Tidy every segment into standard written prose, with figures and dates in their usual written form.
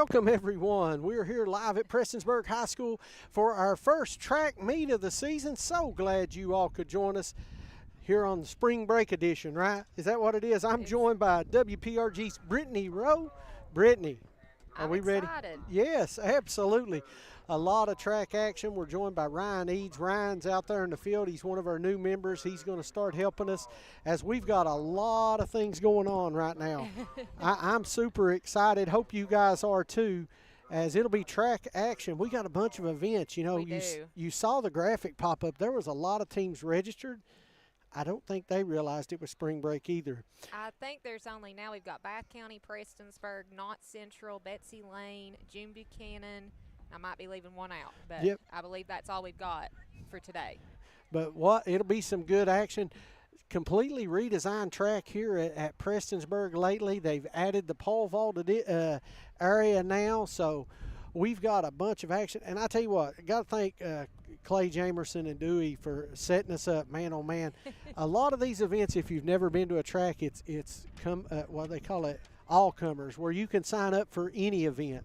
Welcome, everyone. We're here live at Prestonsburg High School for our first track meet of the season. So glad you all could join us here on the spring break edition, right? Is that what it is? I'm joined by WPRG's Brittany Rowe. Brittany, are we ready? Excited. Yes, absolutely. A lot of track action. We're joined by Ryan Eads. Ryan's out there in the field. He's one of our new members. He's going to start helping us as we've got a lot of things going on right now. I'm super excited. Hope you guys are too, as it'll be track action. We got a bunch of events. You know, you saw the graphic pop up. There was a lot of teams registered. I don't think they realized it was spring break either. I think there's only now we've got Bath County, Prestonsburg, Knott Central, Betsy Lane, June Buchanan. I might be leaving one out, but yep. I believe that's all we've got for today. But it'll be some good action. Completely redesigned track here at Prestonsburg lately. They've added the pole vault area now, so we've got a bunch of action. And I tell you what, I got to thank Clay Jamerson and Dewey for setting us up, man, oh man. A lot of these events, if you've never been to a track, it's what they call it, all comers, where you can sign up for any event.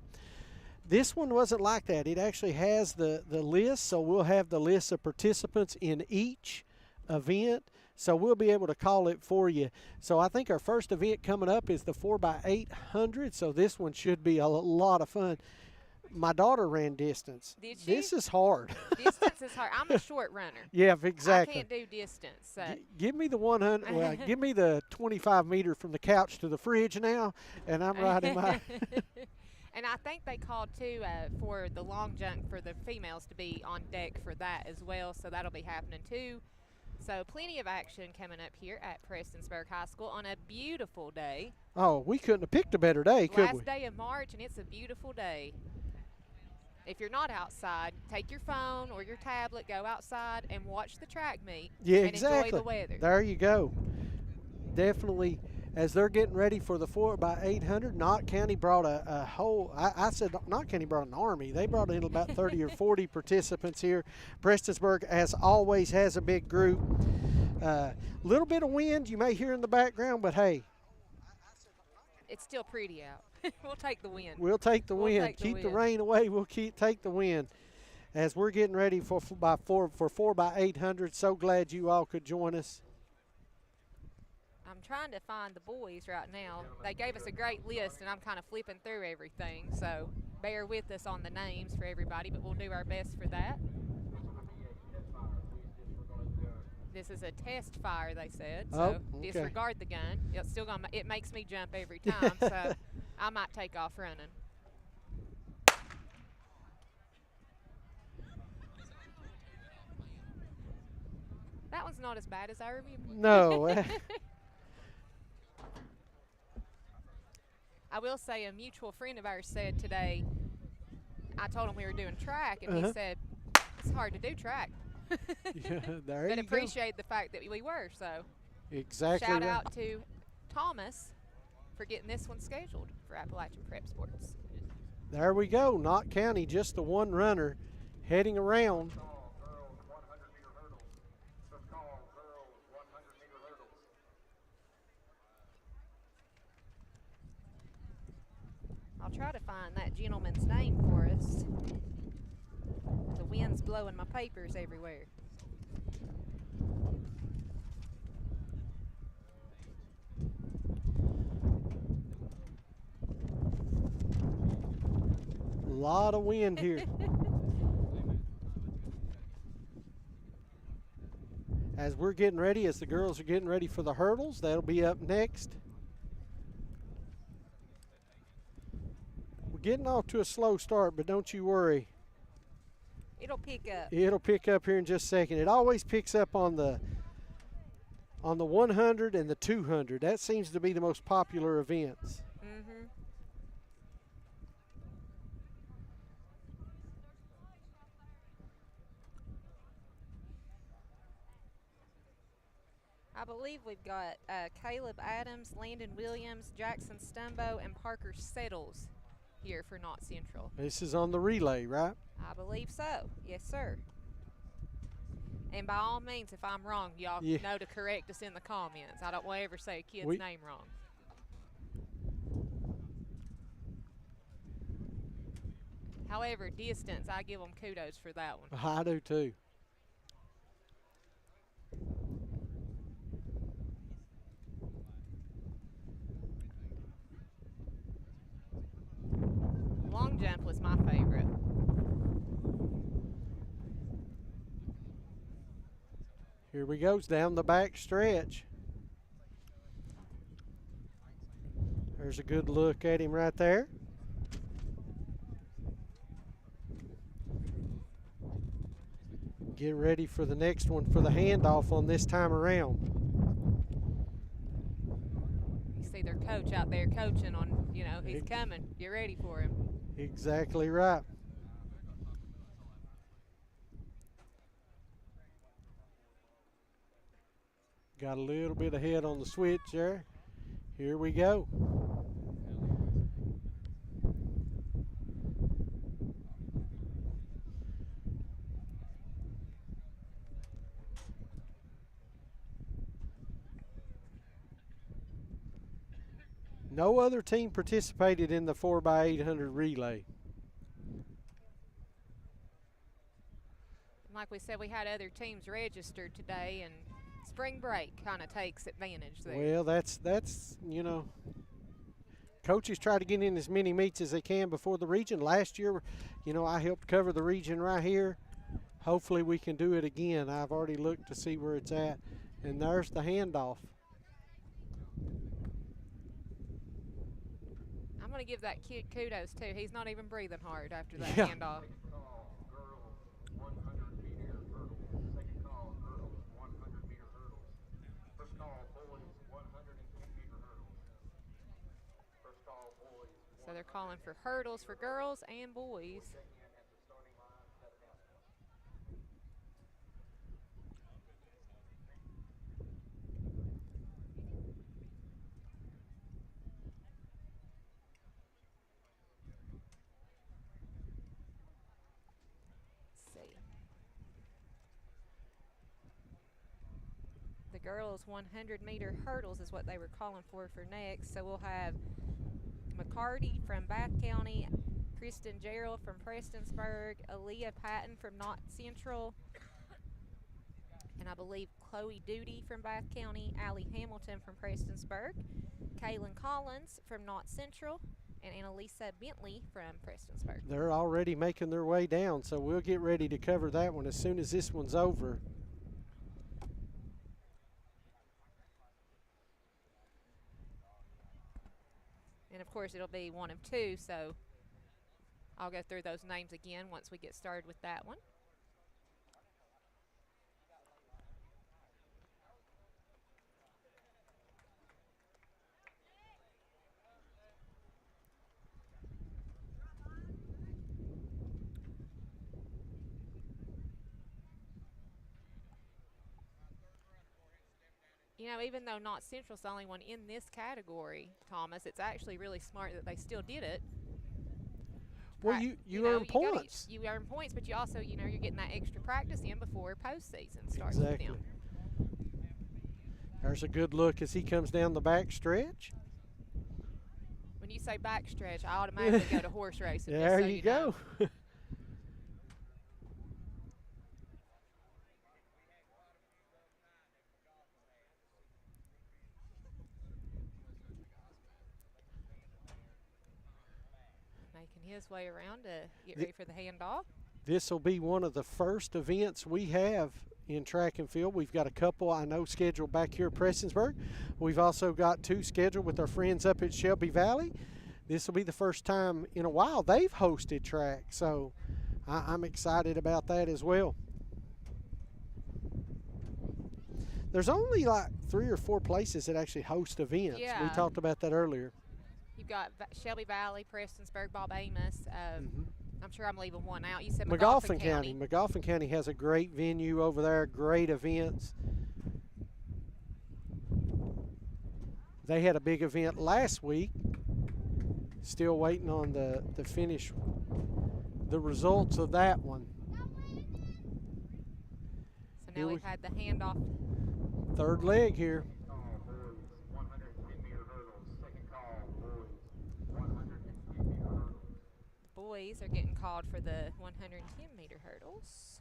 This one wasn't like that. It actually has the list, so we'll have the list of participants in each event, so we'll be able to call it for you. So I think our first event coming up is the 4x800, so this one should be a lot of fun. My daughter ran distance. Did she? This is hard. Distance is hard. I'm a short runner. Yeah, exactly. I can't do distance. So. Give me the 100. Well, give me the 25 meter from the couch to the fridge now, and I'm riding my. And I think they called, too, for the long jump for the females to be on deck for that as well, so that'll be happening, too. So plenty of action coming up here at Prestonsburg High School on a beautiful day. Oh, we couldn't have picked a better day, could we? Last day of March, and it's a beautiful day. If you're not outside, take your phone or your tablet, go outside and watch the track meet. Yeah, and exactly. Enjoy the weather. There you go. Definitely. As they're getting ready for the 4x800, Knott County brought a whole, I said Knott County brought an army. They brought in about 30 or 40 participants here. Prestonsburg, as always, has a big group. Little bit of wind you may hear in the background, but hey. It's still pretty out. We'll take the wind. We'll take the wind. Keep the rain away. We'll take the wind. As we're getting ready for 4x800, so glad you all could join us. I'm trying to find the boys right now. They gave us a great list, and I'm kind of flipping through everything, so bear with us on the names for everybody, but we'll do our best for that. This is a test fire, they said, so okay. Disregard the gun. It's still gonna. It makes me jump every time, so I might take off running. That one's not as bad as I remember. No. I will say a mutual friend of ours said today, I told him we were doing track, and he said, it's hard to do track. Yeah, there but you appreciate the fact that we were, so. Exactly. Shout out to Thomas for getting this one scheduled for Appalachian Prep Sports. There we go. Knott County, just the one runner heading around. I'll try to find that gentleman's name for us. The wind's blowing my papers everywhere. A lot of wind here. As we're getting ready, as the girls are getting ready for the hurdles, that'll be up next. Getting off to a slow start, but don't you worry. It'll pick up. It'll pick up here in just a second. It always picks up on the 100 and the 200. That seems to be the most popular events. Mm-hmm. I believe we've got Caleb Adams, Landon Williams, Jackson Stumbo, and Parker Settles here for Knott Central. This is on the relay, right? I believe so. Yes, sir. And by all means, if I'm wrong, y'all know to correct us in the comments. I don't want to ever say a kid's name wrong. However, distance, I give them kudos for that one. I do too. Long jump was my favorite. Here we goes down the back stretch. There's a good look at him right there. Get ready for the next one for the handoff on this time around. You see their coach out there coaching on, he's coming. Get ready for him. Exactly right. Got a little bit ahead on the switch there. Here we go. No other team participated in the 4x800 relay. Like we said, we had other teams registered today, and spring break kind of takes advantage there. Well, that's coaches try to get in as many meets as they can before the region. Last year, I helped cover the region right here. Hopefully we can do it again. I've already looked to see where it's at, and there's the handoff. I'm going to give that kid kudos, too. He's not even breathing hard after that Yeah. handoff. So they're calling for hurdles for girls and boys. Let's see. The girls 100-meter hurdles is what they were calling for next. So we'll have McCarty from Bath County, Kristen Gerald from Prestonsburg, Aaliyah Patton from Knott Central, and I believe Chloe Duty from Bath County, Allie Hamilton from Prestonsburg, Kaylin Collins from Knott Central, and Annalisa Bentley from Prestonsburg. They're already making their way down, so we'll get ready to cover that one as soon as this one's over. And, of course, it'll be one of two, so I'll go through those names again once we get started with that one. Even though Knott Central's the only one in this category, Thomas, it's actually really smart that they still did it. Well, you earn points. You earn points, but you also, you're getting that extra practice in before postseason starts Exactly. with them. There's a good look as he comes down the back stretch. When you say back stretch, I automatically go to horse racing. There so you go. Making his way around to get ready for the handoff. This will be one of the first events we have in track and field. We've got a couple I know scheduled back here at Prestonsburg. We've also got two scheduled with our friends up at Shelby Valley. This will be the first time in a while they've hosted track, so I'm excited about that as well. There's only like 3 or 4 places that actually host events. Yeah. We talked about that earlier. You've got Shelby Valley, Prestonsburg, Bob Amos. I'm sure I'm leaving one out. You said McGoffin County. McGoffin County has a great venue over there, great events. They had a big event last week. Still waiting on the finish, the results of that one. So now we've had the handoff. Third leg here. boys are getting called for the 110-meter hurdles.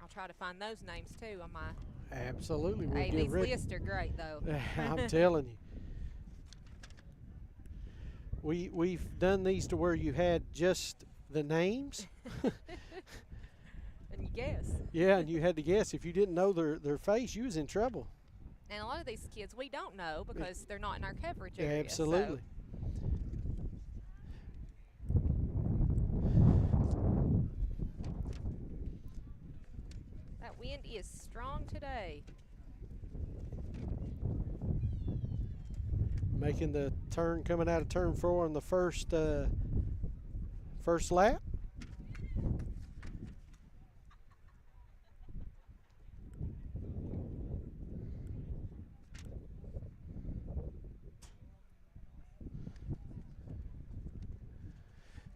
I'll try to find those names too on my. Absolutely. We'll Hey, get these ready. lists are great though. I'm telling you. We've done these to where you had just the names. And you guess. Yeah, and you had to guess. If you didn't know their face, you was in trouble. And a lot of these kids we don't know because they're not in our coverage area. Absolutely. So. That wind is strong today. Making the turn, coming out of turn 4 on the first lap.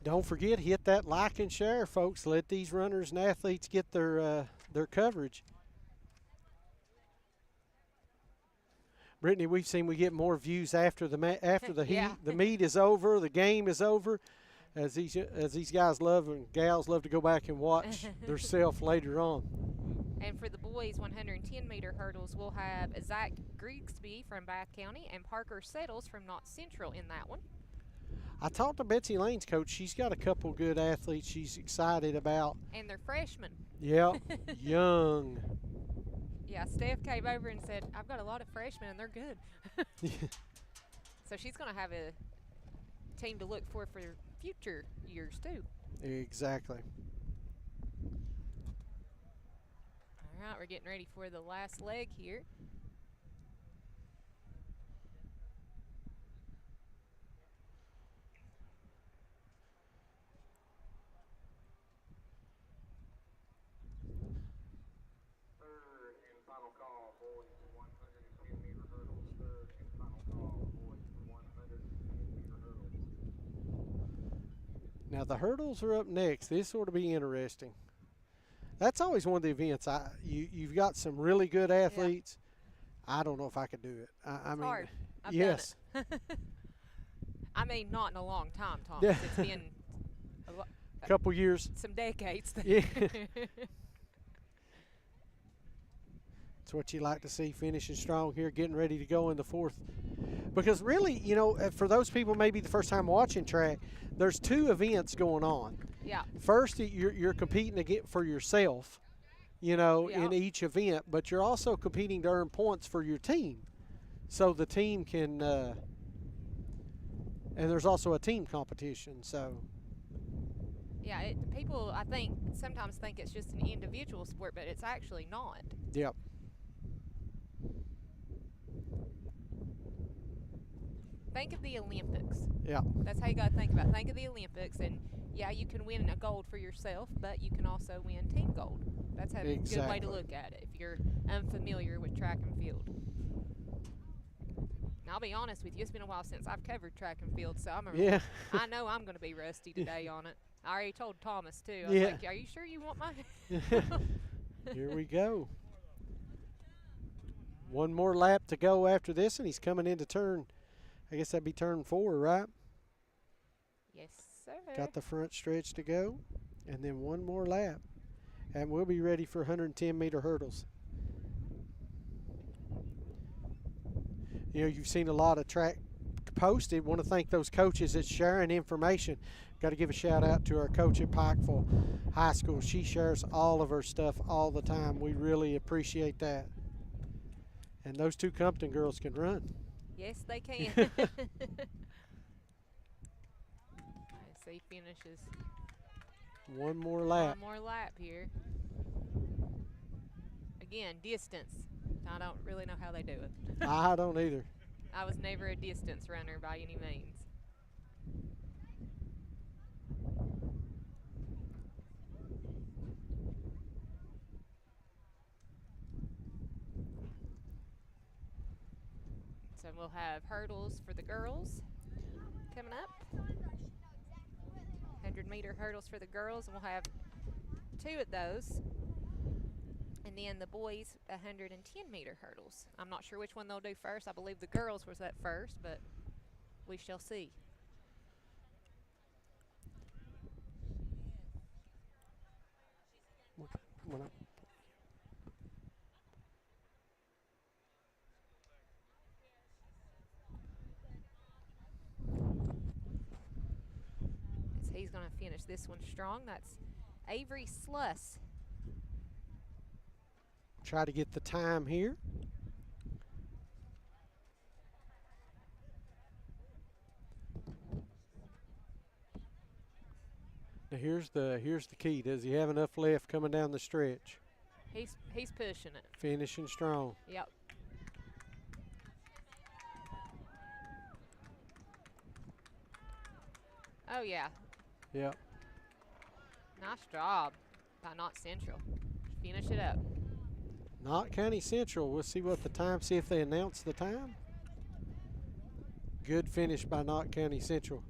Don't forget, hit that like and share, folks. Let these runners and athletes get their coverage. Brittany, we've seen we get more views after the Yeah. heat, the meet is over, the game is over, as these guys love and gals love to go back and watch theirself later on. And for the boys 110-meter hurdles, we'll have Zach Grigsby from Bath County and Parker Settles from Knott Central in that one. I talked to Betsy Lane's coach. She's got a couple good athletes she's excited about. And they're freshmen. Yeah, young. Yeah, Steph came over and said, I've got a lot of freshmen and they're good. So she's going to have a team to look for future years too. Exactly. All right, we're getting ready for the last leg here. Now the hurdles are up next. This ought to be interesting. That's always one of the events. You've got some really good athletes. Yeah. I don't know if I could do it. I mean, hard. I've yes. done it. I mean, not in a long time, Thomas. Yeah. It's been a couple years. Some decades. Yeah. It's what you like to see, finishing strong here, getting ready to go in the 4th. Because really, you know, for those people maybe the first time watching track, there's 2 events going on. Yeah. First, you're competing to get for yourself, you know, in each event, but you're also competing to earn points for your team. So the team can, and there's also a team competition, so. Yeah, people, I think, sometimes think it's just an individual sport, but it's actually not. Yep. Think of the Olympics. Yeah. That's how you got to think about it. Think of the Olympics, and yeah, you can win a gold for yourself, but you can also win team gold. That's a good way to look at it if you're unfamiliar with track and field. And I'll be honest with you, it's been a while since I've covered track and field, so I know I'm going to be rusty today on it. I already told Thomas, too. I was like, are you sure you want my Here we go. One more lap to go after this, and he's coming into turn. I guess that'd be turn 4, right? Yes, sir. Got the front stretch to go, and then one more lap. And we'll be ready for 110-meter hurdles. You know, you've seen a lot of track posted. Want to thank those coaches that's sharing information. Got to give a shout out to our coach at Pikeville High School. She shares all of her stuff all the time. We really appreciate that. And those 2 Compton girls can run. Yes, they can. As he finishes. One more lap. One more lap here. Again, distance. I don't really know how they do it. I don't either. I was never a distance runner by any means. So we'll have hurdles for the girls coming up. 100-meter hurdles for the girls, and we'll have 2 of those. And then the boys, 110-meter hurdles. I'm not sure which one they'll do first. I believe the girls was at first, but we shall see. when I As he's going to finish this one strong. That's Avery Sluss. try to get the time here. Now here's the key. Does he have enough left coming down the stretch? He's pushing it. Finishing strong. Yep. Oh yeah. Yep. Nice job by Knott Central. Finish it up. Knott County Central. We'll see what the time. See if they announce the time. Good finish by Knott County Central.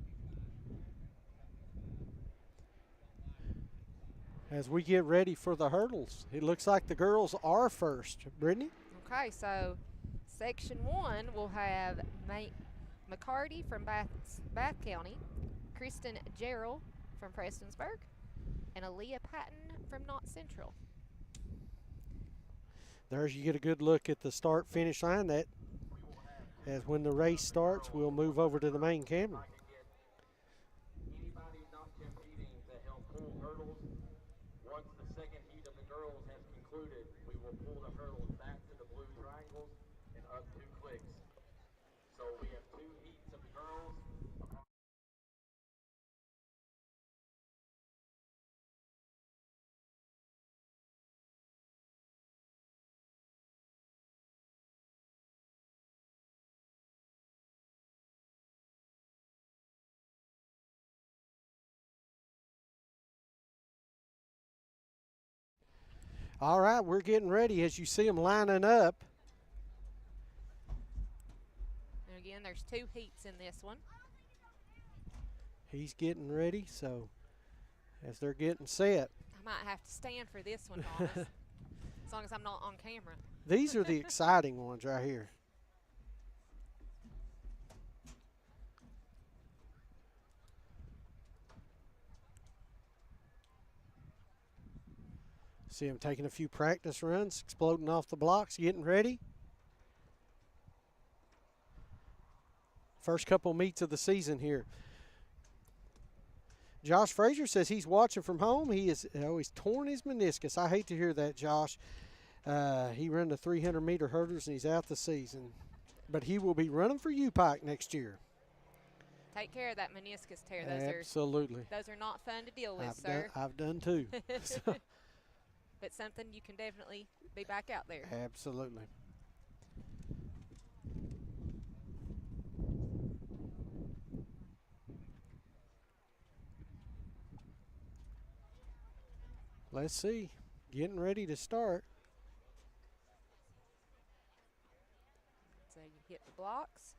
As we get ready for the hurdles, it looks like the girls are first. Brittany? Okay, so section 1 will have McCarty from Bath County, Kristen Gerald from Prestonsburg, and Aaliyah Patton from Knott Central. There's you get a good look at the start finish line. That as when the race starts, we'll move over to the main camera. Anybody not competing to help pull hurdles, once the second heat of the girls has concluded, we will pull the hurdles back to the blue triangles and up 2 clicks. So we have 2 heats of the girls. All right, we're getting ready as you see them lining up. And again, there's 2 heats in this one. He's getting ready, so as they're getting set. I might have to stand for this one, Thomas, as long as I'm not on camera. These are the exciting ones right here. See him taking a few practice runs, exploding off the blocks, getting ready. First couple meets of the season here. Josh Frazier says he's watching from home. He's torn his meniscus. I hate to hear that, Josh. He ran the 300-meter hurdles, and he's out the season. But he will be running for U-Pike next year. Take care of that meniscus tear. Absolutely. Those are not fun to deal with, sir. I've done too. So. But something you can definitely be back out there. Absolutely. Let's see. Getting ready to start. So you hit the blocks.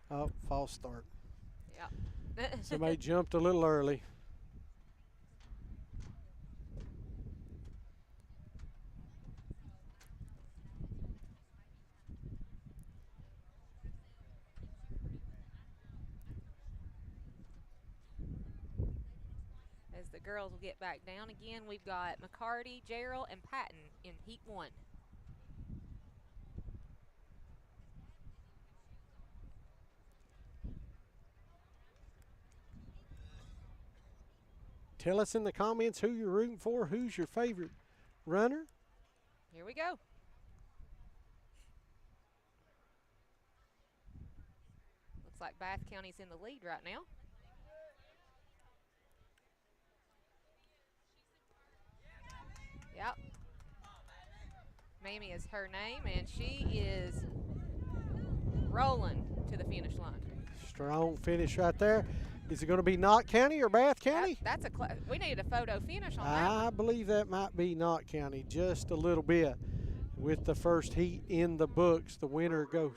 Oh, false start. Yeah. Somebody jumped a little early. As the girls will get back down again, we've got McCarty, Gerald, and Patton in Heat 1. Tell us in the comments who you're rooting for, who's your favorite runner. Here we go. Looks like Bath County's in the lead right now. Yep. Mamie is her name, and she is rolling to the finish line. Strong finish right there. Is it going to be Knott County or Bath County? We need a photo finish on that. I believe that might be Knott County just a little bit. With the first heat in the books, the winner goes.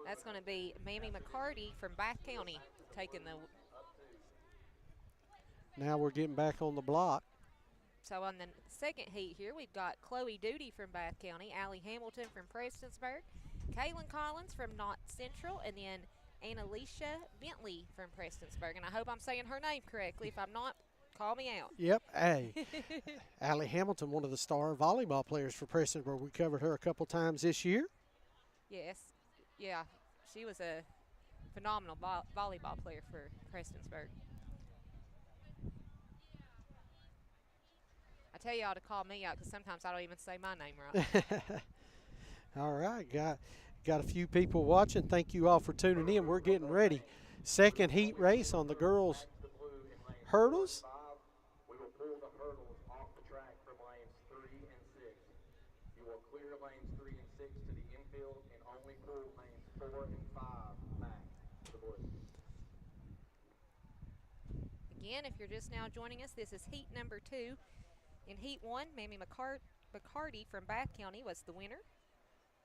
That's going to be Mamie McCarty from Bath County taking the. Now we're getting back on the block. So on the second heat here, we've got Chloe Duty from Bath County, Allie Hamilton from Prestonsburg, Kaylin Collins from Knott Central, and then Annalicia Bentley from Prestonsburg. And I hope I'm saying her name correctly. If I'm not, call me out. Yep. Hey, Allie Hamilton, one of the star volleyball players for Prestonsburg. We covered her a couple times this year. Yes. Yeah, she was a phenomenal volleyball player for Prestonsburg. I tell y'all to call me out because sometimes I don't even say my name right. All right, got a few people watching. Thank you all for tuning in. We're getting ready. Second heat race on the girls' hurdles. We will pull the hurdles off the track from lanes 3 and 6. You will clear lanes 3 and 6 to the infield and only pull lanes 4 and 5 back to the boys. Again, if you're just now joining us, this is heat number 2. In heat 1, Mamie McCarty from Bath County was the winner.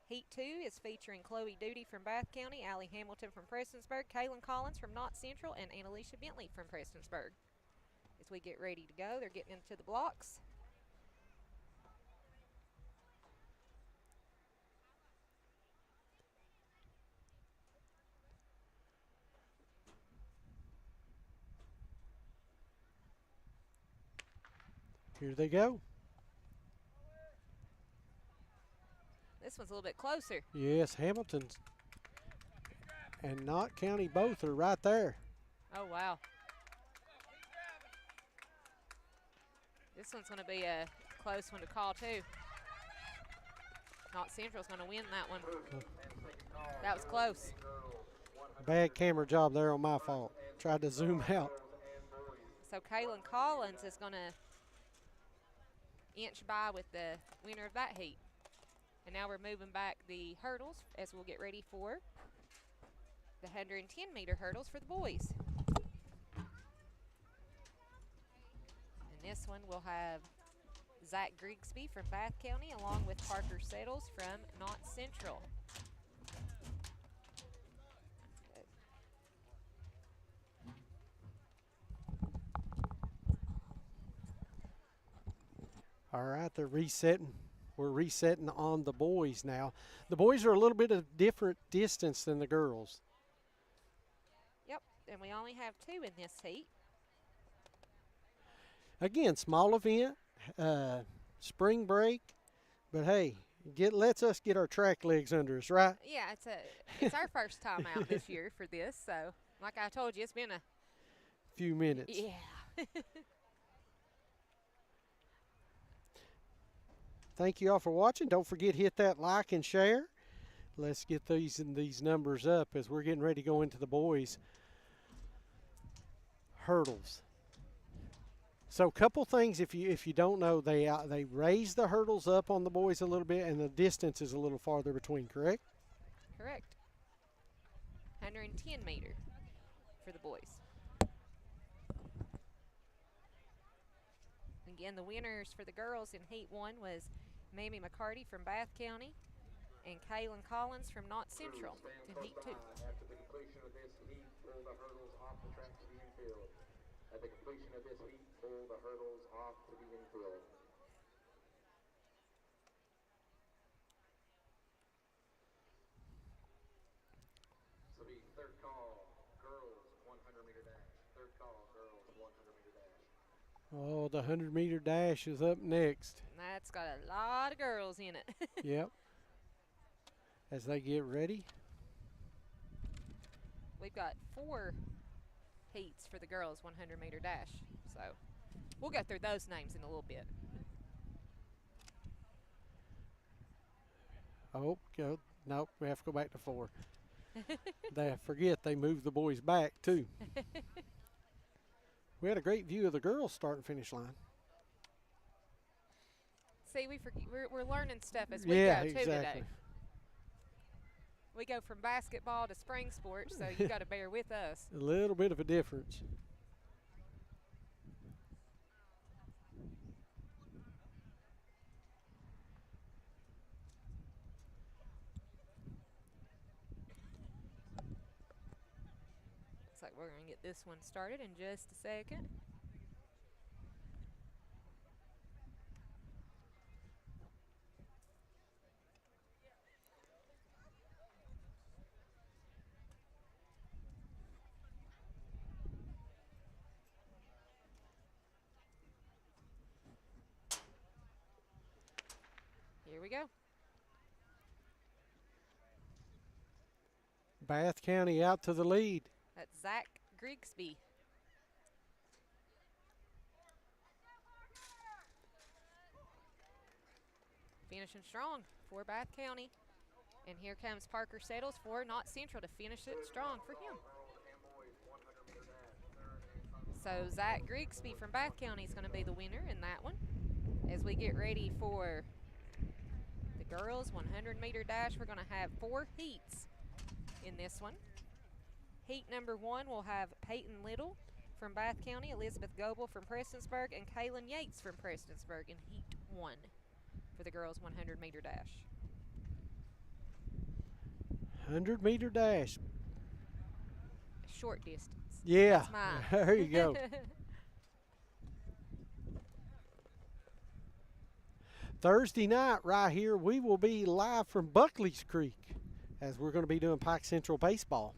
Heat 2 is featuring Chloe Duty from Bath County, Allie Hamilton from Prestonsburg, Kaylin Collins from Knott Central, and Annalicia Bentley from Prestonsburg. As we get ready to go, they're getting into the blocks. Here they go. This one's a little bit closer. Yes, Hamilton's and Knott County both are right there. Oh, wow. This one's going to be a close one to call, too. Knott Central's going to win that one. That was close. Bad camera job there on my fault. Tried to zoom out. So Kaylin Collins is going to inch by with the winner of that heat. And now we're moving back the hurdles as we'll get ready for the 110-meter hurdles for the boys. And this one will have Zach Grigsby from Bath County along with Parker Settles from Knott Central. All right, they're resetting. We're resetting on the boys now. The boys are a little bit of different distance than the girls. Yep, and we only have 2 in this heat. Again, small event, spring break, but hey, lets us get our track legs under us, right? Yeah, it's our first time out this year for this, so like I told you, it's been a few minutes. Yeah. Thank you all for watching. Don't forget, hit that like and share. Let's get these numbers up as we're getting ready to go into the boys' hurdles. So, a couple things if you don't know, they raise the hurdles up on the boys a little bit, and the distance is a little farther between. Correct? Correct. 110 meter for the boys. Again, the winners for the girls in heat 1 was Mamie McCarty from Bath County and Kaylin Collins from Knott Central in heat 2. After the completion of this heat, pull the hurdles off the track to the infield. At the completion of this heat, pull the hurdles off to the infield. So the third call, girls 100-meter dash. Third call, girls 100-meter dash. Oh, the 100-meter dash is up next. That's got a lot of girls in it. Yep. As they get ready. We've got 4 heats for the girls 100-meter dash. So we'll go through those names in a little bit. Oh, nope, we have to go back to 4. They moved the boys back, too. We had a great view of the girls start and finish line. See, we're learning stuff as we go, too, today. We go from basketball to spring sports, so you got to bear with us. A little bit of a difference. Looks like we're going to get this one started in just a second. Here we go. Bath County out to the lead. That's Zach Grigsby. Finishing strong for Bath County. And here comes Parker Settles for Knott Central to finish it strong for him. So Zach Grigsby from Bath County is going to be the winner in that one. As we get ready for the girls 100-meter dash, we're going to have 4 heats in this one. Heat number 1 will have Peyton Little from Bath County, Elizabeth Goebel from Prestonsburg, and Kaylin Yates from Prestonsburg in Heat 1 for the girls 100-meter dash. 100-meter dash. Short distance. Yeah, That's mine. there you go. Thursday night right here, we will be live from Buckley's Creek as we're going to be doing Pike Central baseball.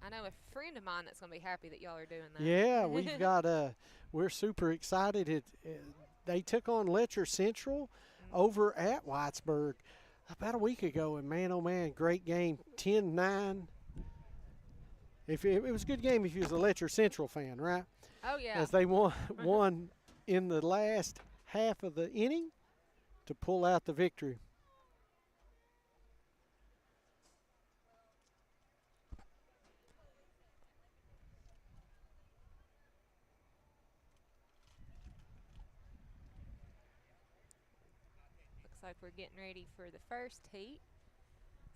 I know a friend of mine that's going to be happy that y'all are doing that. Yeah, we've got we're super excited. They took on Letcher Central over at Whitesburg about a week ago, and man, oh man, great game, 10-9. If it was a good game if you was a Letcher Central fan, right? Oh, yeah. As they won in the last half of the inning to pull out the victory. Looks like we're getting ready for the first heat.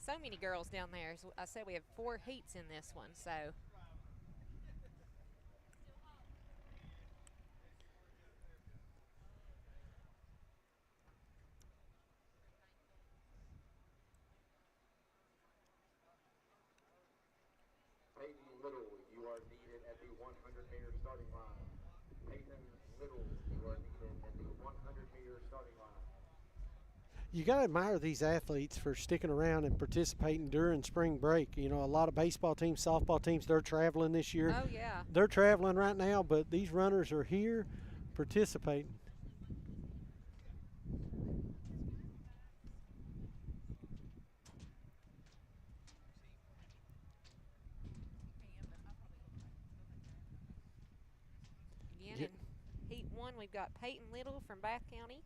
So many girls down there. As I said, we have 4 heats in this one, so. Peyton Little, you are needed at the 100-meter starting line. Peyton Little, you are needed at the 100-meter starting line. You got to admire these athletes for sticking around and participating during spring break. You know, a lot of baseball teams, softball teams, they're traveling this year. Oh, yeah. They're traveling right now, but these runners are here participating. Again, in Heat 1, we've got Peyton Little from Bath County,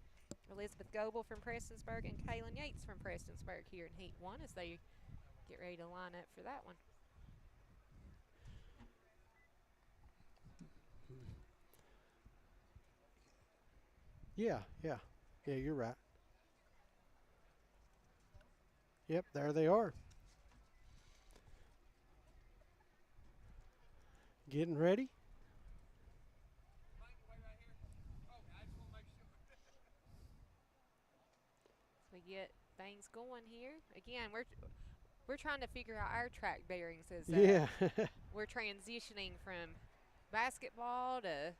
Elizabeth Goebel from Prestonsburg, and Kaylin Yates from Prestonsburg here in Heat 1 as they get ready to line up for that one. Yeah, you're right. Yep, there they are. Getting ready. So we get things going here. Again, we're trying to figure out our track bearings as Yeah. we're transitioning from basketball to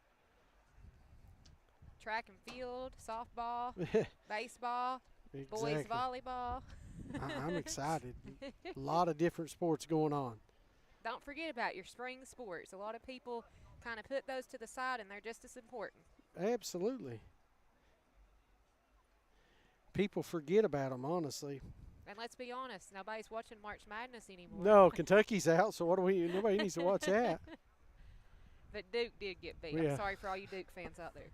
track and field, softball, baseball, boys Exactly. volleyball. I'm excited. A lot of different sports going on. Don't forget about your spring sports. A lot of people kind of put those to the side, and they're just as important. Absolutely. People forget about them, honestly. And let's be honest, nobody's watching March Madness anymore. No, Kentucky's out, so nobody needs to watch that. But Duke did get beat. Yeah. I'm sorry for all you Duke fans out there.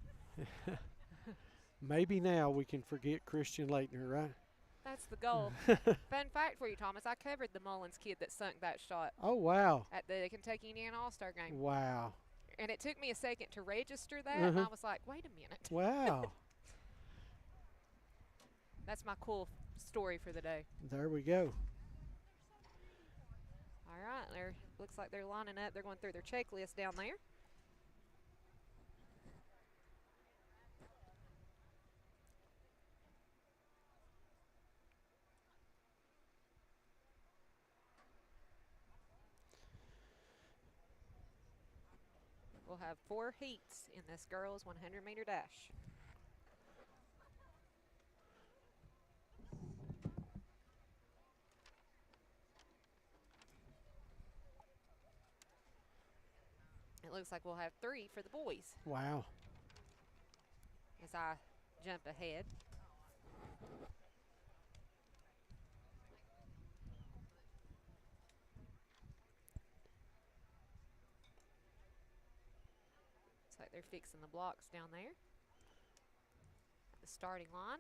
Maybe now we can forget Christian Leitner, right? That's the goal. Fun fact for you, Thomas, I covered the Mullins kid that sunk that shot Oh, wow. at the Kentucky Indiana All-Star game. Wow. And it took me a second to register that, and I was like, wait a minute. Wow. That's my cool story for the day. There we go. All right, looks like they're lining up. They're going through their checklist down there. We'll have 4 heats in this girls 100-meter dash. It looks like we'll have 3 for the boys Wow. as I jump ahead. Looks like they're fixing the blocks down there at the starting line.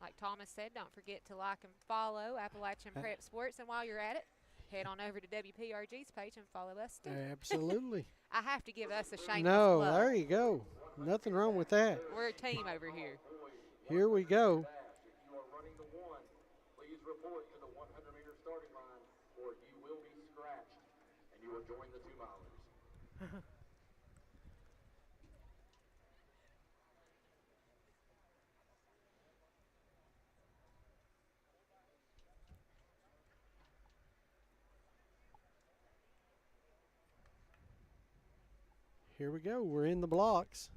Like Thomas said, don't forget to like and follow Appalachian Prep Sports. And while you're at it, head on over to WPRG's page and follow us too. Absolutely. I have to give us a shameless No, plug. there you go. Nothing wrong with that. We're a team over here. Here we go. If you are running the one, please report to the 100-meter starting line, or you will be scratched, and you will join the 2-milers. Here we go. We're in the blocks.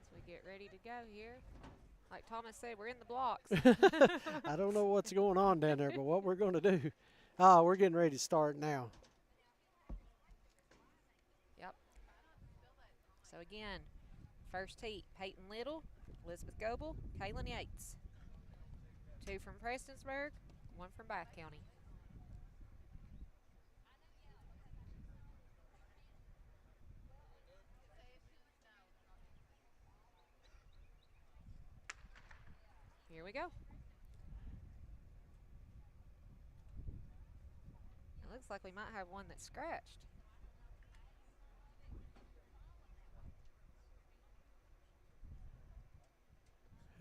As we get ready to go here. Like Thomas said, we're in the blocks. I don't know what's going on down there, but what we're going to do. Oh, we're getting ready to start now. Yep. So again, first heat, Peyton Little, Elizabeth Goebel, Kaylin Yates. 2 from Prestonsburg, 1 from Bath County. Here we go. It looks like we might have one that's scratched.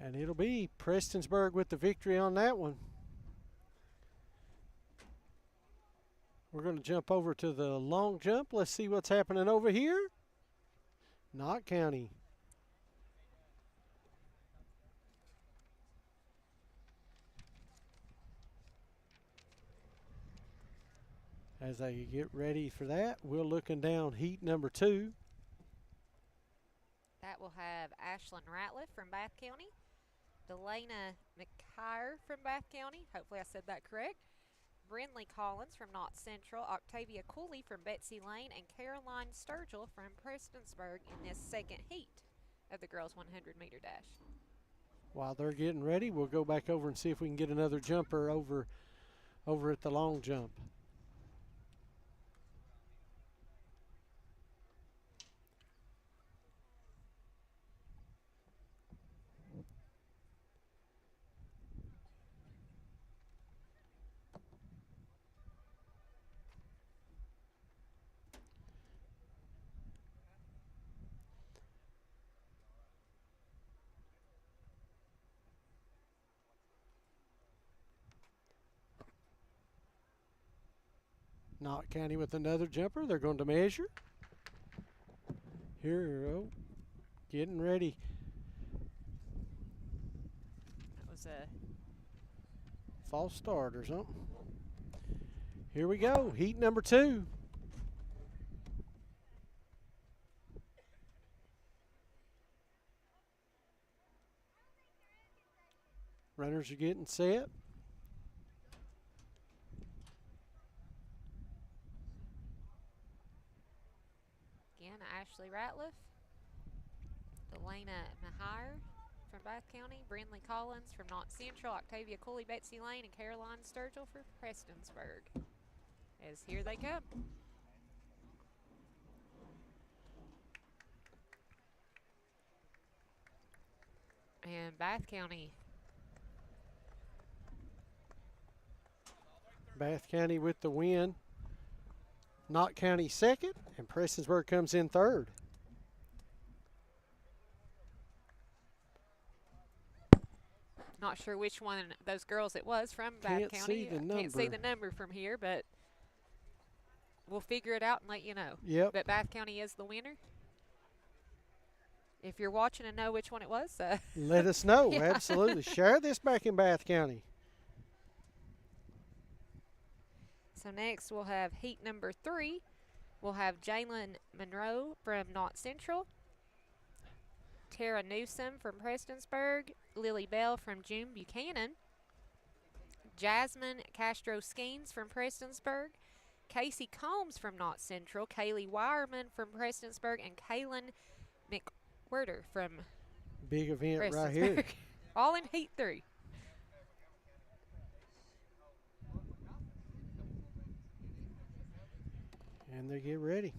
And it'll be Prestonsburg with the victory on that one. We're going to jump over to the long jump. Let's see what's happening over here. Knott County. As they get ready for that, we're looking down heat number 2. That will have Ashlyn Ratliff from Bath County, Delana McKire from Bath County, hopefully I said that correct, Brindley Collins from Knott Central, Octavia Cooley from Betsy Lane, and Caroline Sturgill from Prestonsburg in this second heat of the girls 100-meter dash. While they're getting ready, we'll go back over and see if we can get another jumper over at the long jump. Knott County with another jumper. They're going to measure. Here, getting ready. That was a false start or something. Here we go, heat number 2. Runners are getting set. Again, Ashley Ratliff, Delana Mahire from Bath County, Brindley Collins from Knott Central, Octavia Cooley, Betsy Lane, and Caroline Sturgill for Prestonsburg. As here they come. And Bath County. Bath County with the win. Knott County second, and Prestonsburg comes in third. Not sure which one of those girls it was from Bath Can't County. see the number. Can't see the number from here, but we'll figure it out and let you know. Yep. But Bath County is the winner. If you're watching and know which one it was, let us know. Yeah. Absolutely. Share this back in Bath County. So So next we'll have heat number 3. We'll have Jalen Monroe from Knott Central, Tara Newsom from Prestonsburg, Lily Bell from June Buchanan, Jasmine Castro Skeens from Prestonsburg, Casey Combs from Knott Central, Kaylee Wireman from Prestonsburg, and Kaylin McWhirter from Big event right Prestonsburg. here. All in heat 3. And they get ready.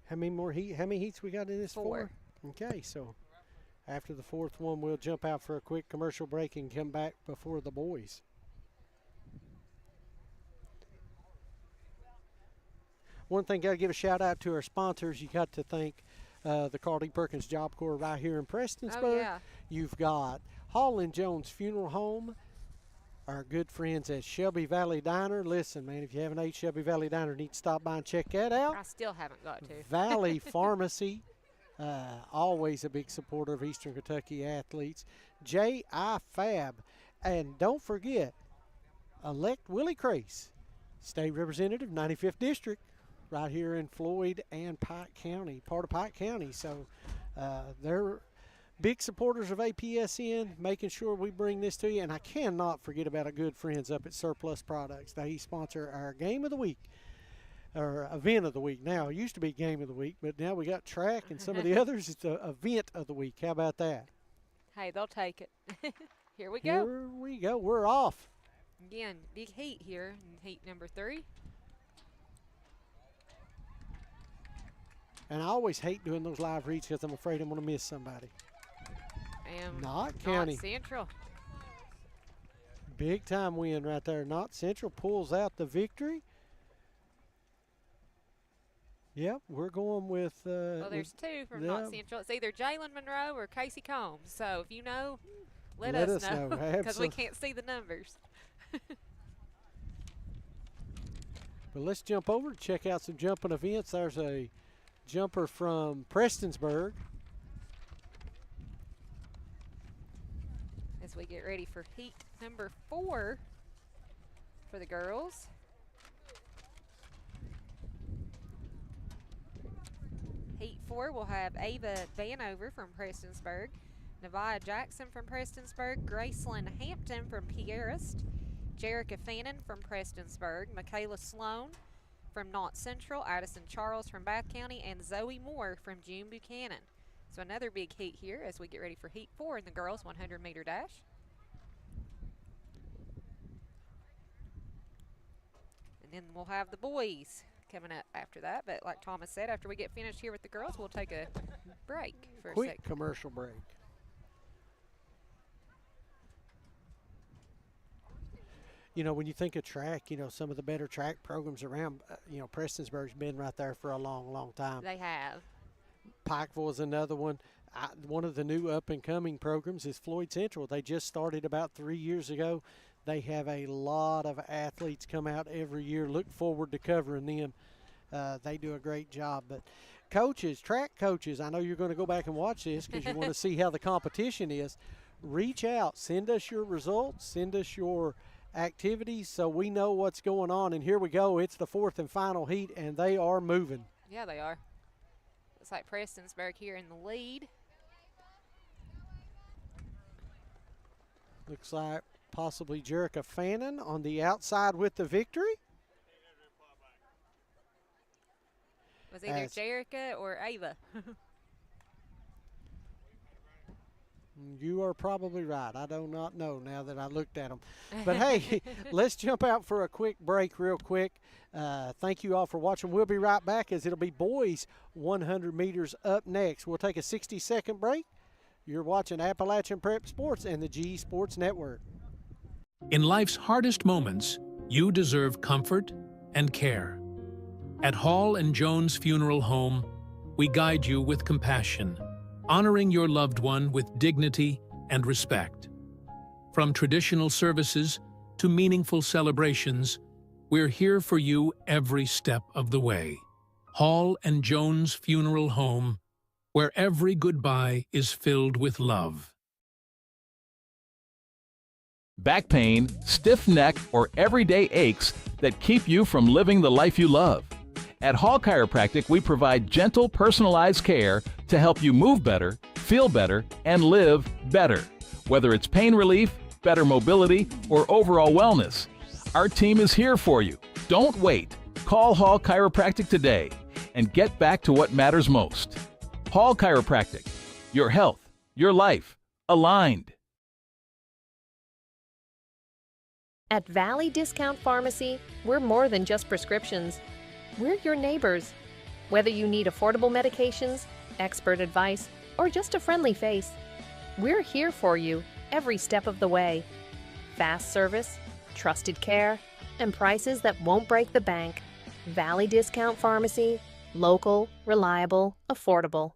How many heats we got in this? 4. Okay, so after the 4th one, we'll jump out for a quick commercial break and come back before the boys. One thing, got to give a shout out to our sponsors. You got to thank the Carl D. Perkins Job Corps right here in Prestonsburg. Oh, yeah. You've got Hall and Jones Funeral Home, our good friends at Shelby Valley Diner. Listen, man, if you haven't ate Shelby Valley Diner, you need to stop by and check that out. I still haven't got to. Valley Pharmacy, always a big supporter of Eastern Kentucky athletes. J.I. Fab, and don't forget, elect Willie Crace, State Representative, 95th District, right here in Floyd and Pike County, part of Pike County. So they're big supporters of APSN, making sure we bring this to you. And I cannot forget about our good friends up at Surplus Products. They sponsor our game of the week, or event of the week. Now, it used to be game of the week, but now we got track and some of the others. It's the event of the week. How about that? Hey, they'll take it. Here we go. Here we go. We're off. Again, big heat here in heat number 3. And I always hate doing those live reads because I'm afraid I'm going to miss somebody. And Knott County. Knott Central. Big time win right there. Knott Central pulls out the victory. Yep, we're going with. Well, there's 2 from Knott Central. It's either Jalen Monroe or Casey Combs. So if you know, let us know. Because we can't see the numbers. But let's jump over and check out some jumping events. There's a jumper from Prestonsburg. As we get ready for heat number 4 for the girls. Heat 4 will have Ava Vanover from Prestonsburg, Nevaeh Jackson from Prestonsburg, Gracelyn Hampton from Pierrest, Jerica Fannin from Prestonsburg, Michaela Sloan from Knott Central, Addison Charles from Bath County, and Zoe Moore from June Buchanan. So another big heat here as we get ready for heat 4 in the girls 100-meter dash. And then we'll have the boys coming up after that. But like Thomas said, after we get finished here with the girls, we'll take a break for a Quick second. commercial break. You know, when you think of track, you know, some of the better track programs around, you know, Prestonsburg's been right there for a long, long time. They have. Pikeville is another one. One of the new up-and-coming programs is Floyd Central. They just started about 3 years ago. They have a lot of athletes come out every year. Look forward to covering them. They do a great job. But coaches, track coaches, I know you're going to go back and watch this because you want to see how the competition is. Reach out. Send us your results. Send us your activities so we know what's going on. And here we go. It's the 4th and final heat, and they are moving. Yeah, they are. Looks like Prestonsburg here in the lead. Looks like possibly Jerica Fannin on the outside with the victory. Was either Jerica or Ava. You are probably right. I do not know now that I looked at them. But, hey, let's jump out for a quick break real quick. Thank you all for watching. We'll be right back as it'll be boys 100 meters up next. We'll take a 60-second break. You're watching Appalachian Prep Sports and the GE Sports Network. In life's hardest moments, you deserve comfort and care. At Hall and Jones Funeral Home, we guide you with compassion, honoring your loved one with dignity and respect. From traditional services to meaningful celebrations, we're here for you every step of the way. Hall and Jones Funeral Home, where every goodbye is filled with love. back pain, stiff neck, or everyday aches that keep you from living the life you love. At Hall Chiropractic, we provide gentle, personalized care to help you move better, feel better, and live better. Whether it's pain relief, better mobility, or overall wellness, our team is here for you. Don't wait. Call Hall Chiropractic today and get back to what matters most. Hall Chiropractic. Your health, your life, aligned. At Valley Discount Pharmacy, we're more than just prescriptions. We're your neighbors. Whether you need affordable medications, expert advice, or just a friendly face, we're here for you every step of the way. Fast service, trusted care, and prices that won't break the bank. Valley Discount Pharmacy, local, reliable, affordable.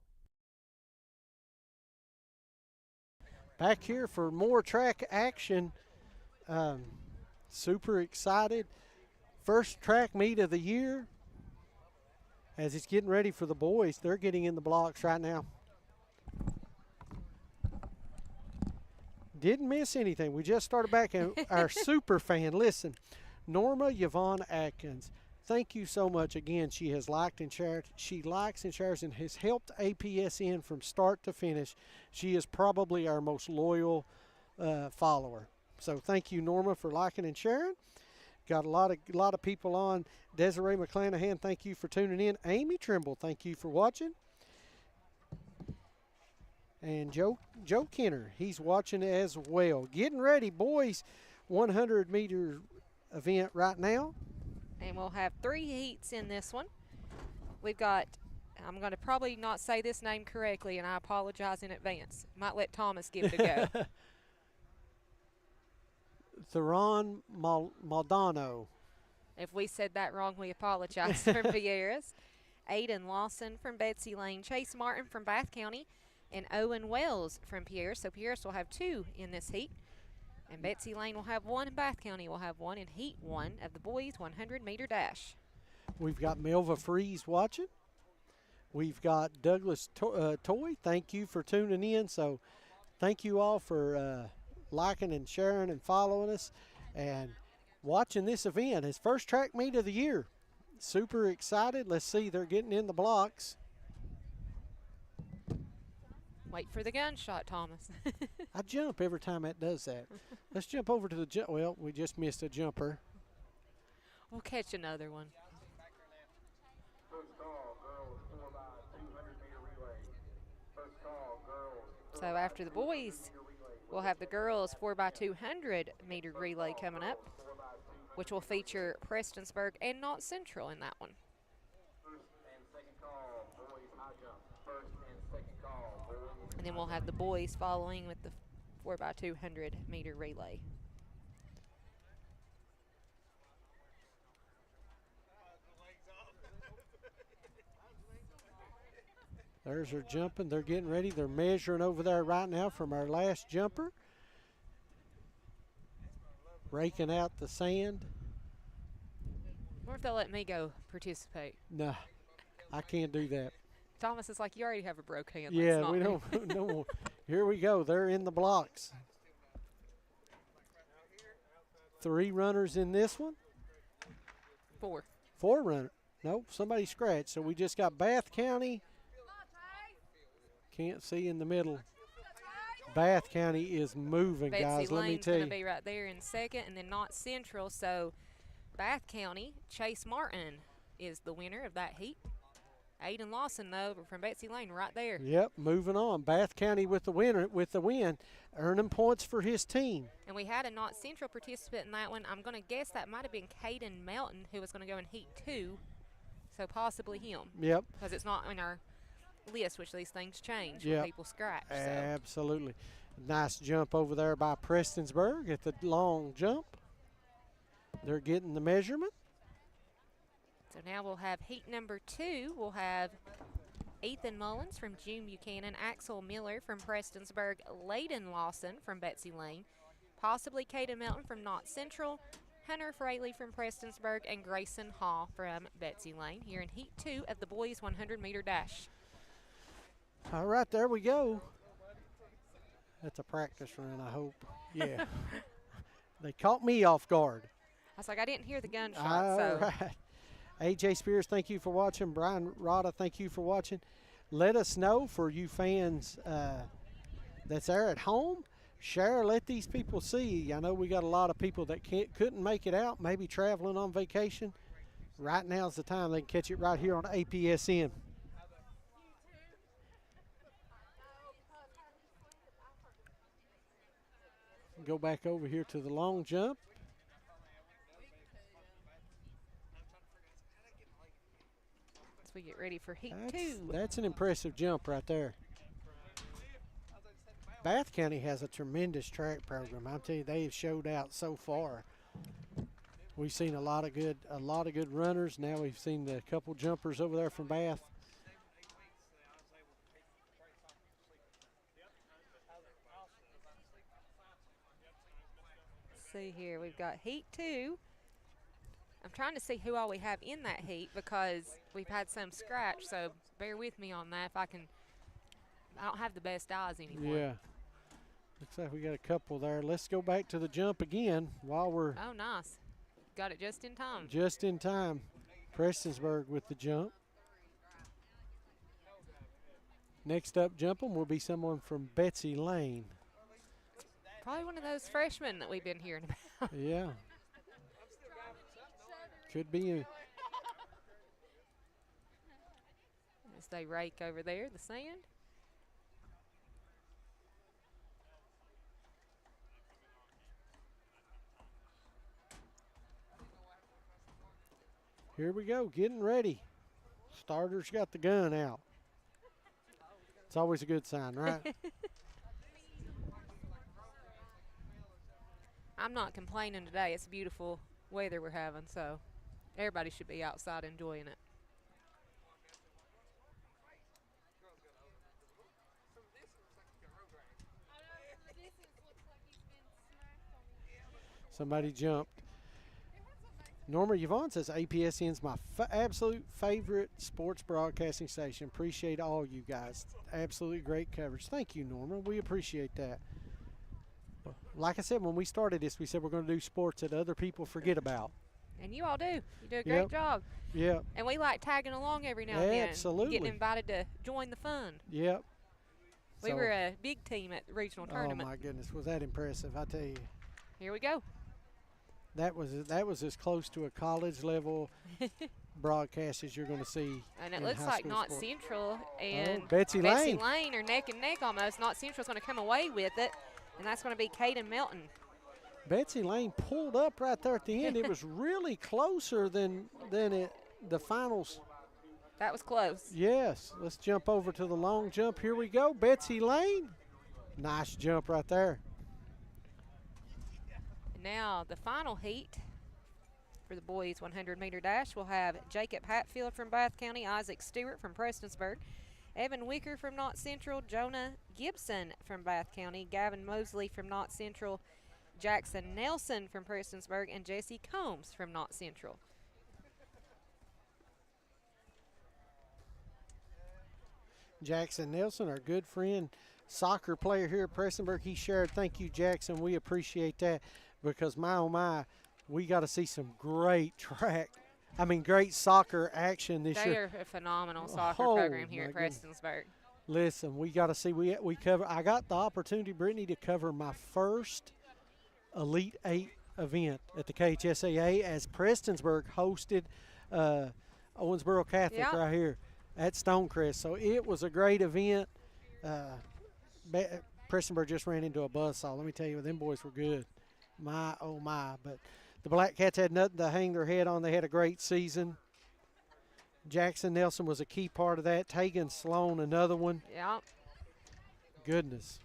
Back here for more track action. Super excited. First track meet of the year. As it's getting ready for the boys, they're getting in the blocks right now. Didn't miss anything. We just started back and our super fan. Listen, Norma Yvonne Atkins, thank you so much again. She has liked and shared. She likes and shares and has helped APSN from start to finish. She is probably our most loyal follower. So thank you, Norma, for liking and sharing. Got a lot of people on. Desiree McClanahan, thank you for tuning in. Amy Trimble, thank you for watching. And Joe Kenner, he's watching as well. Getting ready, boys, 100-meter event right now. And we'll have 3 heats in this one. We've got, I'm going to probably not say this name correctly, and I apologize in advance. Might let Thomas give it a go. Theron Maldonado. If we said that wrong, we apologize from Vieras. Aiden Lawson from Betsy Lane. Chase Martin from Bath County. And Owen Wells from Pierce. So Pierce will have 2 in this heat. And Betsy Lane will have 1, and Bath County will have 1 in heat 1 of the boys 100-meter dash. We've got Melva Freeze watching. We've got Douglas Toy. Thank you for tuning in. So thank you all for liking and sharing and following us and watching this event. His first track meet of the year. Super excited. Let's see, they're getting in the blocks. Wait for the gunshot, Thomas. I jump every time it does that. Let's jump over to the jump. Well, we just missed a jumper. We'll catch another one. First call, girls 4x200-meter relay. First call, girls. So after the boys, we'll have the girls 4x200-meter relay coming up, which will feature Prestonsburg and Knott Central in that one. First and second call, boys high jump. First and second call, boys. And then we'll have the boys following with the 4x200-meter relay. There's her jumping. They're getting ready. They're measuring over there right now from our last jumper. Raking out the sand. Or if they'll let me go participate. Nah, I can't do that. Thomas is like, you already have a broke hand. Yeah, we don't. No, here we go. They're in the blocks. 3 runners in this one. 4. 4 runners. Nope, somebody scratched. So we just got Bath County. Can't see in the middle. Bath County is moving, Betsy guys. Let me Lane's tell going you. to be right there in second, and then Knott Central. So Bath County, Chase Martin is the winner of that heat. Aiden Lawson, though, from Betsy Lane, right there. Yep, moving on. Bath County with the win, earning points for his team. And we had a Knott Central participant in that one. I'm going to guess that might have been Caden Melton, who was going to go in heat 2, so possibly him. Yep. Because it's not in our list, which these things change Yep. when people scratch. So. Absolutely. Nice jump over there by Prestonsburg at the long jump. They're getting the measurement. So now we'll have heat number 2. We'll have Ethan Mullins from June Buchanan, Axel Miller from Prestonsburg, Layden Lawson from Betsy Lane, possibly Caden Melton from Knott Central, Hunter Fraley from Prestonsburg, and Grayson Hall from Betsy Lane here in heat 2 of the boys 100-meter dash. All right, there we go. That's a practice run, I hope. Yeah. They caught me off guard. I was like, I didn't hear the gunshot. All So right. AJ Spears, thank you for watching. Brian Rada, thank you for watching. Let us know, for you fans that's there at home, share, let these people see. I know we got a lot of people that couldn't make it out, maybe traveling on vacation. Right now's the time they can catch it right here on APSN. Go back over here to the long jump. as we get ready for heat That's, 2. that's an impressive jump right there. Bath County has a tremendous track program. I'm telling you, they have showed out so far. We've seen a lot of good runners. Now we've seen the couple jumpers over there from Bath. Let's see here, we've got heat 2. I'm trying to see who all we have in that heat because we've had some scratch, so bear with me on that. If I don't have the best eyes anymore. Yeah. Looks like we got a couple there. Let's go back to the jump again while we're Oh, nice. Got it just in time. just in time. Prestonsburg with the jump. Next up jumping will be someone from Betsy Lane. Probably one of those freshmen that we've been hearing about. Yeah. Could be. As they rake over there, the sand. Here we go, getting ready. Starter's got the gun out. It's always a good sign, right? I'm not complaining today. It's beautiful weather we're having, so everybody should be outside enjoying it. Somebody jumped. Norma Yvonne says APSN's my absolute favorite sports broadcasting station. Appreciate all you guys. Absolutely great coverage. Thank you, Norma. We appreciate that. Like I said, when we started this, we said we're going to do sports that other people forget about. And you all do. You do a great job. Yep. And we like tagging along every now and then. Absolutely. Getting invited to join the fun. Yep. We were a big team at the regional tournament. Oh, my goodness. Was that impressive, I tell you. Here we go. That was as close to a college level broadcast as you're going to see. And it in looks high like school Knott sport. Central and Betsy Lane. Lane are neck and neck almost. Knott Central's going to come away with it, and that's going to be Caden Melton. Betsy Lane pulled up right there at the end. It was really closer than the finals. That was close. Yes. Let's jump over to the long jump. Here we go. Betsy Lane. Nice jump right there. Now the final heat for the boys 100-meter dash will have Jacob Hatfield from Bath County, Isaac Stewart from Prestonsburg, Evan Wicker from Knott Central, Jonah Gibson from Bath County, Gavin Mosley from Knott Central, Jackson Nelson from Prestonsburg, and Jesse Combs from Knott Central. Jackson Nelson, our good friend, soccer player here at Prestonsburg, he shared. Thank you, Jackson. We appreciate that because, my, oh, my, we got to see some great great soccer action this year. They are a phenomenal soccer Oh, program here at my goodness. Prestonsburg. Listen, we got to see. We cover. I got the opportunity, Brittany, to cover my first Elite Eight event at the KHSAA as Prestonsburg hosted Owensboro Catholic right here at Stonecrest. So it was a great event. Prestonsburg just ran into a buzzsaw. Let me tell you, them boys were good. My, oh, my. But the Blackcats had nothing to hang their head on. They had a great season. Jackson Nelson was a key part of that. Tegan Sloan, another one. Yeah. Goodness.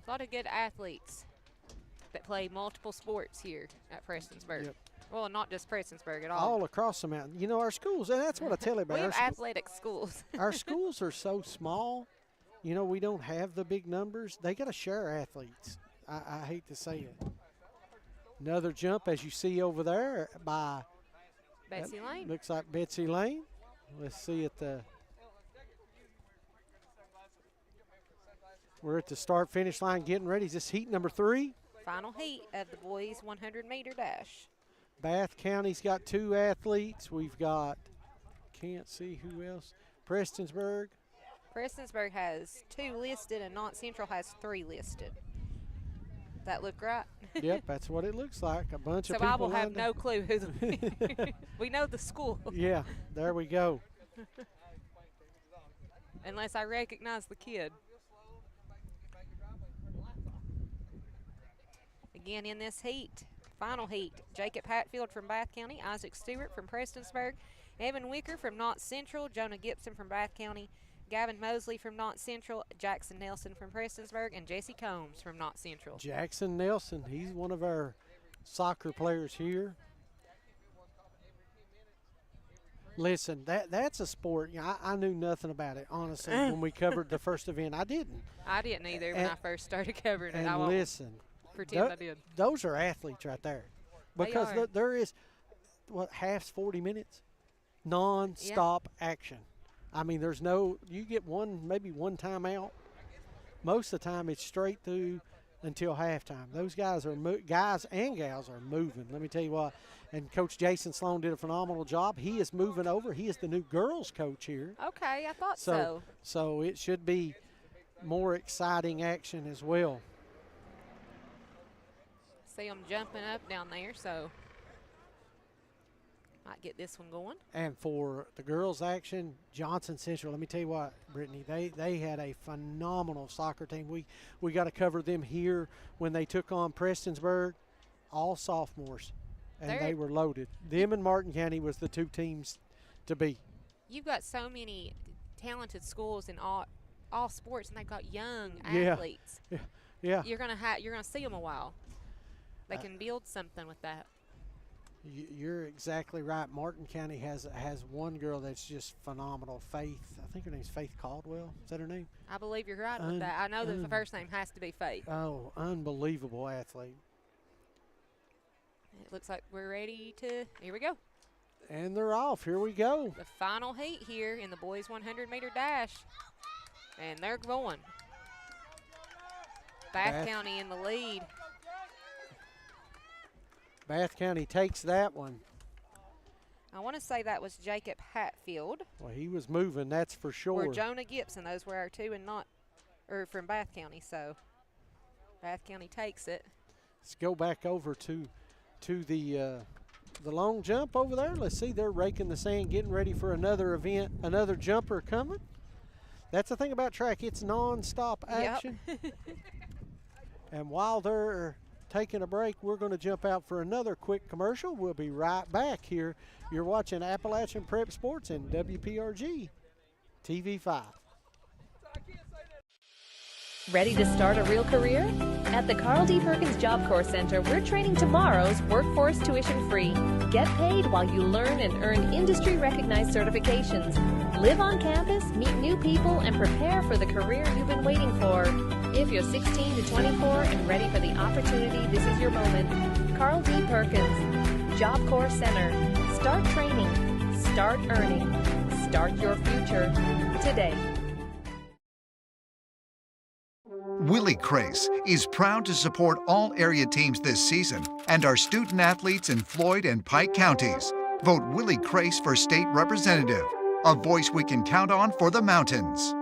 A lot of good athletes that play multiple sports here at Prestonsburg. Yep. Well, not just Prestonsburg at all. All across the mountain. You know, our schools, and that's what I tell everybody. We have our athletic schools. Our schools are so small. You know, we don't have the big numbers. They got to share athletes. I hate to say it. Another jump, as you see over there, by Betsy Lane. Looks like Betsy Lane. Let's see at the. We're at the start-finish line getting ready. Is this heat number 3? Final heat of the boys 100-meter dash. Bath County's got 2 athletes. We've got, can't see who else, Prestonsburg. Prestonsburg has 2 listed and Knott Central has 3 listed. That look right? Yep, that's what it looks like. A bunch of So people. I will have lined no up. clue who we know the school. Yeah, there we go. Unless I recognize the kid. Again in this heat, final heat, Jacob Hatfield from Bath County, Isaac Stewart from Prestonsburg, Evan Wicker from Knott Central, Jonah Gibson from Bath County, Gavin Mosley from Knott Central, Jackson Nelson from Prestonsburg, and Jesse Combs from Knott Central. Jackson Nelson, he's one of our soccer players here. Listen, that's a sport. You know, I knew nothing about it, honestly, when we covered the first event. I didn't. I didn't either when I first started covering it. I And won't listen, pretend I did. those are athletes right there. They Because are. there is, what, half's 40 minutes? Non-stop action. I mean, there's no, you get maybe one timeout. Most of the time it's straight through until halftime. Those guys guys and gals are moving. Let me tell you what. And Coach Jason Sloan did a phenomenal job. He is moving over. He is the new girls coach here. Okay, I thought so. So it should be more exciting action as well. See them jumping up down there, so might get this one going. And for the girls' action, Johnson Central, let me tell you what, Brittany, they had a phenomenal soccer team. We got to cover them here when they took on Prestonsburg, all sophomores, and they were loaded. Them and Martin County was the 2 teams to beat. You've got so many talented schools in all sports, and they've got young Yeah. athletes. Yeah. You're gonna see them a while. They can build something with that. You're exactly right. Martin County has one girl that's just phenomenal, Faith. I think her name's Faith Caldwell. Is that her name? I believe you're right with that. I know that the first name has to be Faith. Oh, unbelievable athlete. It looks like we're ready to, here we go. And they're off. Here we go. The final heat here in the boys 100-meter dash. And they're going. Bath County in the lead. Bath County takes that one. I want to say that was Jacob Hatfield. Well, he was moving, that's for sure. Or Jonah Gibson. Those were our 2 and not, or from Bath County. So Bath County takes it. Let's go back over to the long jump over there. Let's see, they're raking the sand, getting ready for another event, another jumper coming. That's the thing about track, it's non-stop action. Yep. And while they're taking a break, we're going to jump out for another quick commercial. We'll be right back here. You're watching Appalachian Prep Sports and WPRG TV5. Ready to start a real career? At the Carl D. Perkins Job Corps Center, we're training tomorrow's workforce tuition-free. Get paid while you learn and earn industry-recognized certifications. Live on campus, meet new people, and prepare for the career you've been waiting for. If you're 16 to 24 and ready for the opportunity, this is your moment. Carl D. Perkins, Job Corps Center. Start training. Start earning. Start your future today. Willie Crace is proud to support all area teams this season and our student athletes in Floyd and Pike counties. Vote Willie Crace for state representative, a voice we can count on for the mountains.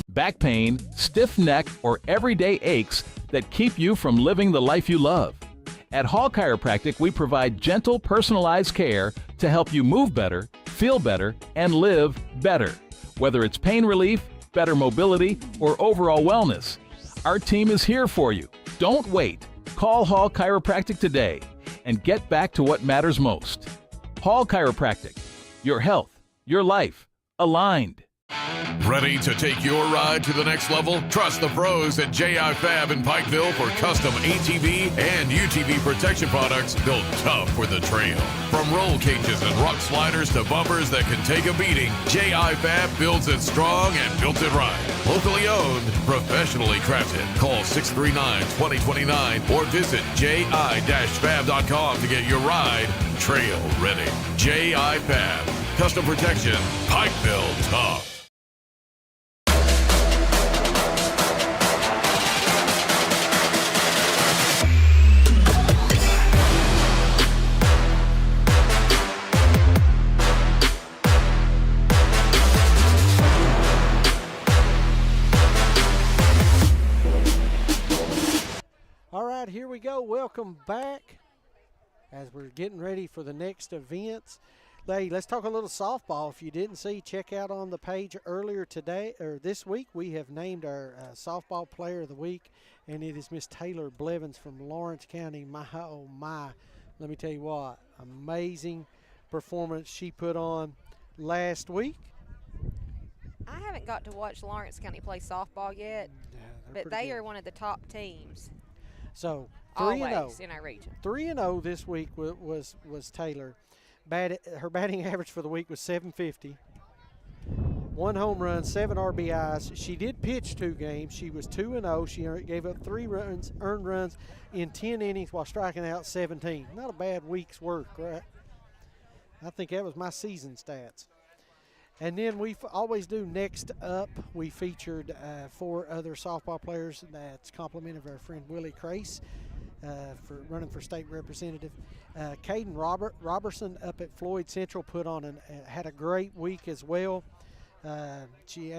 Back pain, stiff neck, or everyday aches that keep you from living the life you love. At Hall Chiropractic, we provide gentle, personalized care to help you move better, feel better, and live better. Whether it's pain relief, better mobility, or overall wellness, our team is here for you. Don't wait. Call Hall Chiropractic today and get back to what matters most. Hall Chiropractic. Your health, your life, aligned. Ready to take your ride to the next level? Trust the pros at J.I. Fab in Pikeville for custom ATV and UTV protection products built tough for the trail. From roll cages and rock sliders to bumpers that can take a beating, J.I. Fab builds it strong and built it right. Locally owned, professionally crafted. Call 639-2029 or visit ji-fab.com to get your ride trail ready. J.I. Fab. Custom protection, Pikeville tough. All right, here we go. Welcome back as we're getting ready for the next events. Hey, let's talk a little softball. If you didn't see, check out on the page earlier today or this week. We have named our softball player of the week, and it is Miss Taylor Blevins from Lawrence County. My, oh my, let me tell you what, amazing performance she put on last week. I haven't got to watch Lawrence County play softball yet, but they are one of the top teams. So 3-0 always in our region. 3-0 this week was Taylor. Her batting average for the week was .750. 1 home run, 7 RBIs. She did pitch 2 games. She was 2-0. She gave up 3 earned runs in 10 innings while striking out 17. Not a bad week's work, right? I think that was my season stats. And then we always do next up. We featured 4 other softball players. That's complimented of our friend Willie Crace for running for state representative. Caden Robertson up at Floyd Central had a great week as well. She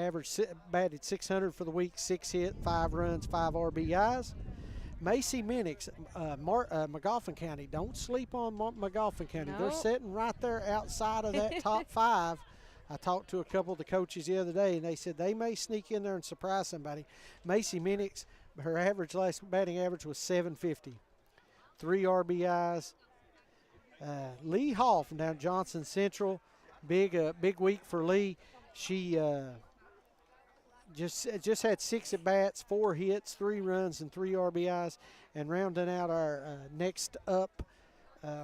batted .600 for the week, 6 hits, 5 runs, 5 RBIs. Macy Minix, McGoffin County. Don't sleep on McGoffin County. No. They're sitting right there outside of that top 5. I talked to a couple of the coaches the other day, and they said they may sneak in there and surprise somebody. Macy Minix, her last batting average was .750, 3 RBIs. Lee Hall from down Johnson Central, big week for Lee. She just had 6 at bats, 4 hits, 3 runs, and 3 RBIs. And rounding out our next up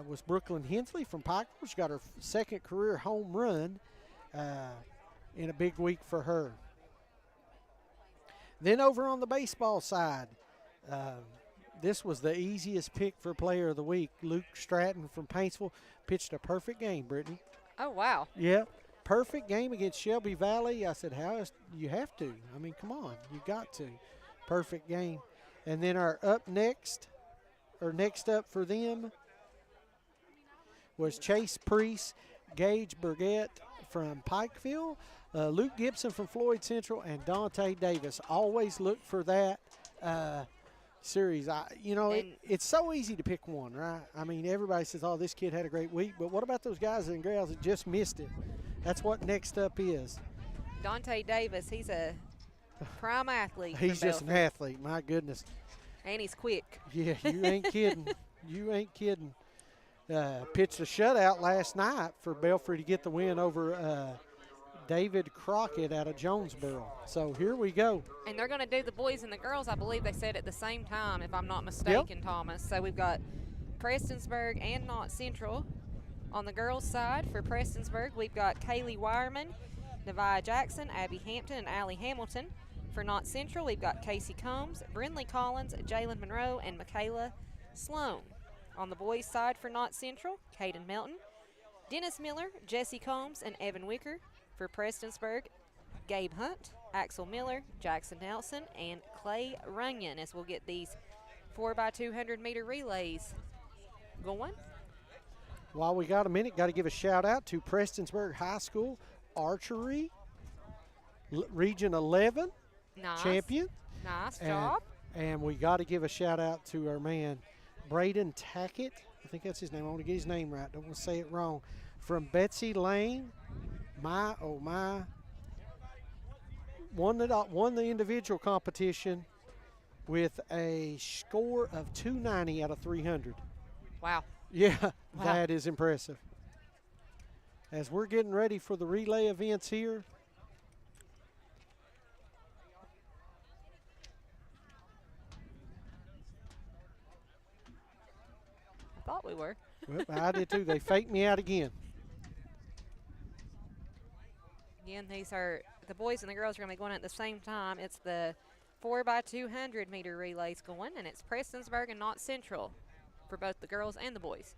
was Brooklyn Hensley from Pikeville. She got her 2nd career home run in a big week for her. Then over on the baseball side, this was the easiest pick for player of the week. Luke Stratton from Paintsville pitched a perfect game, Brittany. Oh, wow. Yeah, perfect game against Shelby Valley. I said, how else? You have to. I mean, come on, you got to. Perfect game. And then our next up for them was Chase Priest, Gage Burgett from Pikeville, Luke Gibson from Floyd Central, and Dante Davis. Always look for that series. It's so easy to pick one, right? I mean, everybody says, oh, this kid had a great week, but what about those guys and gals that just missed it? That's what next up is. Dante Davis, he's a prime athlete. He's just an athlete, my goodness. And he's quick. Yeah, you ain't kidding. You ain't kidding. Pitched a shutout last night for Belfry to get the win over David Crockett out of Jonesboro. So here we go. And they're going to do the boys and the girls, I believe they said at the same time, if I'm not mistaken, Thomas. So we've got Prestonsburg and Knott Central. On the girls' side for Prestonsburg, we've got Kaylee Wireman, Nevaeh Jackson, Abby Hampton, and Allie Hamilton. For Knott Central, we've got Casey Combs, Brindley Collins, Jalen Monroe, and Michaela Sloan. On the boys' side for Knott Central, Caden Melton, Dennis Miller, Jesse Combs, and Evan Wicker. For Prestonsburg, Gabe Hunt, Axel Miller, Jackson Nelson, and Clay Runyon, as we'll get these 4x200 meter relays going. While we got a minute, got to give a shout out to Prestonsburg High School Archery, Region 11 champion. Nice job. And we got to give a shout out to our man, Braden Tackett. I think that's his name. I want to get his name right. Don't want to say it wrong. From Betsy Lane. My, oh my. Won the individual competition. with a score of 290 out of 300. Wow. Yeah, Wow. that is impressive. As we're getting ready for the relay events here, I thought we were. well, I did too. They faked me out again. Again, these are the boys and the girls are going to be going at the same time. It's the 4x200 meter relays going, and it's Prestonsburg and Knott Central for both the girls and the boys.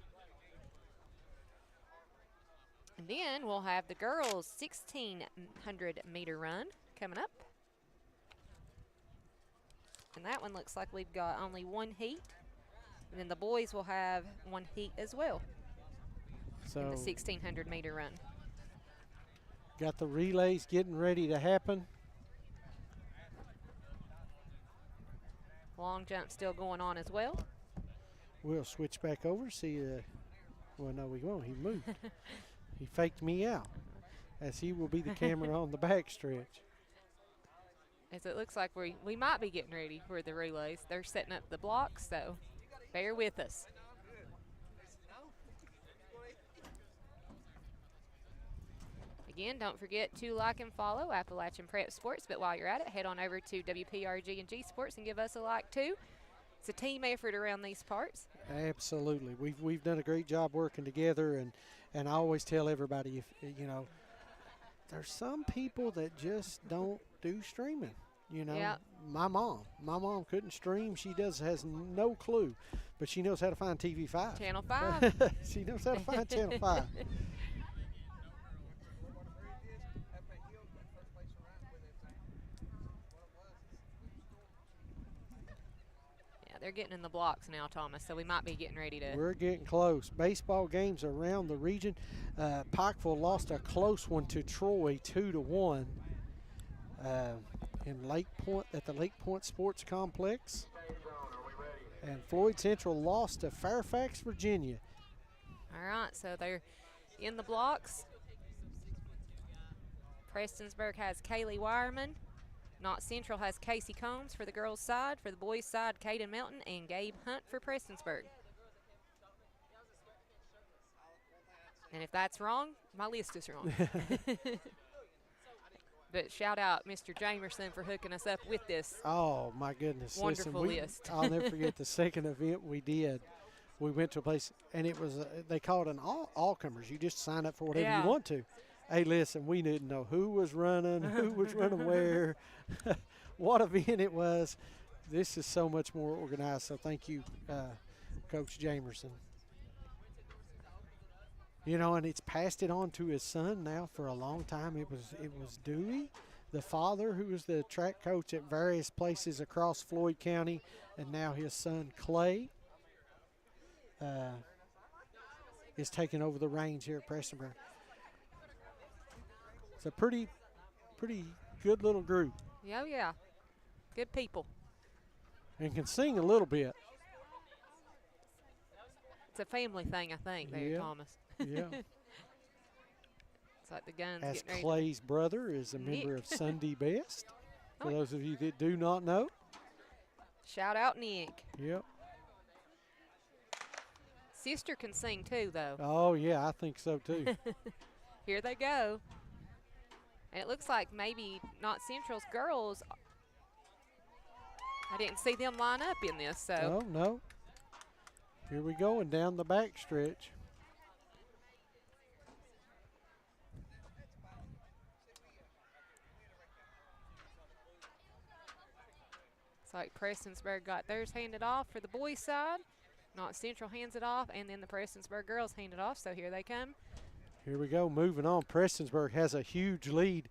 And then we'll have the girls 1600 meter run coming up. And that one looks like we've got only one heat. And then the boys will have one heat as well So in the 1600 meter run. got the relays getting ready to happen. Long jump still going on as well. We'll switch back over, see, well, no, we won't. He moved. He faked me out, as he will be the camera on the back stretch. As it looks like we might be getting ready for the relays. They're setting up the blocks, so bear with us. Again, don't forget to like and follow Appalachian Prep Sports, but while you're at it, head on over to WPRG and G Sports and give us a like too. It's a team effort around these parts. Absolutely. We've done a great job working together, and I always tell everybody, if you know, there's some people that just don't do streaming. You know, Yep. my mom couldn't stream. She has no clue, but she knows how to find TV5. Channel 5. She knows how to find Channel 5. Yeah, they're getting in the blocks now, Thomas, so we might be getting ready to. We're getting close. Baseball games around the region. Pikeville lost a close one to Troy, 2-1, in Lake Point at the Lake Point Sports Complex. And Floyd Central lost to Fairfax, Virginia. All right, so they're in the blocks. Prestonsburg has Kaylee Wireman. Knott Central has Casey Combs for the girls' side. For the boys' side, Caden Melton and Gabe Hunt for Prestonsburg. And if that's wrong, my list is wrong. But shout out Mr. Jamerson for hooking us up with this. Oh, my goodness. Wonderful list. I'll never forget the second event we did. We went to a place, and it was they called an all-comers. You just sign up for whatever Yeah. you want to. Hey, listen, we didn't know who was running where, what event it was. This is so much more organized, so thank you, Coach Jamerson. You know, and it's passed it on to his son now for a long time. It was Dewey, the father, who was the track coach at various places across Floyd County, and now his son Clay is taking over the reins here at Prestonsburg. It's a pretty good little group, Yeah, yeah. Good people. and can sing a little bit. It's a family thing, I think, there, Yeah. Thomas. Yeah. It's like the guns As getting ready. Clay's brother is a member Nick. of Sunday Best. For Oh. those of you that do not know. Shout out Nick. Yep. Sister can sing too, though. Oh, yeah, I think so too. Here they go. And it looks like maybe Knott Central's girls. I didn't see them line up in this, so. Oh, no. Here we go, and down the back stretch. It's like Prestonsburg got theirs handed off for the boys' side. Knott Central hands it off, and then the Prestonsburg girls hand it off. So here they come. Here we go, moving on. Prestonsburg has a huge lead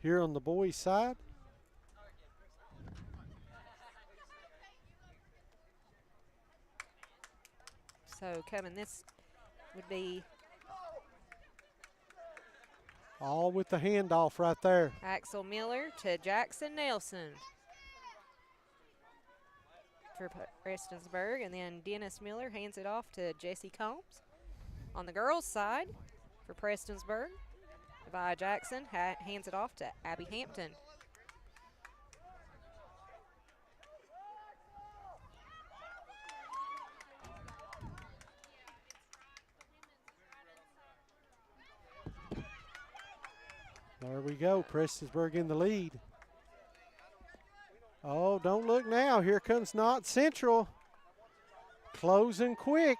here on the boys' side. So coming, this would be All with the handoff right there. Axel Miller to Jackson Nelson for Prestonsburg, and then Dennis Miller hands it off to Jesse Combs. On the girls' side for Prestonsburg, Vi Jackson hands it off to Abby Hampton. There we go. Prestonsburg in the lead. Oh, don't look now. Here comes Knott Central. Closing quick.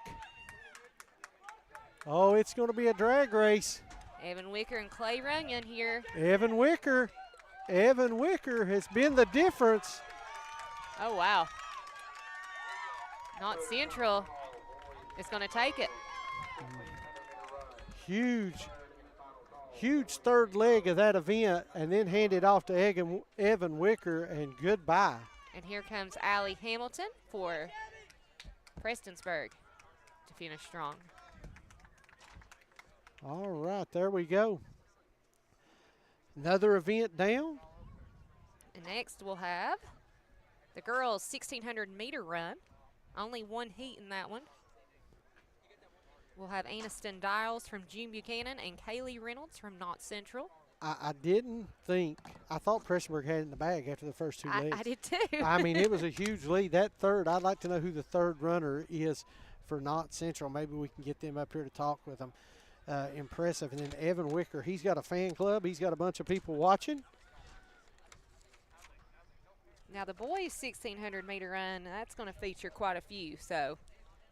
Oh, it's going to be a drag race. Evan Wicker and Clay Runyon here. Evan Wicker has been the difference. Oh, wow. Knott Central is going to take it. Huge third leg of that event, and then hand it off to Evan Wicker, and goodbye. And here comes Allie Hamilton for Prestonsburg to finish strong. All right, there we go. Another event down. And next we'll have the girls' 1,600 meter run. Only one heat in that one. We'll have Aniston Dials from June Buchanan and Kaylee Reynolds from Knott Central. I thought Prestonsburg had it in the bag after the first two legs. I did too. I mean, it was a huge lead. That third, I'd like to know who the third runner is for Knott Central. Maybe we can get them up here to talk with them. Impressive. And then Evan Wicker, he's got a fan club. He's got a bunch of people watching. Now the boys' 1,600 meter run, that's going to feature quite a few, so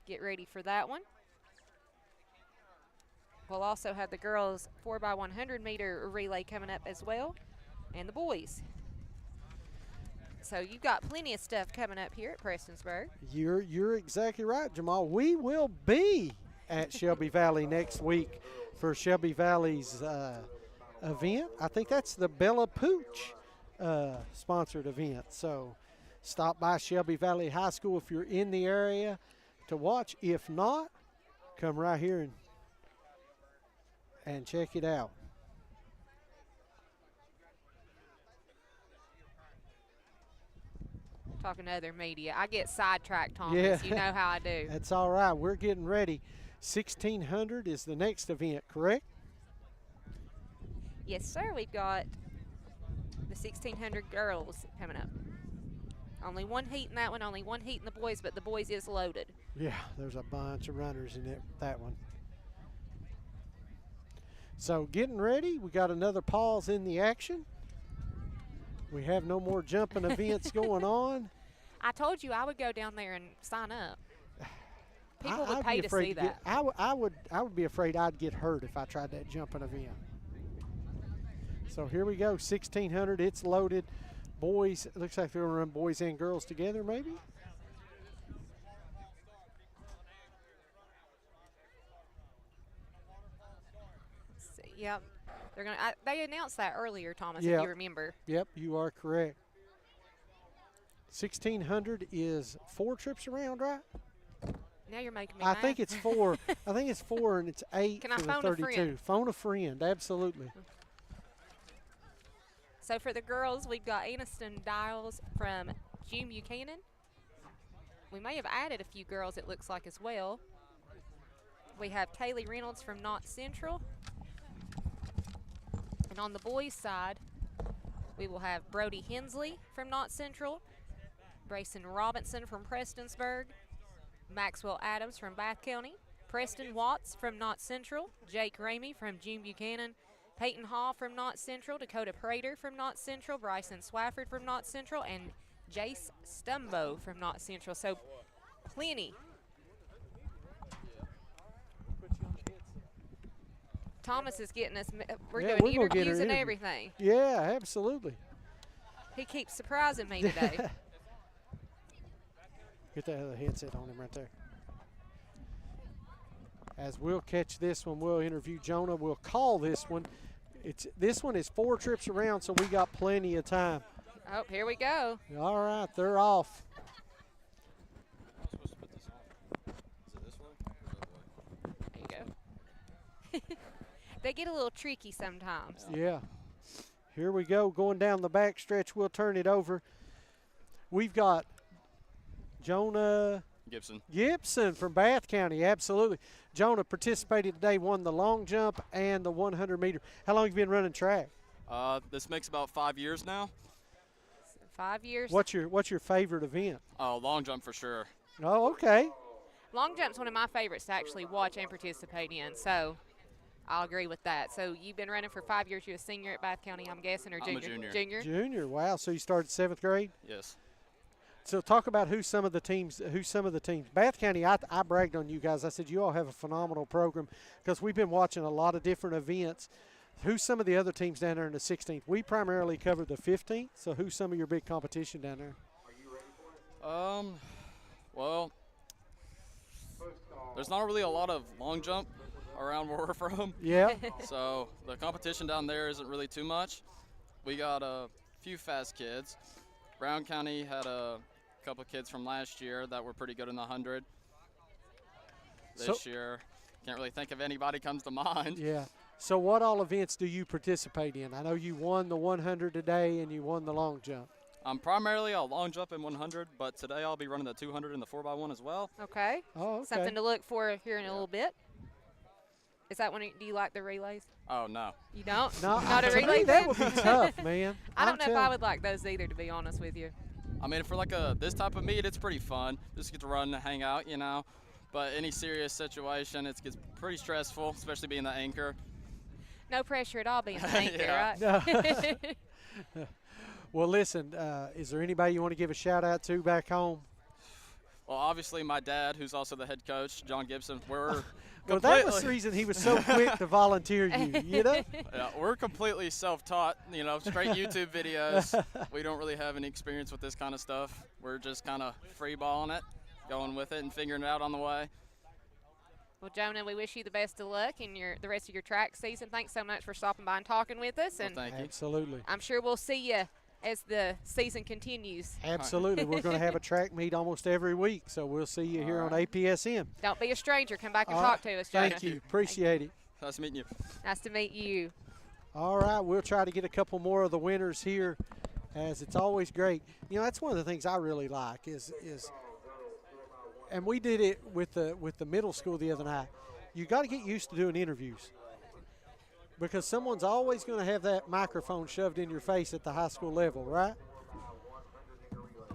get ready for that one. We'll also have the girls' 4x100 meter relay coming up as well, and the boys. So you've got plenty of stuff coming up here at Prestonsburg. You're exactly right, Jamal. We will be at Shelby Valley next week for Shelby Valley's event. I think that's the Bella Pooch sponsored event. So stop by Shelby Valley High School if you're in the area to watch. If not, come right here and check it out. Talking to other media. I get sidetracked, Thomas. Yeah. You know how I do. That's all right. We're getting ready. 1,600 is the next event, correct? Yes, sir. We've got the 1,600 girls coming up. Only one heat in that one, only one heat in the boys, but the boys is loaded. Yeah, there's a bunch of runners in that one. So getting ready. We got another pause in the action. We have no more jumping events going on. I told you I would go down there and sign up. People would I'd pay be to afraid see to get- that. I would be afraid I'd get hurt if I tried that jumping event. So here we go, 1,600. It's loaded. Boys, it looks like they're going to run boys and girls together, maybe. Yep. They're gonna. They announced that earlier, Thomas, Yep. if you remember. Yep, you are correct. 1,600 is 4 trips around, right? Now you're making me I mad. think it's 4. I think it's 4 and it's 8 Can I for the phone a 32. friend? Phone a friend, absolutely. So for the girls, we've got Aniston Dials from June Buchanan. We may have added a few girls, it looks like, as well. We have Kaylee Reynolds from Knott Central. And on the boys' side, we will have Brody Hensley from Knott Central, Brayson Robinson from Prestonsburg, Maxwell Adams from Bath County, Preston Watts from Knott Central, Jake Ramey from June Buchanan, Peyton Hall from Knott Central, Dakota Prater from Knott Central, Bryson Swafford from Knott Central, and Jace Stumbo from Knott Central. So plenty. Thomas is getting us, we're Yeah, doing we're gonna get her interviews and interview. everything. Yeah, absolutely. He keeps surprising me today. Get that other headset on him right there. As we'll catch this one, we'll interview Jonah. We'll call this one. This one is 4 trips around, so we got plenty of time. Oh, here we go. All right, they're off. There you go. They get a little tricky sometimes. Yeah. Here we go, going down the back stretch. We'll turn it over. We've got Jonah Gibson from Bath County, absolutely. Jonah participated today, won the long jump and the 100 meter. How long have you been running track? This makes about 5 years now. 5 years. What's your favorite event? Oh, long jump for sure. Oh, okay. Long jump's one of my favorites to actually watch and participate in. So I'll agree with that. So you've been running for 5 years. You're a senior at Bath County, I'm guessing, or I'm a junior? junior. Junior, wow. So you started 7th grade? Yes. So talk about who some of the teams. Bath County, I bragged on you guys. I said you all have a phenomenal program because we've been watching a lot of different events. Who's some of the other teams down there in the 16th? We primarily covered the 15th. So who's some of your big competition down there? Well, there's not really a lot of long jump around where we're from. Yeah. So the competition down there isn't really too much. We got a few fast kids. Brown County had a couple kids from last year that were pretty good in the 100. This year, can't really think of anybody comes to mind. Yeah. So what all events do you participate in? I know you won the 100 today and you won the long jump. I'm primarily a long jump in 100, but today I'll be running the 200 and the 4x1 as well. Okay. Oh, okay. Something to look for here in a little bit. Is that do you like the relays? Oh, no. You don't? No, Not a to me, relay that fan? would be tough, man. I don't know if I would like those either, to be honest with you. I mean, for like this type of meet, it's pretty fun. Just get to run and hang out, you know. But any serious situation, it gets pretty stressful, especially being the anchor. No pressure at all being the anchor, Yeah. right? Well, listen, is there anybody you want to give a shout-out to back home? Well, obviously my dad, who's also the head coach, John Gibson, we're Well, that was the reason he was so quick to volunteer you know? Yeah, we're completely self-taught, you know, straight YouTube videos. We don't really have any experience with this kind of stuff. We're just kind of free-balling it, going with it, and figuring it out on the way. Well, Jonah, we wish you the best of luck in the rest of your track season. Thanks so much for stopping by and talking with us. And thank you. Absolutely. I'm sure we'll see you as the season continues. Absolutely. We're going to have a track meet almost every week, so we'll see you here on APSM. Don't be a stranger. Come back and All talk right. to us, Jonah. Thank you. Appreciate it. Nice meeting you. Nice to meet you. All right, we'll try to get a couple more of the winners here, as it's always great. You know, that's one of the things I really like is and we did it with the middle school the other night. You got to get used to doing interviews because someone's always going to have that microphone shoved in your face at the high school level, right?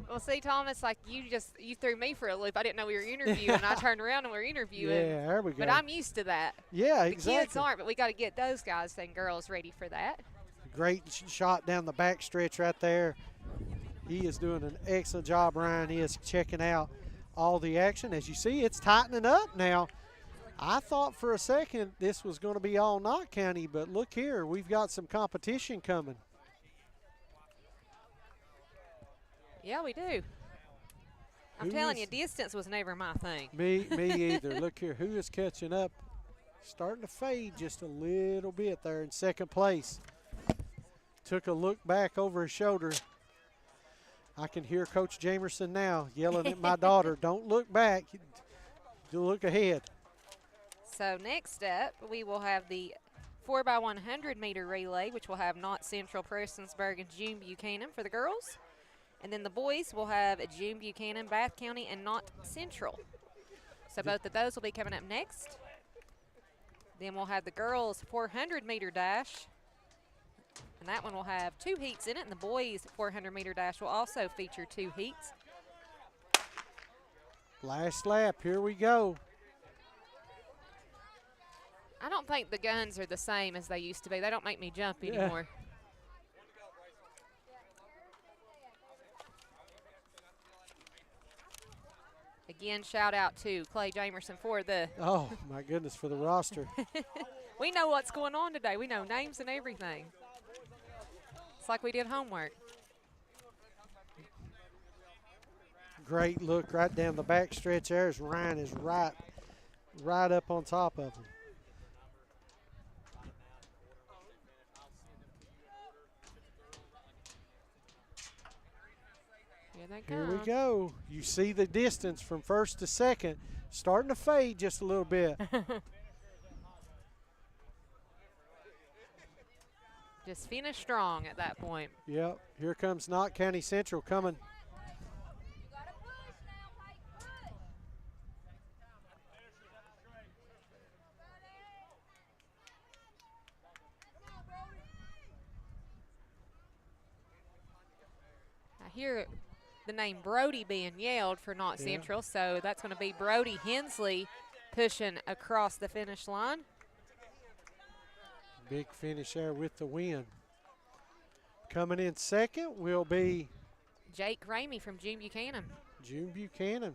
Well, see, Thomas, like you threw me for a loop. I didn't know we were interviewing. I turned around and we're interviewing. Yeah, there we go. But I'm used to that. Yeah, The exactly. kids aren't, but we got to get those guys and girls ready for that. Great shot down the back stretch right there. He is doing an excellent job, Ryan. He is checking out all the action. As you see, it's tightening up now. I thought for a second this was going to be all Knott County, but look here, we've got some competition coming. Yeah, we do. I'm telling you, distance was never my thing. Me either. Look here, who is catching up? Starting to fade just a little bit there in second place. Took a look back over his shoulder. I can hear Coach Jamerson now yelling at my daughter, don't look back, look ahead. So next up, we will have the 4x100 meter relay, which will have Knott Central, Prestonsburg, and June Buchanan for the girls. And then the boys will have June Buchanan, Bath County, and Knott Central. So both of those will be coming up next. Then we'll have the girls 400 meter dash. And that one will have 2 heats in it. And the boys 400 meter dash will also feature 2 heats. Last lap, here we go. I don't think the guns are the same as they used to be. They don't make me jump anymore. Again, shout out to Clay Jamerson for the. Oh, my goodness, for the roster. We know what's going on today. We know names and everything. It's like we did homework. Great look right down the back stretch there as Ryan is right up on top of him. Here we go. You see the distance from first to second starting to fade just a little bit. Just finish strong at that point. Yep. Here comes Knott County Central coming. I hear the name Brody being yelled for Knott Central, so that's going to be Brody Hensley pushing across the finish line. Big finish there with the win. Coming in second will be Jake Ramey from June Buchanan. June Buchanan.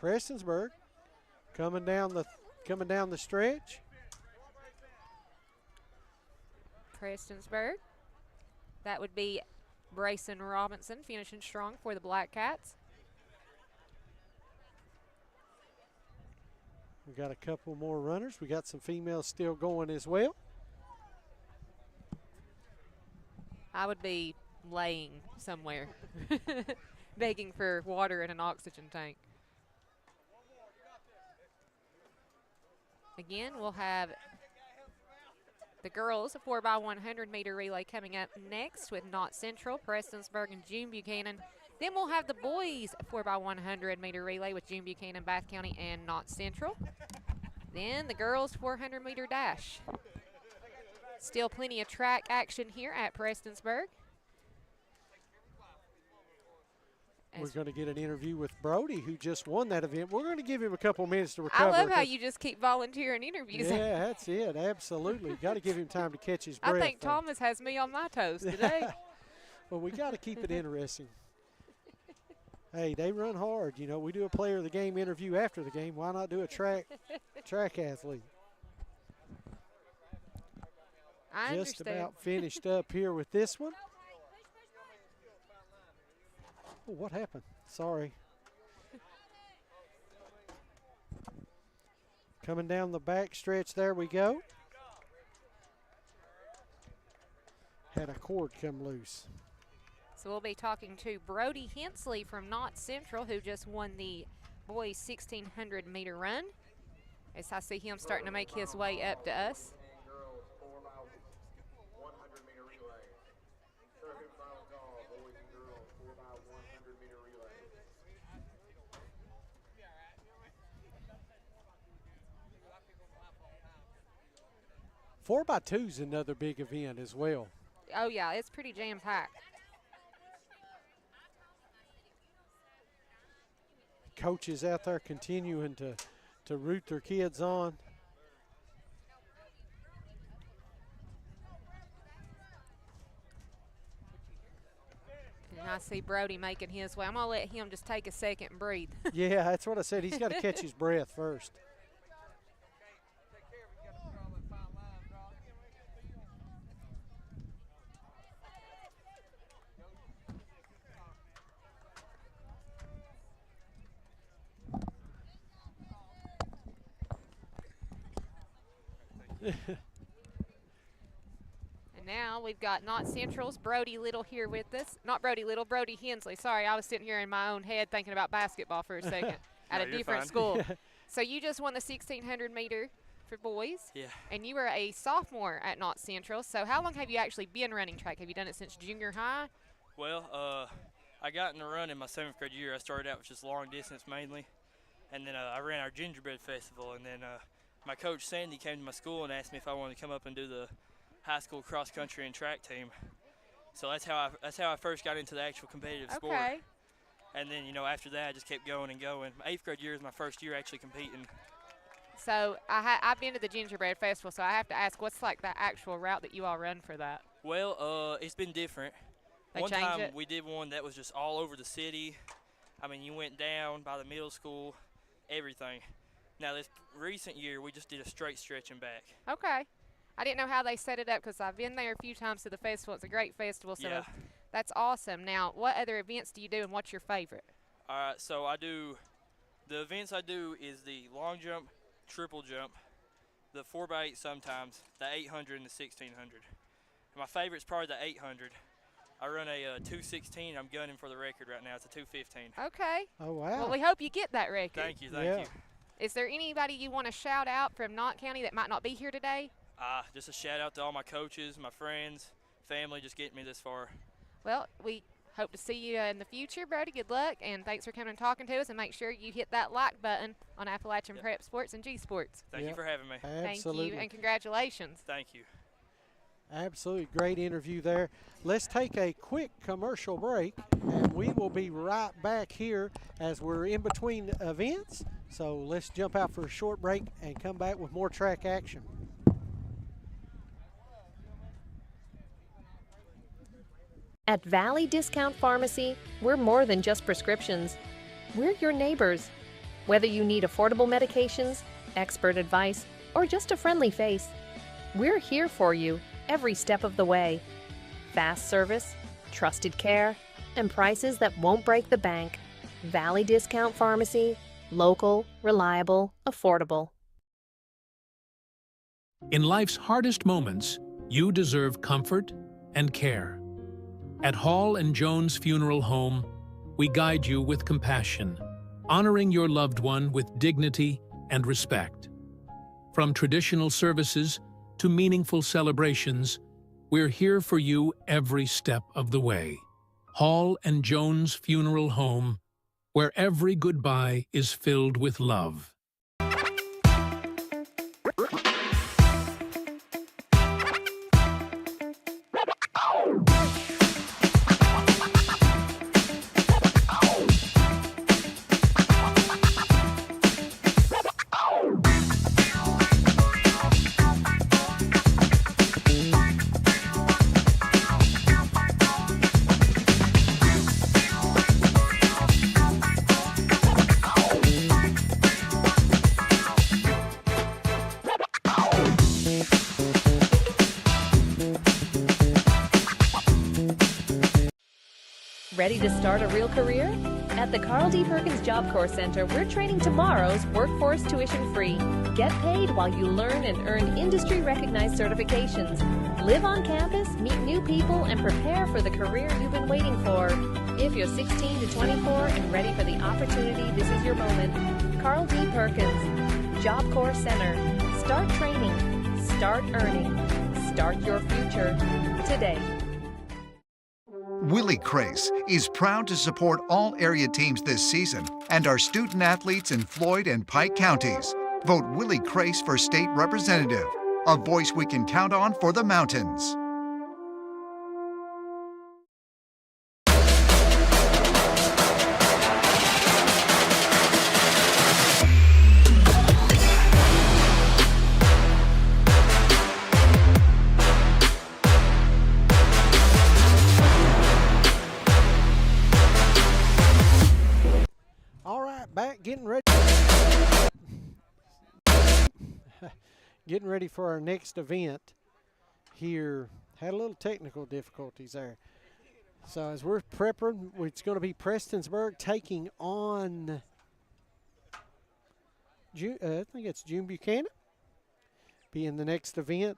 Prestonsburg coming down the stretch. Prestonsburg. That would be Brayson Robinson finishing strong for the Blackcats. We got a couple more runners. We got some females still going as well. I would be laying somewhere, begging for water and an oxygen tank. Again, we'll have the girls' 4x100 meter relay coming up next with Knott Central, Prestonsburg, and June Buchanan. Then we'll have the boys' 4x100 meter relay with June Buchanan, Bath County, and Knott Central. Then the girls' 400 meter dash. Still plenty of track action here at Prestonsburg. We're going to get an interview with Brody, who just won that event. We're going to give him a couple minutes to recover. I love how you just keep volunteering interviews. Yeah, that's it. Absolutely. Got to give him time to catch his breath. I think Thomas has me on my toes today. Well, we got to keep it interesting. Hey, they run hard. You know, we do a player of the game interview after the game. Why not do a track athlete? I Just understand. about finished up here with this one. Oh, what happened? Sorry. Coming down the back stretch, there we go. Had a cord come loose. So we'll be talking to Brody Hensley from Knott Central, who just won the boys 1,600 meter run. As I see him starting to make his way up to us. Girls 4x100 meter relay. Third and final call, boys and girls 4x100 meter relay. 4x2 is another big event as well. Oh yeah, it's pretty jam-packed. Coaches out there continuing to root their kids on. And I see Brody making his way. I'm going to let him just take a second and breathe. Yeah, that's what I said. He's got to catch his breath first. And now we've got Knott Central's Brody Little here with us. Not Brody Little, Brody Hensley. Sorry, I was sitting here in my own head thinking about basketball for a second at a different school. So you just won the 1,600 meter for boys. Yeah. And you were a sophomore at Knott Central. So how long have you actually been running track? Have you done it since junior high? Well, I got in the run in my 7th grade year. I started out with just long distance mainly. And then I ran our gingerbread festival. And then my coach, Sandy, came to my school and asked me if I wanted to come up and do the high school cross country and track team. So that's how I first got into the actual competitive sport. Okay. And then, you know, after that, I just kept going and going. My 8th grade year is my first year actually competing. So I've been to the Gingerbread Festival, so I have to ask, what's like the actual route that you all run for that? Well, it's been different. They One change time it? we did one that was just all over the city. I mean, you went down by the middle school, everything. Now, this recent year, we just did a straight stretch and back. Okay. I didn't know how they set it up because I've been there a few times to the festival. It's a great festival, so Yeah. that's awesome. Now, what other events do you do and what's your favorite? All right, so the events I do is the long jump, triple jump, the 4x8 sometimes, the 800 and the 1,600. My favorite's probably the 800. I run a 2:16. I'm gunning for the record right now. It's a 2:15. Okay. Oh, wow. Well, we hope you get that record. Thank you, thank you. Is there anybody you want to shout out from Knott County that might not be here today? Just a shout out to all my coaches, my friends, family, just getting me this far. Well, we hope to see you in the future, Brody. Good luck, and thanks for coming and talking to us. And make sure you hit that like button on Appalachian Prep Sports and G Sports. Thank you for having me. Absolutely. Thank you, and congratulations. Thank you. Absolutely great interview there. Let's take a quick commercial break, and we will be right back here as we're in between events. So let's jump out for a short break and come back with more track action. At Valley Discount Pharmacy, we're more than just prescriptions. We're your neighbors. Whether you need affordable medications, expert advice, or just a friendly face, we're here for you every step of the way. Fast service, trusted care, and prices that won't break the bank. Valley Discount Pharmacy, local, reliable, affordable. In life's hardest moments, you deserve comfort and care. At Hall and Jones Funeral Home, we guide you with compassion, honoring your loved one with dignity and respect. From traditional services to meaningful celebrations, we're here for you every step of the way. Hall and Jones Funeral Home, where every goodbye is filled with love. Ready to start a real career? At the Carl D. Perkins Job Corps Center, we're training tomorrow's workforce tuition-free. Get paid while you learn and earn industry-recognized certifications. Live on campus, meet new people, and prepare for the career you've been waiting for. If you're 16 to 24 and ready for the opportunity, this is your moment. Carl D. Perkins, Job Corps Center. Start training. Start earning. Start your future today. Willie Crace is proud to support all area teams this season and our student athletes in Floyd and Pike counties. Vote Willie Crace for state representative, a voice we can count on for the mountains. Getting ready. Getting ready for our next event here. Had a little technical difficulties there. So as we're prepping, it's going to be Prestonsburg taking on, I think it's June Buchanan, being the next event.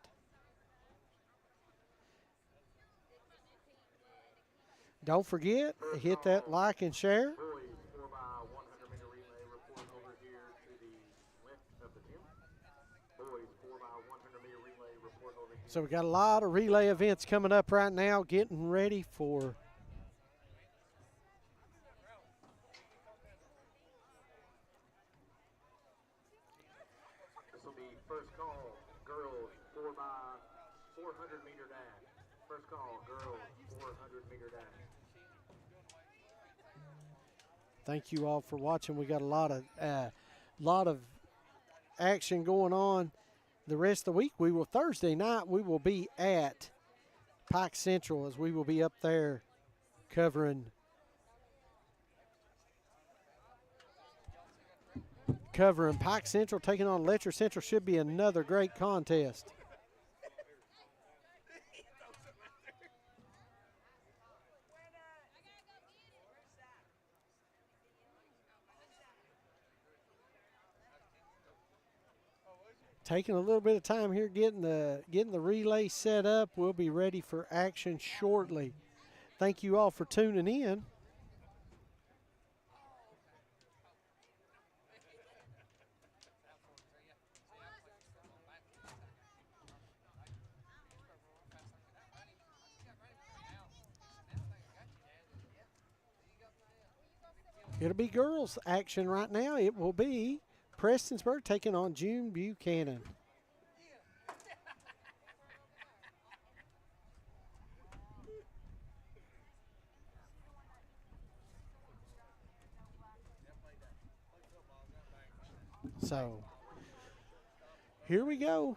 Don't forget, hit that like and share. So we got a lot of relay events coming up right now, getting ready for this will be first call, girls 4x400 meter dash. First call, girls 400 meter dash. Thank you all for watching. We got a lot of action going on. The rest of the week, Thursday night, we will be at Pike Central, as we will be up there covering Pike Central, taking on Letcher Central. Should be another great contest. Taking a little bit of time here getting the relay set up. We'll be ready for action shortly. Thank you all for tuning in. It'll be girls action right now. It will be Prestonsburg taking on June Buchanan. So, here we go.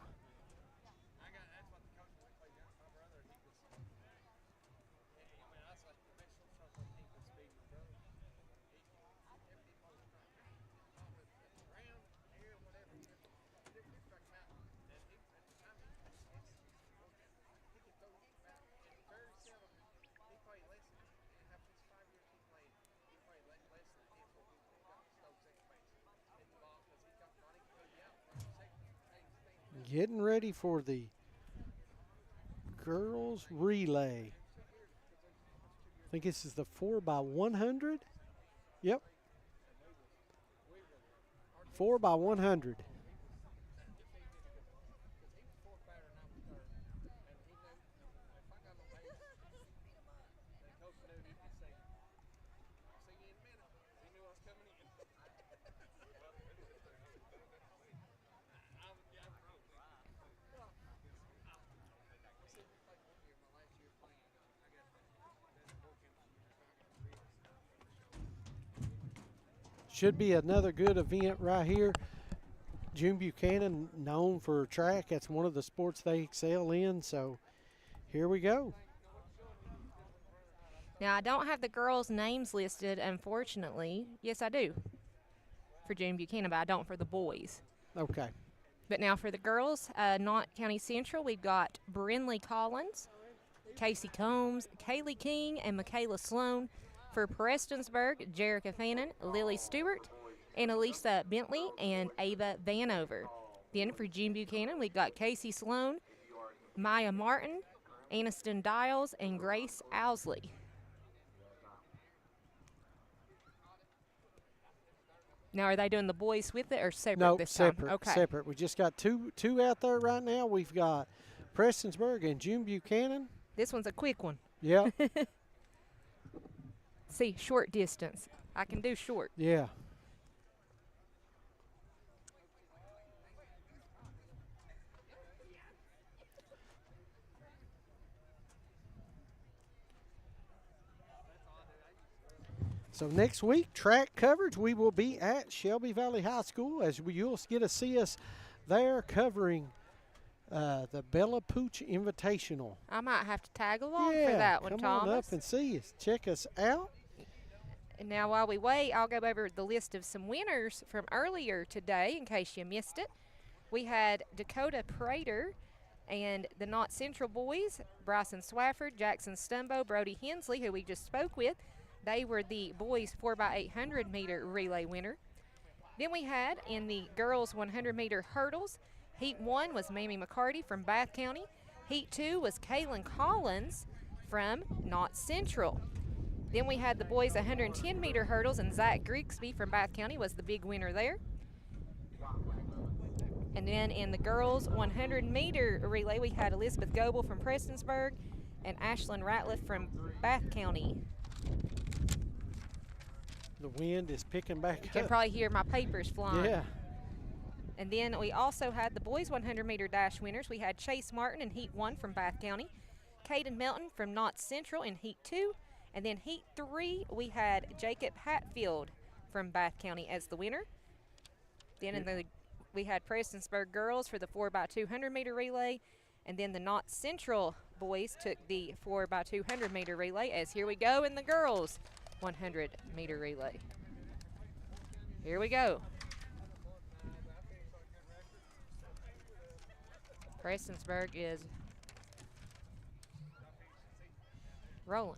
Getting ready for the girls relay. I think this is the 4x100. Yep. 4x100. Should be another good event right here. June Buchanan, known for track. That's one of the sports they excel in. So here we go. Now, I don't have the girls' names listed, unfortunately. Yes, I do for June Buchanan, but I don't for the boys. Okay. But now for the girls, Knott County Central, we've got Brinley Collins, Casey Combs, Kaylee King, and Michaela Sloan. For Prestonsburg, Jerica Fannin, Lily Stewart, Annalisa Bentley, and Ava Vanover. Then for June Buchanan, we've got Casey Sloan, Maya Martin, Aniston Dials, and Grace Owsley. Now, are they doing the boys with it or separate No, this separate. time? Okay. Separate. We just got two out there right now. We've got Prestonsburg and June Buchanan. This one's a quick one. Yeah. See, short distance. I can do short. Yeah. So next week, track coverage, we will be at Shelby Valley High School as you'll get to see us there covering the Bella Pooch Invitational. I might have to tag along Yeah, for that one, come Thomas. on up and see us. Check us out. And now while we wait, I'll go over the list of some winners from earlier today in case you missed it. We had Dakota Prater and the Knott Central boys, Bryson Swafford, Jackson Stumbo, Brody Hensley, who we just spoke with. They were the boys 4x800 meter relay winner. Then we had in the girls 100 meter hurdles, Heat 1 was Mamie McCarty from Bath County. Heat 2 was Kaylin Collins from Knott Central. Then we had the boys 110 meter hurdles, and Zach Grigsby from Bath County was the big winner there. And then in the girls 100 meter relay, we had Elizabeth Goebel from Prestonsburg and Ashlyn Ratliff from Bath County. The wind is picking back You can up. probably hear my papers flying. Yeah. And then we also had the boys 100 meter dash winners. We had Chase Martin in Heat 1 from Bath County, Caden Melton from Knott Central in Heat 2, and then Heat 3 we had Jacob Hatfield from Bath County as the winner. Then we had Prestonsburg girls for the 4x200 meter relay, and then the Knott Central boys took the 4x200 meter relay, as here we go in the girls 100 meter relay. Here we go. Prestonsburg is rolling.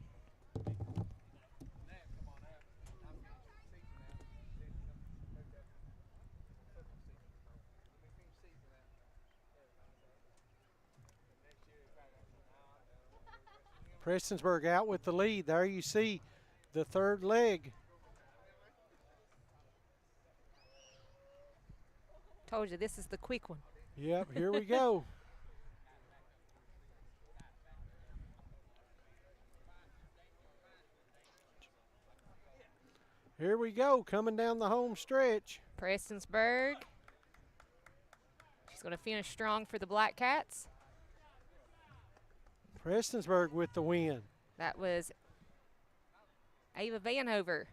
Prestonsburg out with the lead. There you see the third leg. Told you, this is the quick one. Yep, here we go. Here we go, coming down the home stretch. Prestonsburg. She's going to finish strong for the Blackcats. Prestonsburg with the win. That was Ava Vanover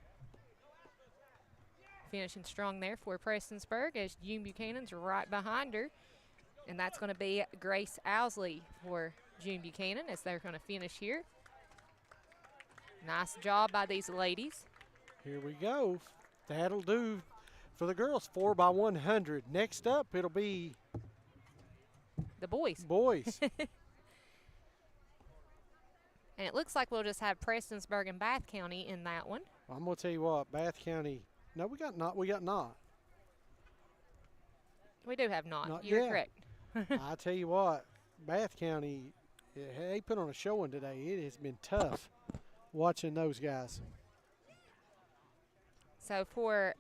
finishing strong there for Prestonsburg, as June Buchanan's right behind her. And that's going to be Grace Owsley for June Buchanan as they're going to finish here. Nice job by these ladies. Here we go. That'll do for the girls, 4x100. Next up, it'll be the boys. Boys. And it looks like we'll just have Prestonsburg and Bath County in that one. I'm going to tell you what, Bath County, no, we got not. We do have not. Not You're yet. correct. I tell you what, Bath County, they put on a showing today. It has been tough watching those guys. So for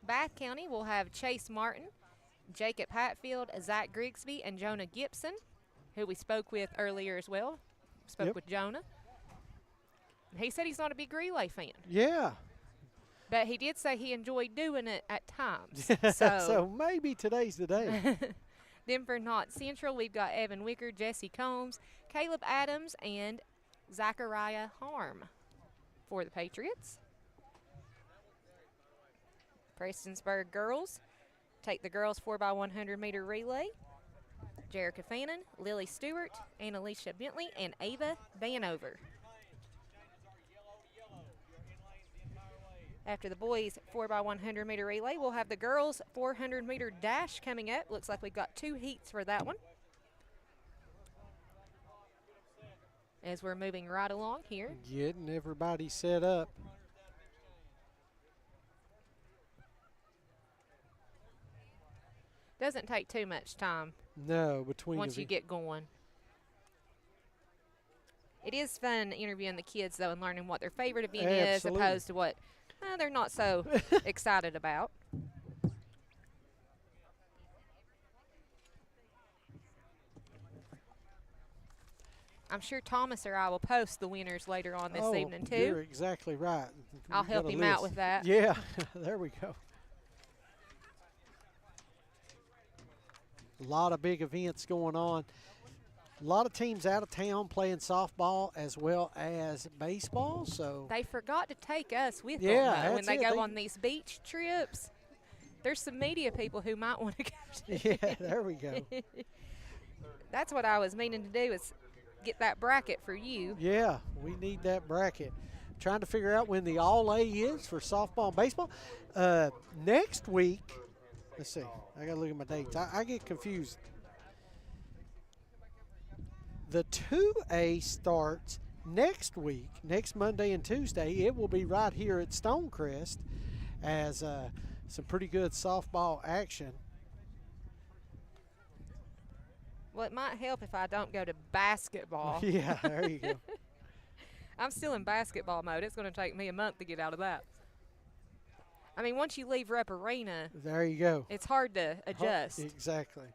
Bath County, we'll have Chase Martin, Jacob Hatfield, Zach Grigsby, and Jonah Gibson, who we spoke with earlier as well. Spoke with Jonah. He said he's not a big relay fan. Yeah. But he did say he enjoyed doing it at times. So maybe today's the day. Then for Knott Central, we've got Evan Wicker, Jesse Combs, Caleb Adams, and Zachariah Harm for the Patriots. Prestonsburg girls take the girls 4x100 meter relay. Jerica Fannin, Lily Stewart, Annalicia Bentley, and Ava Vanover. After the boys 4x100 meter relay, we'll have the girls 400 meter dash coming up. Looks like we've got 2 heats for that one. As we're moving right along here. Getting everybody set up. Doesn't take too much time. No, between once you get going. It is fun interviewing the kids, though, and learning what their favorite event is opposed to what they're not so excited about. I'm sure Thomas or I will post the winners later on this evening, too. You're exactly right. I'll help him out with that. Yeah, there we go. A lot of big events going on. A lot of teams out of town playing softball as well as baseball. So they forgot to take us with them though, when they go on these beach trips. There's some media people who might want to go to. Yeah, there we go. That's what I was meaning to do, is get that bracket for you. Yeah, we need that bracket. Trying to figure out when the All-A is for softball and baseball. Next week, let's see. I got to look at my dates. I get confused. The 2A starts next week, next Monday and Tuesday. It will be right here at Stonecrest as some pretty good softball action. Well, it might help if I don't go to basketball. Yeah, there you go. I'm still in basketball mode. It's going to take me a month to get out of that. I mean, once you leave Rupp Arena, there you go. It's hard to adjust. Exactly.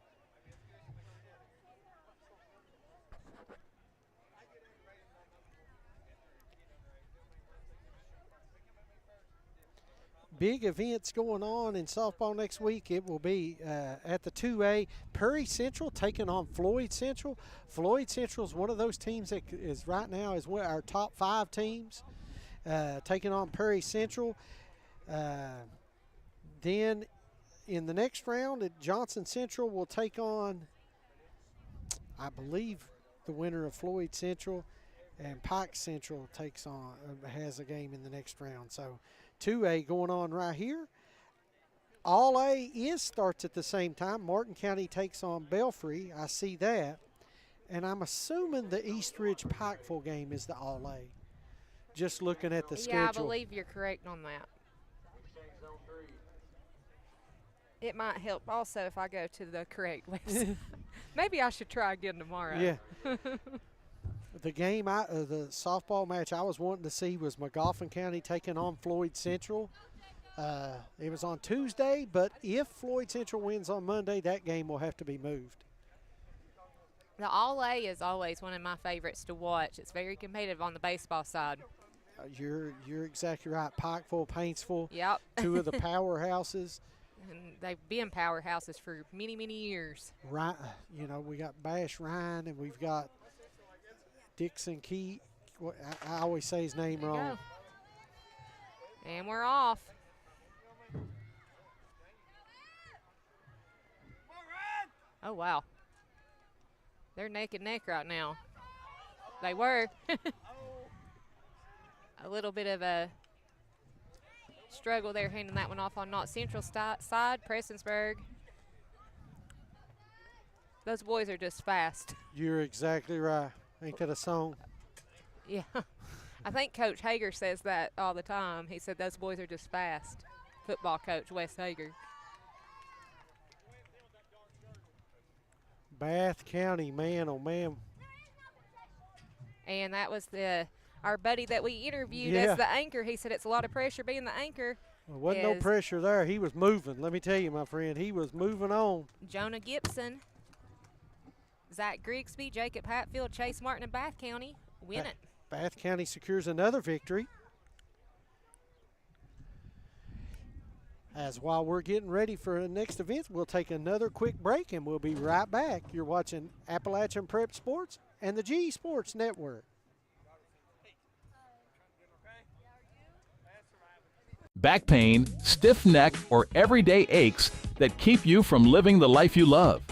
Big events going on in softball next week. It will be at the 2A. Perry Central taking on Floyd Central. Floyd Central is one of those teams that is right now is one of our top 5 teams, taking on Perry Central. Then in the next round, Johnson Central will take on, I believe, the winner of Floyd Central, and Pike Central has a game in the next round. So 2A going on right here. All-A starts at the same time. Martin County takes on Belfry. I see that. And I'm assuming the Eastridge Pikeville game is the All-A. Just looking at the schedule. Yeah, I believe you're correct on that. It might help also if I go to the correct website. Maybe I should try again tomorrow. Yeah. The game, the softball match I was wanting to see was McGoffin County taking on Floyd Central. It was on Tuesday, but if Floyd Central wins on Monday, that game will have to be moved. The All-A is always one of my favorites to watch. It's very competitive on the baseball side. You're exactly right. Pikeville, Paintsville, yep. 2 of the powerhouses. And they've been powerhouses for many, many years. Right, we got Bash Ryan, and we've got Dixon Key. I always say his name wrong. And we're off. Oh, wow. They're neck and neck right now. They were. A little bit of a struggle there, handing that one off on Knott Central side. Prestonsburg. Those boys are just fast. You're exactly right. Ain't that a song? Yeah. I think Coach Hager says that all the time. He said those boys are just fast. Football coach Wes Hager. Bath County, man, oh man. And that was our buddy that we interviewed Yeah. as the anchor. He said it's a lot of pressure being the anchor. There wasn't no pressure there. He was moving. Let me tell you, my friend, he was moving on. Jonah Gibson, Zach Grigsby, Jacob Hatfield, Chase Martin, and Bath County win it. Bath County secures another victory. As while we're getting ready for the next event, we'll take another quick break and we'll be right back. You're watching Appalachian Prep Sports and the G Sports Network. Back pain, stiff neck, or everyday aches that keep you from living the life you love.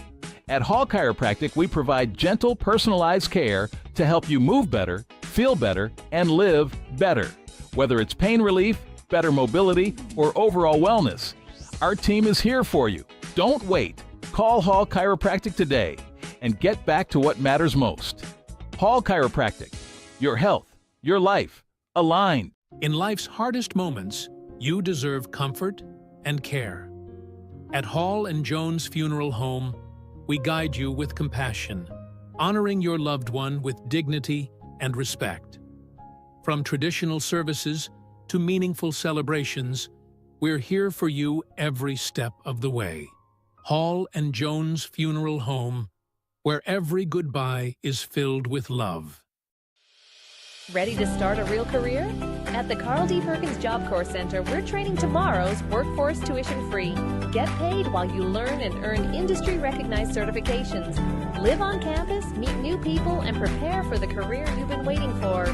At Hall Chiropractic, we provide gentle, personalized care to help you move better, feel better, and live better. Whether it's pain relief, better mobility, or overall wellness, our team is here for you. Don't wait. Call Hall Chiropractic today and get back to what matters most. Hall Chiropractic. Your health, your life, aligned. In life's hardest moments, you deserve comfort and care. At Hall and Jones Funeral Home, we guide you with compassion, honoring your loved one with dignity and respect. From traditional services to meaningful celebrations, we're here for you every step of the way. Hall and Jones Funeral Home, where every goodbye is filled with love. Ready to start a real career? At the Carl D. Perkins Job Corps Center, we're training tomorrow's workforce tuition-free. Get paid while you learn and earn industry-recognized certifications. Live on campus, meet new people, and prepare for the career you've been waiting for.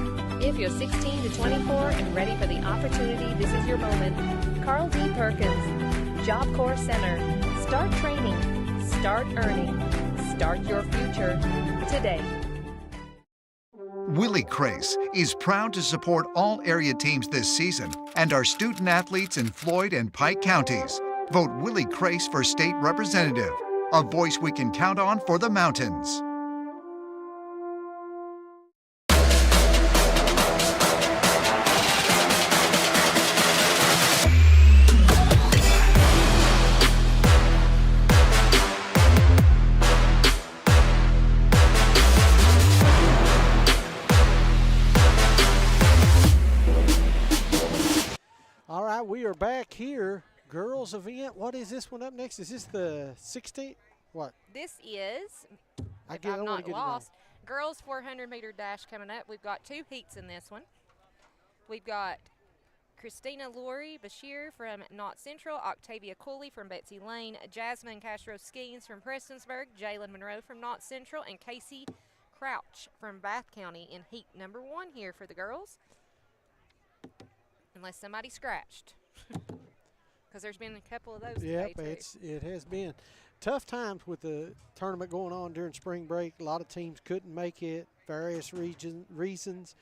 If you're 16 to 24 and ready for the opportunity, this is your moment. Carl D. Perkins, Job Corps Center. Start training. Start earning. Start your future today. Willie Crace is proud to support all area teams this season and our student athletes in Floyd and Pike counties. Vote Willie Crace for state representative, a voice we can count on for the mountains. All right, we are back here. Girls event. What is this one up next? Is this the 16th? What? This is, I if get, I I'm don't wanna not get it wrong. lost, girls 400-meter dash coming up. We've got 2 heats in this one. We've got Christina Lori Bashir from Knott Central, Octavia Cooley from Betsy Lane, Jasmine Castro Skeens from Prestonsburg, Jalen Monroe from Knott Central, and Casey Crouch from Bath County in heat number 1 here for the girls. Unless somebody scratched. Because there's been a couple of those Yep, today, too. it has been tough times with the tournament going on during spring break. A lot of teams couldn't make it, various reasons.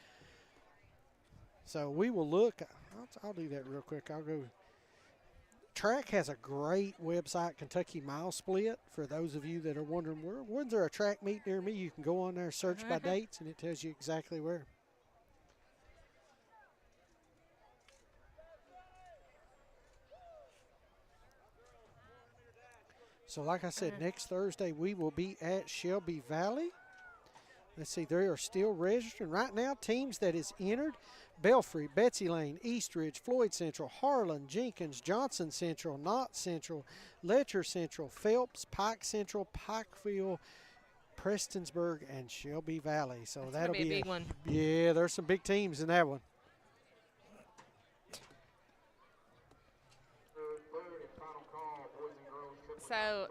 So we will look. I'll do that real quick. I'll go. Track has a great website, Kentucky Mile Split. For those of you that are wondering, when's there a track meet near me? You can go on there, search by dates, and it tells you exactly where. So like I said, next Thursday we will be at Shelby Valley. Let's see, they are still registering. Right now, teams that is entered, Belfry, Betsy Lane, Eastridge, Floyd Central, Harlan, Jenkins, Johnson Central, Knott Central, Letcher Central, Phelps, Pike Central, Pikeville, Prestonsburg, and Shelby Valley. So that'll be a big one. Yeah, there's some big teams in that one. So,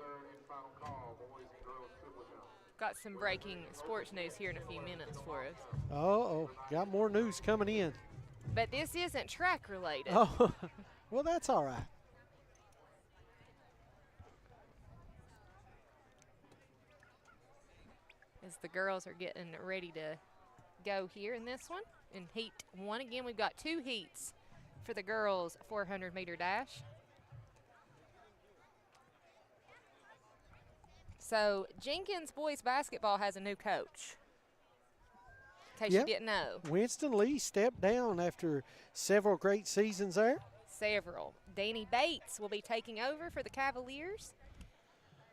got some breaking sports news here in a few minutes for us. Uh-oh, got more news coming in. But this isn't track related. Oh, well, that's all right. As the girls are getting ready to go here in this one. In heat 1 again, we've got 2 heats for the girls 400-meter dash. So Jenkins boys basketball has a new coach. In case you didn't know. Winston Lee stepped down after several great seasons there. Several. Danny Bates will be taking over for the Cavaliers.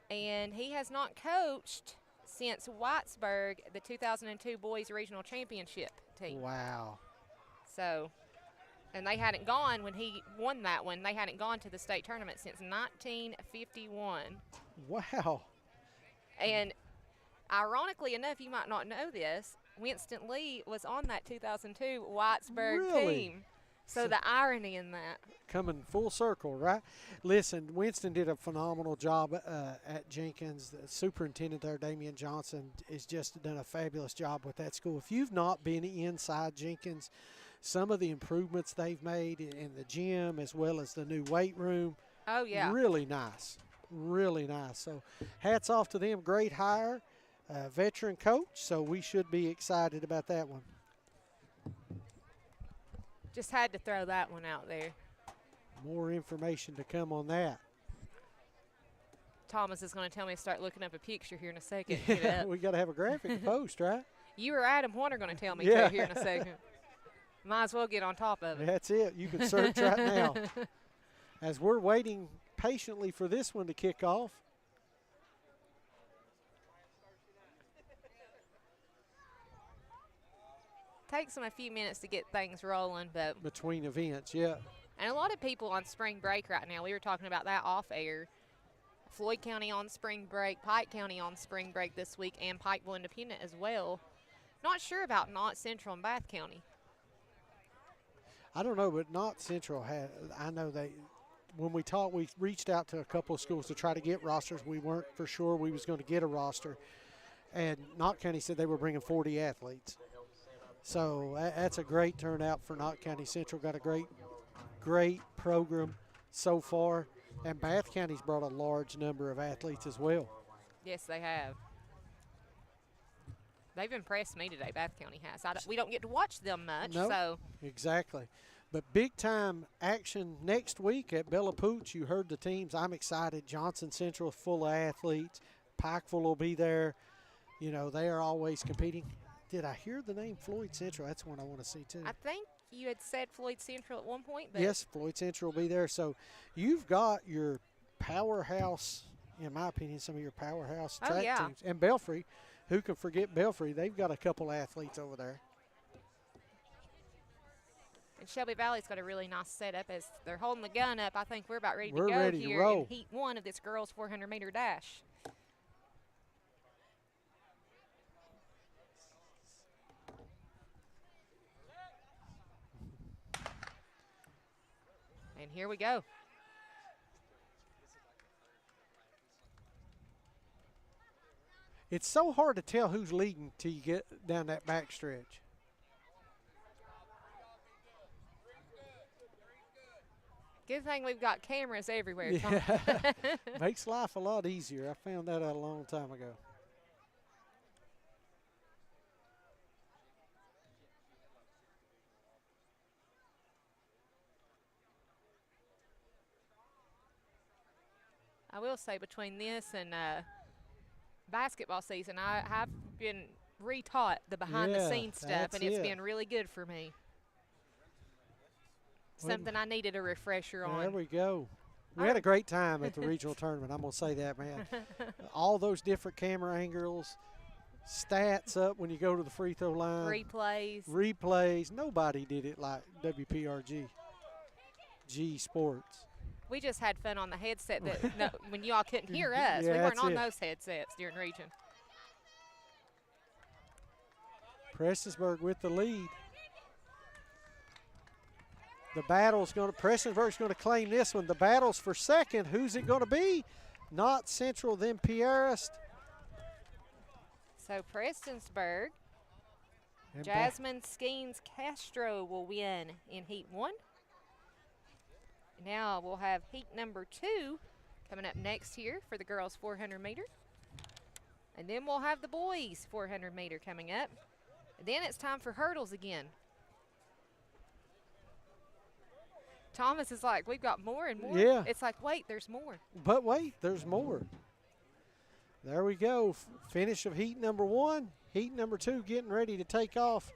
and he has not coached since Whitesburg, the 2002 Boys Regional Championship team. Wow. So, and they hadn't gone when he won that one. They hadn't gone to the state tournament since 1951. Wow. And ironically enough, you might not know this, Winston Lee was on that 2002 Whitesburg Really? team. So the irony in that. Coming full circle, right? Listen, Winston did a phenomenal job at Jenkins. The superintendent there, Damian Johnson, has just done a fabulous job with that school. If you've not been inside Jenkins, some of the improvements they've made in the gym as well as the new weight room, Oh, yeah. really nice. Really nice. So hats off to them. Great hire, veteran coach. So we should be excited about that one. Just had to throw that one out there. More information to come on that. Thomas is going to tell me to start looking up a picture here in a second. Get it Yeah, up. we got to have a graphic to post, right? You or Adam Horn are going to tell me Yeah. to here in a second. Might as well get on top of it. That's it. You can search right now. As we're waiting patiently for this one to kick off. Takes them a few minutes to get things rolling, but Between events, yeah. and a lot of people on spring break right now. We were talking about that off air. Floyd County on spring break, Pike County on spring break this week, and Pikeville Independent as well. Not sure about Knott Central and Bath County. I don't know, but Knott Central had, I know they, when we talked, we reached out to a couple of schools to try to get rosters. We weren't for sure we was going to get a roster. And Knott County said they were bringing 40 athletes. So that's a great turnout for Knott County Central. Got a great program so far. And Bath County's brought a large number of athletes as well. Yes, they have. They've impressed me today, Bath County has. We don't get to watch them much, Nope. so Exactly. But big time action next week at Bella Pooch. You heard the teams. I'm excited. Johnson Central is full of athletes. Pikeville will be there. You know, they are always competing. Did I hear the name Floyd Central? That's one I want to see too. I think you had said Floyd Central at one point. But Yes, Floyd Central will be there. So you've got your powerhouse, in my opinion, some of your powerhouse Oh, track yeah. teams. And Belfry, who can forget Belfry? They've got a couple athletes over there. And Shelby Valley's got a really nice setup as they're holding the gun up. I think we're about ready We're to go ready to here roll. in Heat 1 of this girls' 400-meter dash. And here we go. It's so hard to tell who's leading till you get down that back stretch. Good thing we've got cameras everywhere, Tom. Yeah, makes life a lot easier. I found that out a long time ago. I will say between this and basketball season, I have been retaught the behind-the-scenes stuff, that's and it's it. been really good for me. Well, Something I needed a refresher There on. we go. We had a great time at the regional tournament. I'm going to say that, man. All those different camera angles, stats up when you go to the free throw line. Replays. Nobody did it like WPRG. G Sports. We just had fun on the headset that no, when you all couldn't hear us. Yeah, we weren't that's on it. those headsets during region. Prestonsburg with the lead. The battle's going to, Prestonsburg's going to claim this one. The battle's for second. Who's it going to be? Not Central, then Pierrest. So Prestonsburg, And Jasmine Skeens Castro will win in Heat 1. Now we'll have Heat number 2 coming up next here for the girls' 400-meter. And then we'll have the boys' 400-meter coming up. And then it's time for hurdles again. Thomas is like, we've got more and more. Yeah. It's like, wait, there's more. But wait, there's more. There we go. Finish of heat number 1. Heat number 2 getting ready to take off.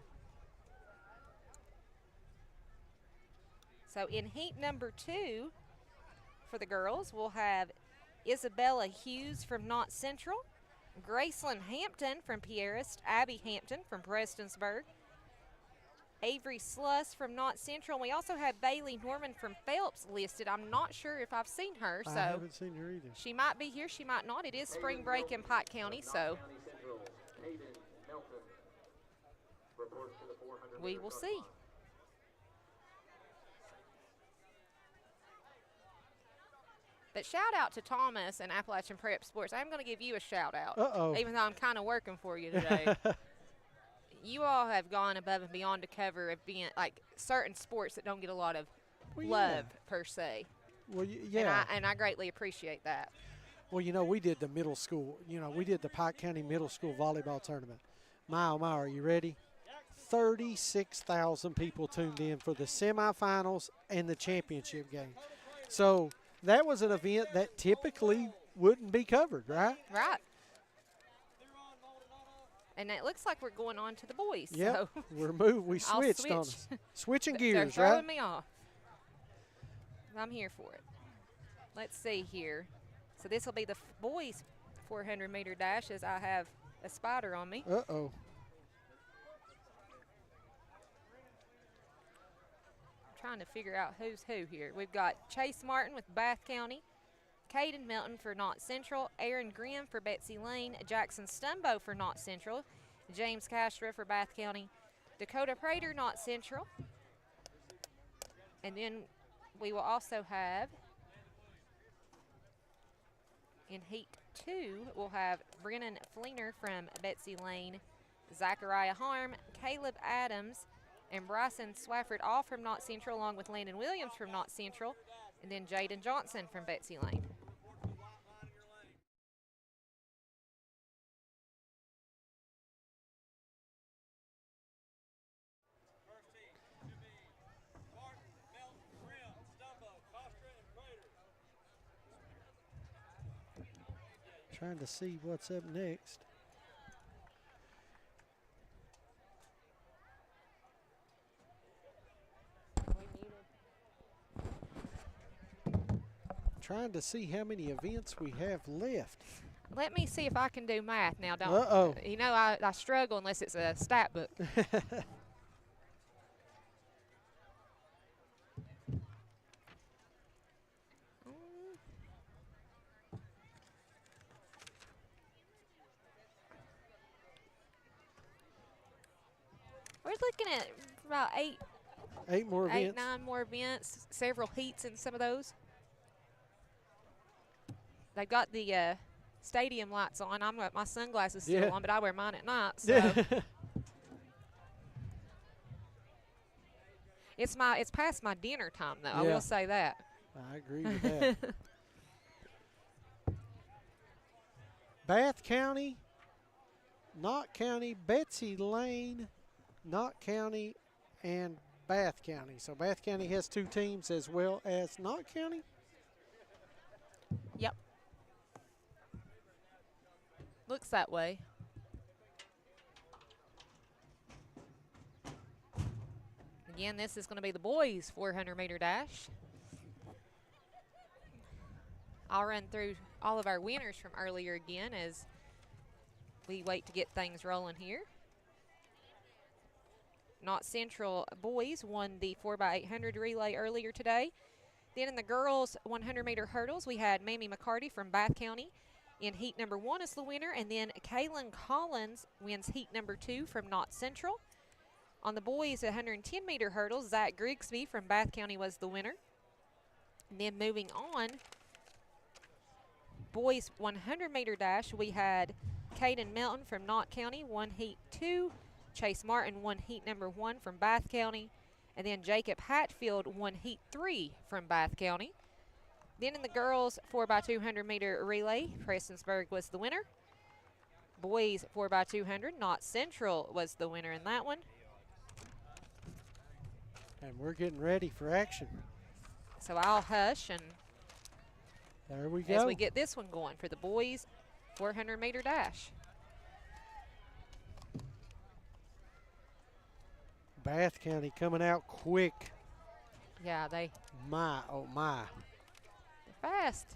So in heat number 2 for the girls, we'll have Isabella Hughes from Knott Central, Graceland Hampton from Pierrest, Abby Hampton from Prestonsburg, Avery Sluss from Knott Central. And we also have Bailey Norman from Phelps listed. I'm not sure if I've seen her, so I haven't seen her either. she might be here, she might not. It is spring break in Pike County, so we will see. But shout out to Thomas and Appalachian Prep Sports. I'm going to give you a shout out, even though I'm kind of working for you today. You all have gone above and beyond to cover event, like certain sports that don't get a lot of love per se. Well, yeah. And I greatly appreciate that. Well, you know, we did the middle school. You know, we did the Pike County Middle School volleyball tournament. My, oh my, are you ready? 36,000 people tuned in for the semifinals and the championship game. So that was an event that typically wouldn't be covered, right? Right. And it looks like we're going on to the boys. Yeah, so we switched on us. Switching gears, They're throwing right? me off. I'm here for it. Let's see here. So this will be the boys 400-meter dash as I have a spider on me. Uh-oh. Trying to figure out who's who here. We've got Chase Martin with Bath County, Caden Melton for Knott Central, Aaron Grimm for Betsy Lane, Jackson Stumbo for Knott Central, James Castro for Bath County, Dakota Prater, Knott Central. And then we will also have, in Heat 2, we'll have Brennan Fleener from Betsy Lane, Zachariah Harm, Caleb Adams, and Bryson Swafford, all from Knott Central, along with Landon Williams from Knott Central, and then Jaden Johnson from Betsy Lane. Trying to see what's up next. Trying to see how many events we have left. Let me see if I can do math now. Don't Uh-oh. You know, I struggle unless it's a stat book. We're looking at about Eight more events. 9 more events, several heats in some of those. They've got the stadium lights on. I'm got my sunglasses still on, but I wear mine at night. So it's past my dinner time though. I will say that. I agree with that. Bath County, Knott County, Betsy Lane, Knott County, and Bath County. So Bath County has 2 teams as well as Knott County. Yep. Looks that way. Again, this is going to be the boys 400-meter dash. I'll run through all of our winners from earlier again as we wait to get things rolling here. Knott Central boys won the 4x800 relay earlier today. Then in the girls 100-meter hurdles, we had Mamie McCarty from Bath County in heat number 1 as the winner, and then Kaylin Collins wins heat number 2 from Knott Central. On the boys 110-meter hurdles, Zach Grigsby from Bath County was the winner. And then moving on, boys 100-meter dash, we had Caden Melton from Knott County won heat 2. Chase Martin won heat number 1 from Bath County. And then Jacob Hatfield won heat 3 from Bath County. Then in the girls 4x200-meter relay, Prestonsburg was the winner. Boys 4x200, Knott Central was the winner in that one. And we're getting ready for action. So I'll hush and there we go. as we get this one going for the boys 400-meter dash. Bath County coming out quick. Yeah, My, oh my. they're fast.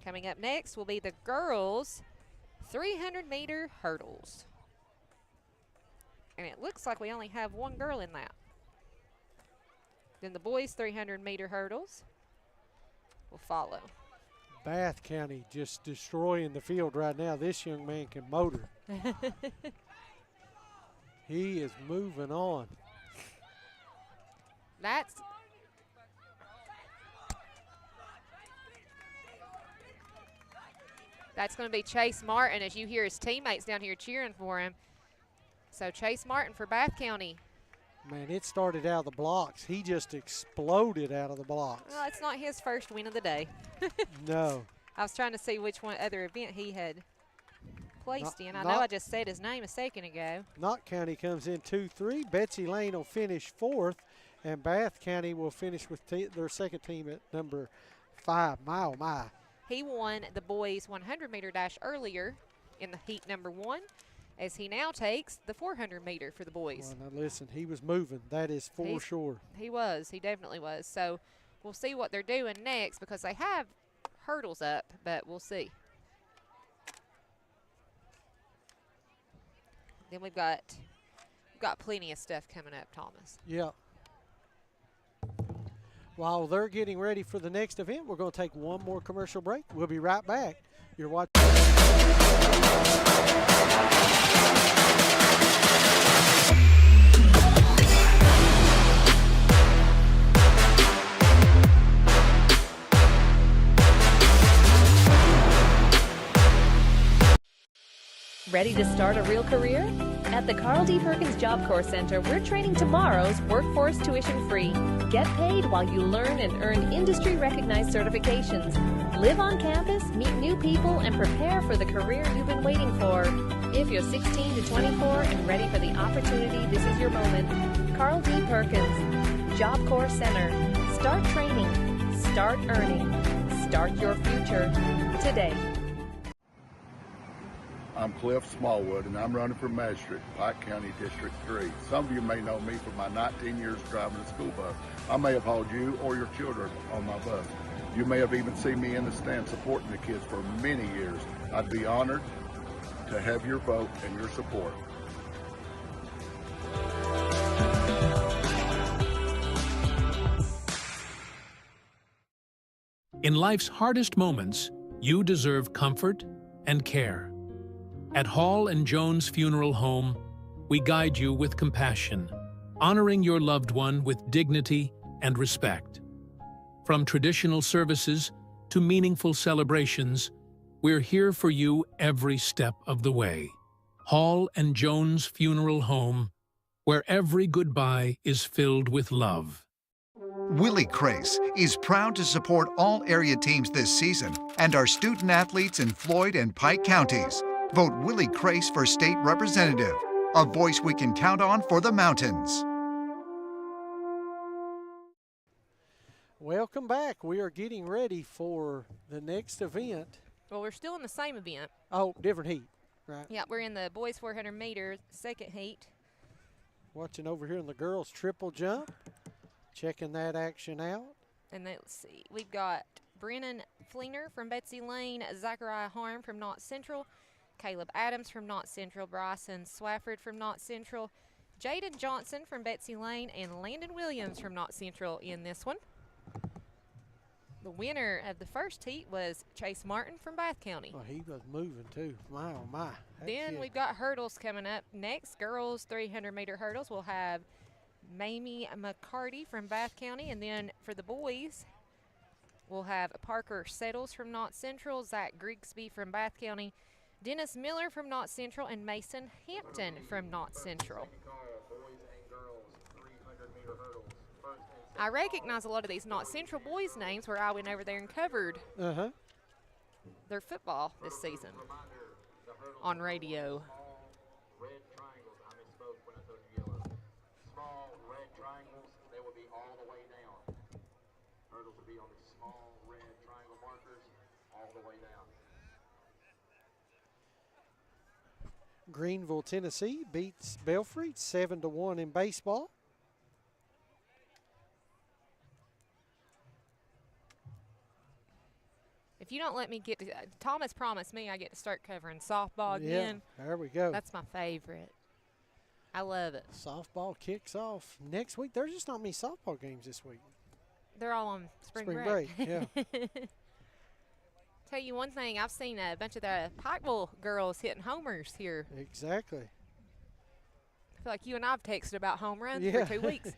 Coming up next will be the girls' 300-meter hurdles. And it looks like we only have one girl in that. Then the boys' 300-meter hurdles will follow. Bath County just destroying the field right now. This young man can motor. He is moving on. That's going to be Chase Martin as you hear his teammates down here cheering for him. So Chase Martin for Bath County. Man, it started out of the blocks. He just exploded out of the blocks. Well, it's not his first win of the day. No. I was trying to see which one other event he had placed in. I know I just said his name a second ago. Knott County comes in 2-3. Betsy Lane will finish 4th, and Bath County will finish with their second team at number 5. My, oh, my. He won the boys' 100-meter dash earlier in the heat number 1, as he now takes the 400-meter for the boys. Well, now listen, he was moving. That is for sure. He was. He definitely was. So we'll see what they're doing next because they have hurdles up, but we'll see. Then we've got plenty of stuff coming up, Thomas. Yeah. While they're getting ready for the next event, we're going to take one more commercial break. We'll be right back. You're watching. Ready to start a real career? At the Carl D. Perkins Job Corps Center, we're training tomorrow's workforce tuition-free. Get paid while you learn and earn industry-recognized certifications. Live on campus, meet new people, and prepare for the career you've been waiting for. If you're 16 to 24 and ready for the opportunity, this is your moment. Carl D. Perkins, Job Corps Center. Start training. Start earning. Start your future today. I'm Cliff Smallwood, and I'm running for magistrate, Pike County District 3. Some of you may know me from my 19 years driving a school bus. I may have hauled you or your children on my bus. You may have even seen me in the stand supporting the kids for many years. I'd be honored to have your vote and your support. In life's hardest moments, you deserve comfort and care. At Hall and Jones Funeral Home, we guide you with compassion, honoring your loved one with dignity and respect. From traditional services to meaningful celebrations, we're here for you every step of the way. Hall and Jones Funeral Home, where every goodbye is filled with love. Willie Crace is proud to support all area teams this season and our student athletes in Floyd and Pike counties. Vote Willie Crace for state representative, a voice we can count on for the mountains. Welcome back. We are getting ready for the next event. Well, we're still in the same event. Oh, different heat, right? Yeah, we're in the boys 400 meters second heat. Watching over here in the girls triple jump, checking that action out. And let's see, we've got Brennan Fleener from Betsy Lane, Zachariah Harm from Knott Central, Caleb Adams from Knott Central, Bryson Swafford from Knott Central, Jaden Johnson from Betsy Lane, and Landon Williams from Knott Central in this one. The winner of the first heat was Chase Martin from Bath County. Oh, he was moving too. My, oh my. Then we've got hurdles coming up next. Girls 300-meter hurdles. We'll have Mamie McCarty from Bath County, and then for the boys, we'll have Parker Settles from Knott Central, Zach Grigsby from Bath County, Dennis Miller from Knott Central, and Mason Hampton from Knott Central. I recognize a lot of these Knott Central boys' names where I went over there and covered their football this season on radio. Red triangles, I misspoke when I told you yellow. Small red triangles, they will be all the way down. Hurdles will be on the small red triangle markers all the way down. Greenville, Tennessee beats Belfry 7-1 in baseball. If you don't let me get to Thomas promised me I get to start covering softball again. Yeah, there we go. That's my favorite. I love it. Softball kicks off next week. There's just not many softball games this week. They're all on spring break. Yeah. Tell you one thing, I've seen a bunch of the Pikeville girls hitting homers here. Exactly. I feel like you and I've texted about home runs Yeah. for 2 weeks.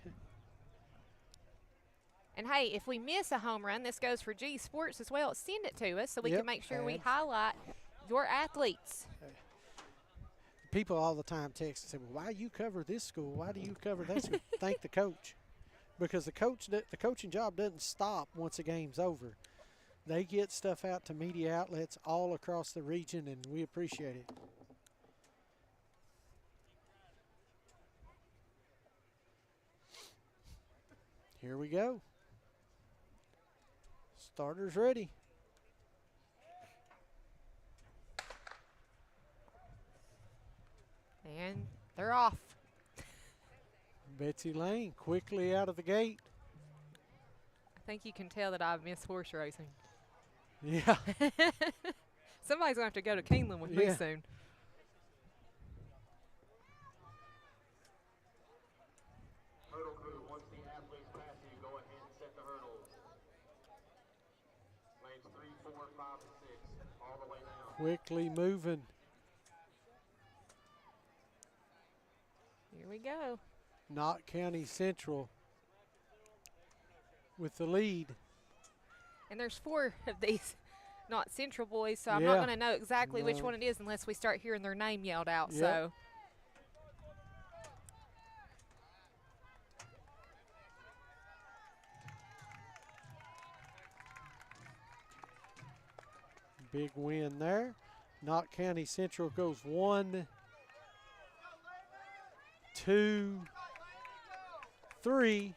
And hey, if we miss a home run, this goes for G Sports as well. Send it to us so we Yep. can make sure we highlight your athletes. People all the time text and say, well, why you cover this school? Why do you cover that school? Thank the coach. Because the coaching job doesn't stop once a game's over. They get stuff out to media outlets all across the region, and we appreciate it. Here we go. Starters ready. And they're off. Betsy Lane quickly out of the gate. I think you can tell that I've missed horse racing. Yeah. Somebody's going to have to go to Keeneland with me soon. Hurdle crew, once the athletes pass you, go ahead and set the hurdles. Lanes 3, 4, 5, and 6, all the way down. Quickly moving. Here we go. Knott County Central with the lead. And there's 4 of these Knott Central boys, so I'm not going to know exactly which one it is unless we start hearing their name yelled out. Yep. So Big win there. Knott County Central goes 1, 2, 3.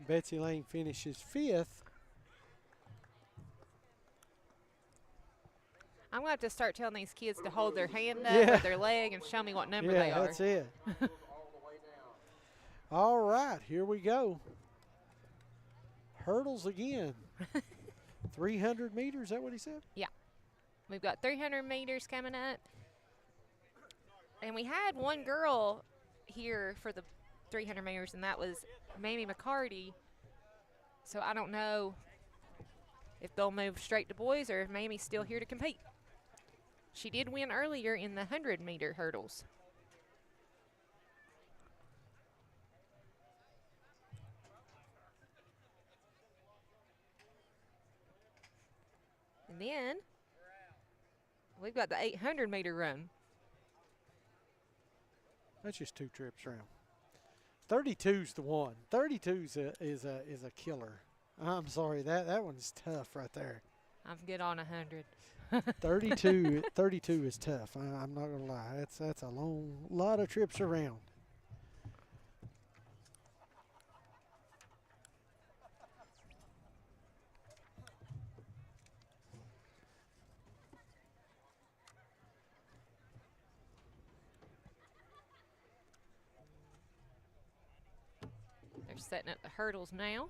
Betsy Lane finishes 5th. I'm going to have to start telling these kids to hold their hand up or their leg and show me what number they are. That's it. All right, here we go. Hurdles again. 300 meters, is that what he said? Yeah. We've got 300 meters coming up. And we had one girl here for the 300 meters, and that was Mamie McCarty. So I don't know if they'll move straight to boys or if Mamie's still here to compete. She did win earlier in the 100-meter hurdles. And then we've got the 800-meter run. That's just 2 trips around. 32's the one. 32's is a killer. I'm sorry, that one's tough right there. I'm good on 100. 32 is tough. I'm not gonna lie. That's a lot of trips around. They're setting up the hurdles now.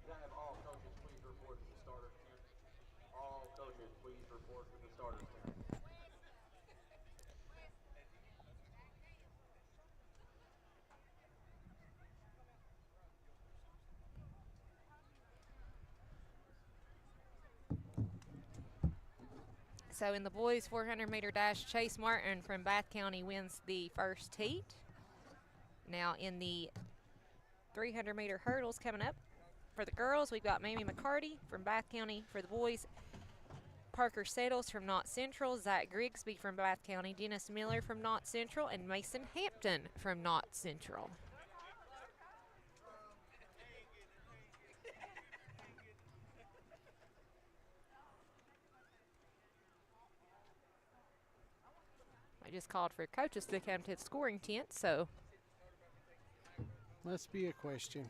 Can I have all coaches please report to the starter tent? All coaches please report to the starter tent. So in the boys 400-meter dash, Chase Martin from Bath County wins the first heat. Now in the 300-meter hurdles coming up for the girls, we've got Mamie McCarty from Bath County. For the boys, Parker Settles from Knott Central, Zach Grigsby from Bath County, Dennis Miller from Knott Central, and Mason Hampton from Knott Central. I just called for coaches to come to the scoring tent, so Must be a question.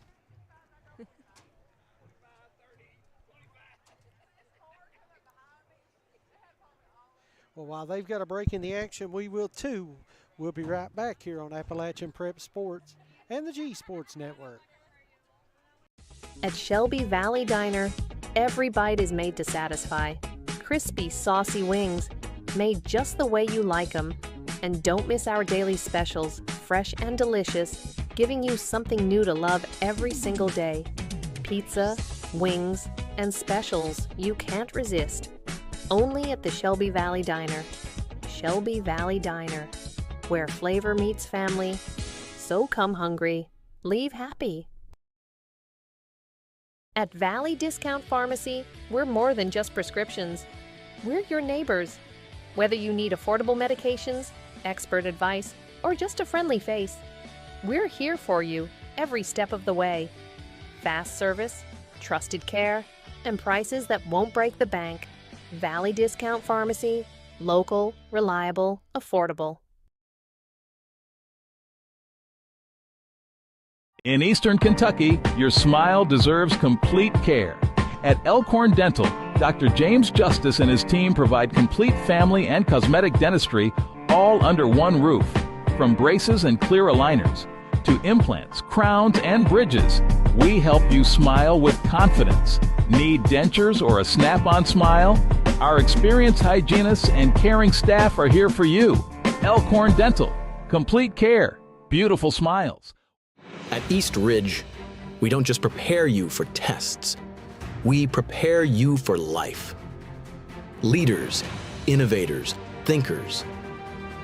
Well, while they've got a break in the action, we will too. We'll be right back here on Appalachian Prep Sports and the G Sports Network. At Shelby Valley Diner, Every bite is made to satisfy. Crispy, saucy wings, made just the way you like them. And don't miss our daily specials, fresh and delicious, giving you something new to love every single day. Pizza, wings, and specials you can't resist. Only at the Shelby Valley Diner. Shelby Valley Diner, where flavor meets family. So come hungry, leave happy. At Valley Discount Pharmacy, we're more than just prescriptions. We're your neighbors. Whether you need affordable medications, expert advice, or just a friendly face, we're here for you every step of the way. Fast service, trusted care, and prices that won't break the bank. Valley Discount Pharmacy, local, reliable, affordable. In Eastern Kentucky, your smile deserves complete care. At Elkhorn Dental, Dr. James Justice and his team provide complete family and cosmetic dentistry all under one roof. From braces and clear aligners to implants, crowns, and bridges, we help you smile with confidence. Need dentures or a snap-on smile? Our experienced hygienists and caring staff are here for you. Elkhorn Dental. Complete care. Beautiful smiles. At East Ridge, we don't just prepare you for tests. We prepare you for life. Leaders, innovators, thinkers.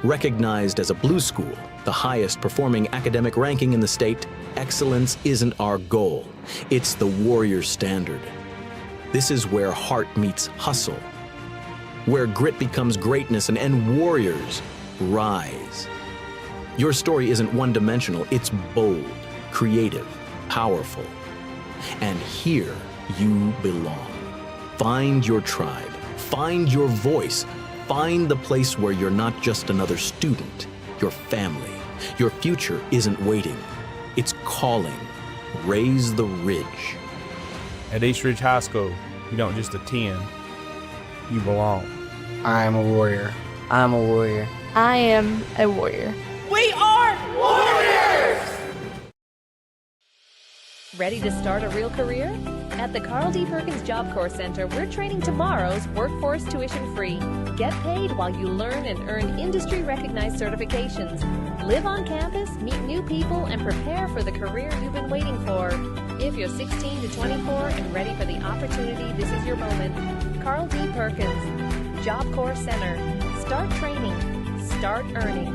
Recognized as a Blue School, the highest performing academic ranking in the state, excellence isn't our goal. It's the warrior standard. This is where heart meets hustle, where grit becomes greatness and warriors rise. Your story isn't one-dimensional, it's bold, creative, powerful. And here you belong. Find your tribe, find your voice, find the place where you're not just another student, your family. Your future isn't waiting, it's calling. Raise the ridge. At East Ridge High School, you don't just attend, you belong. I am a warrior. I'm a warrior. I am a warrior. We are warriors! Ready to start a real career? At the Carl D. Perkins Job Corps Center, we're training tomorrow's workforce tuition-free. Get paid while you learn and earn industry-recognized certifications. Live on campus, meet new people, and prepare for the career you've been waiting for. If you're 16 to 24 and ready for the opportunity, this is your moment. Carl D. Perkins, Job Corps Center. Start training. Start earning.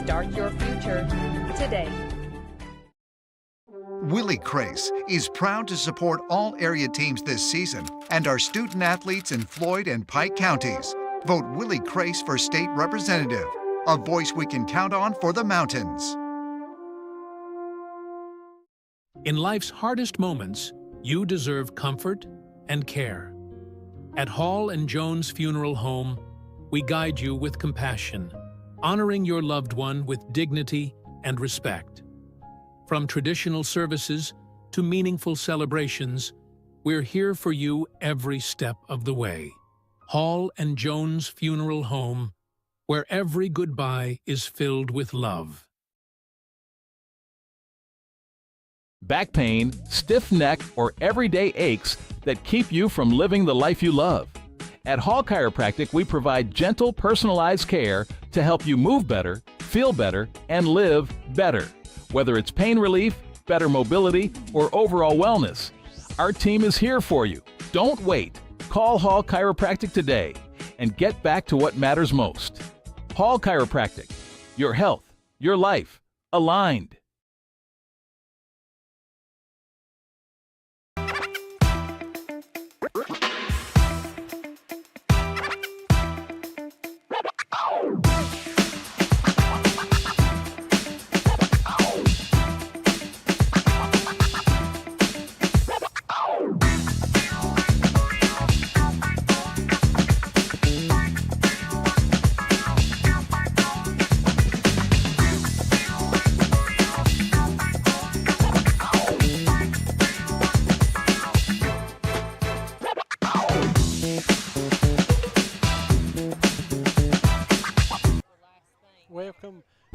Start your future today. Willie Crace is proud to support all area teams this season and our student athletes in Floyd and Pike counties. Vote Willie Crace for state representative, a voice we can count on for the mountains. In life's hardest moments, you deserve comfort and care. At Hall and Jones Funeral Home, we guide you with compassion, honoring your loved one with dignity and respect. From traditional services to meaningful celebrations, we're here for you every step of the way. Hall and Jones Funeral Home, where every goodbye is filled with love. Back pain, stiff neck, or everyday aches that keep you from living the life you love. At Hall Chiropractic, we provide gentle, personalized care to help you move better, feel better, and live better. Whether it's pain relief, better mobility, or overall wellness, our team is here for you. Don't wait. Call Hall Chiropractic today and get back to what matters most. Hall Chiropractic. Your health, your life, aligned.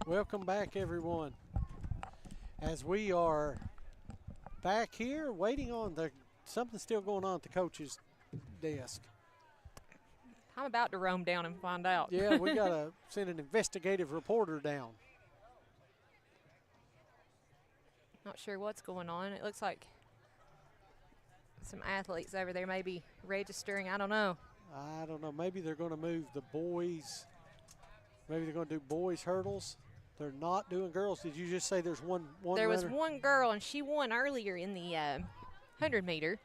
Welcome back, everyone. As we are back here waiting on the something's still going on at the coach's desk. I'm about to roam down and find out. Yeah, we got to send an investigative reporter down. Not sure what's going on. It looks like some athletes over there may be registering. I don't know. I don't know. Maybe they're going to move the boys. Maybe they're going to do boys hurdles. They're not doing girls. Did you just say there's one There was runner? one girl, and she won earlier in the 100-meter.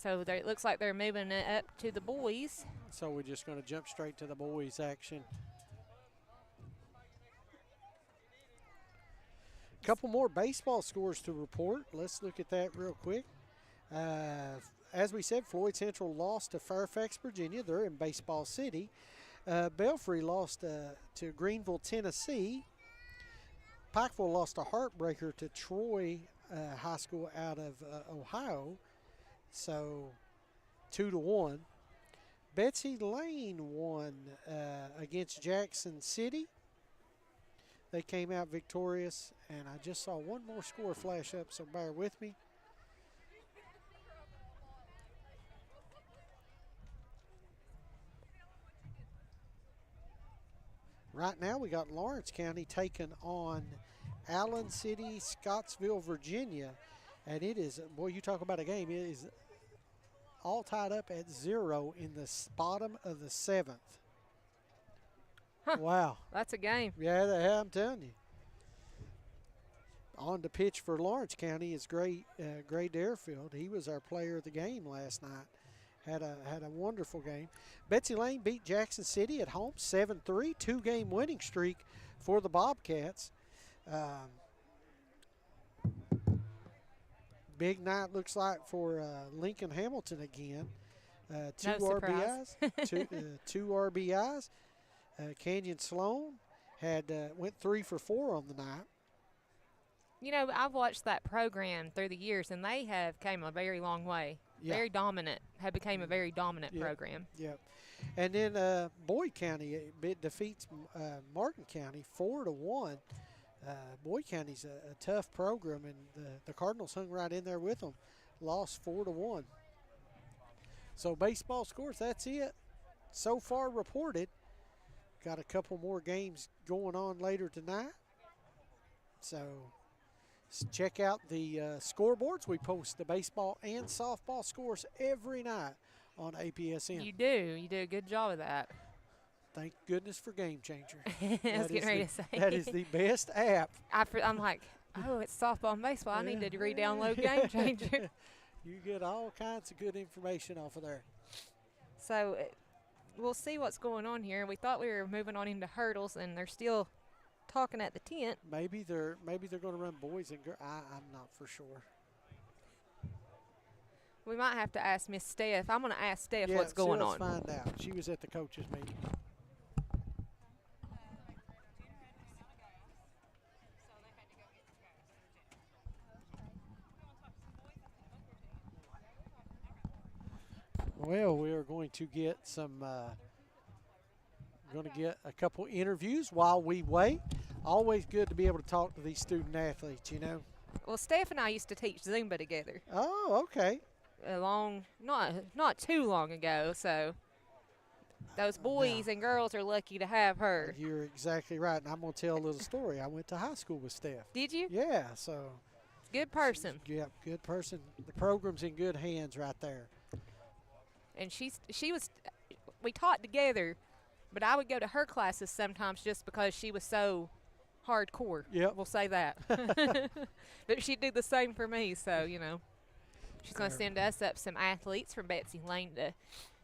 So it looks like they're moving it up to the boys. So we're just going to jump straight to the boys action. Couple more baseball scores to report. Let's look at that real quick. As we said, Floyd Central lost to Fairfax, Virginia. They're in Baseball City. Belfry lost to Greenville, Tennessee. Pikeville lost a heartbreaker to Troy High School out of Ohio. So 2-1. Betsy Lane won against Jackson City. They came out victorious, and I just saw one more score flash up, so bear with me. Right now we got Lawrence County taking on Allen City, Scottsville, Virginia, and it is, boy, you talk about a game, it is all tied up at 0 in the bottom of the 7th. Huh. Wow. That's a game. Yeah, I'm telling you. On the pitch for Lawrence County is Gray Deerfield. He was our player of the game last night. Had a wonderful game. Betsy Lane beat Jackson City at home 7-3, 2-game winning streak for the Bobcats. Big night looks like for Lincoln Hamilton again. Two RBIs. Two RBIs. Canyon Sloan went 3 for 4 on the night. You know, I've watched that program through the years, and they have came a very long way. Yeah. Very dominant. Have became a very dominant program. Yep. And then Boyd County defeats Martin County 4-1. Boyd County's a tough program, and the Cardinals hung right in there with them. Lost 4-1. So baseball scores, that's it. So far reported. Got a couple more games going on later tonight. So check out the scoreboards. We post the baseball and softball scores every night on APSN. You do a good job of that. Thank goodness for Game Changer. I was getting ready to say. That is the best app. I'm like, oh, it's softball and baseball. I need to re-download Game Changer. You get all kinds of good information off of there. So we'll see what's going on here. We thought we were moving on into hurdles, and they're still talking at the tent. Maybe they're going to run boys and girls. I'm not for sure. We might have to ask Miss Steph. I'm going to ask Steph what's going on. Let's find out. She was at the coaches meeting. Well, we are going to get a couple interviews while we wait. Always good to be able to talk to these student athletes, you know. Well, Steph and I used to teach Zumba together. Oh, okay. Not too long ago, so those boys and girls are lucky to have her. You're exactly right, and I'm going to tell a little story. I went to high school with Steph. Did you? Yeah, so. Good person. Yeah, good person. The program's in good hands right there. And we taught together, but I would go to her classes sometimes just because she was so hardcore. Yep. We'll say that. But she'd do the same for me, so, you know. She's going to send us up some athletes from Betsy Lane to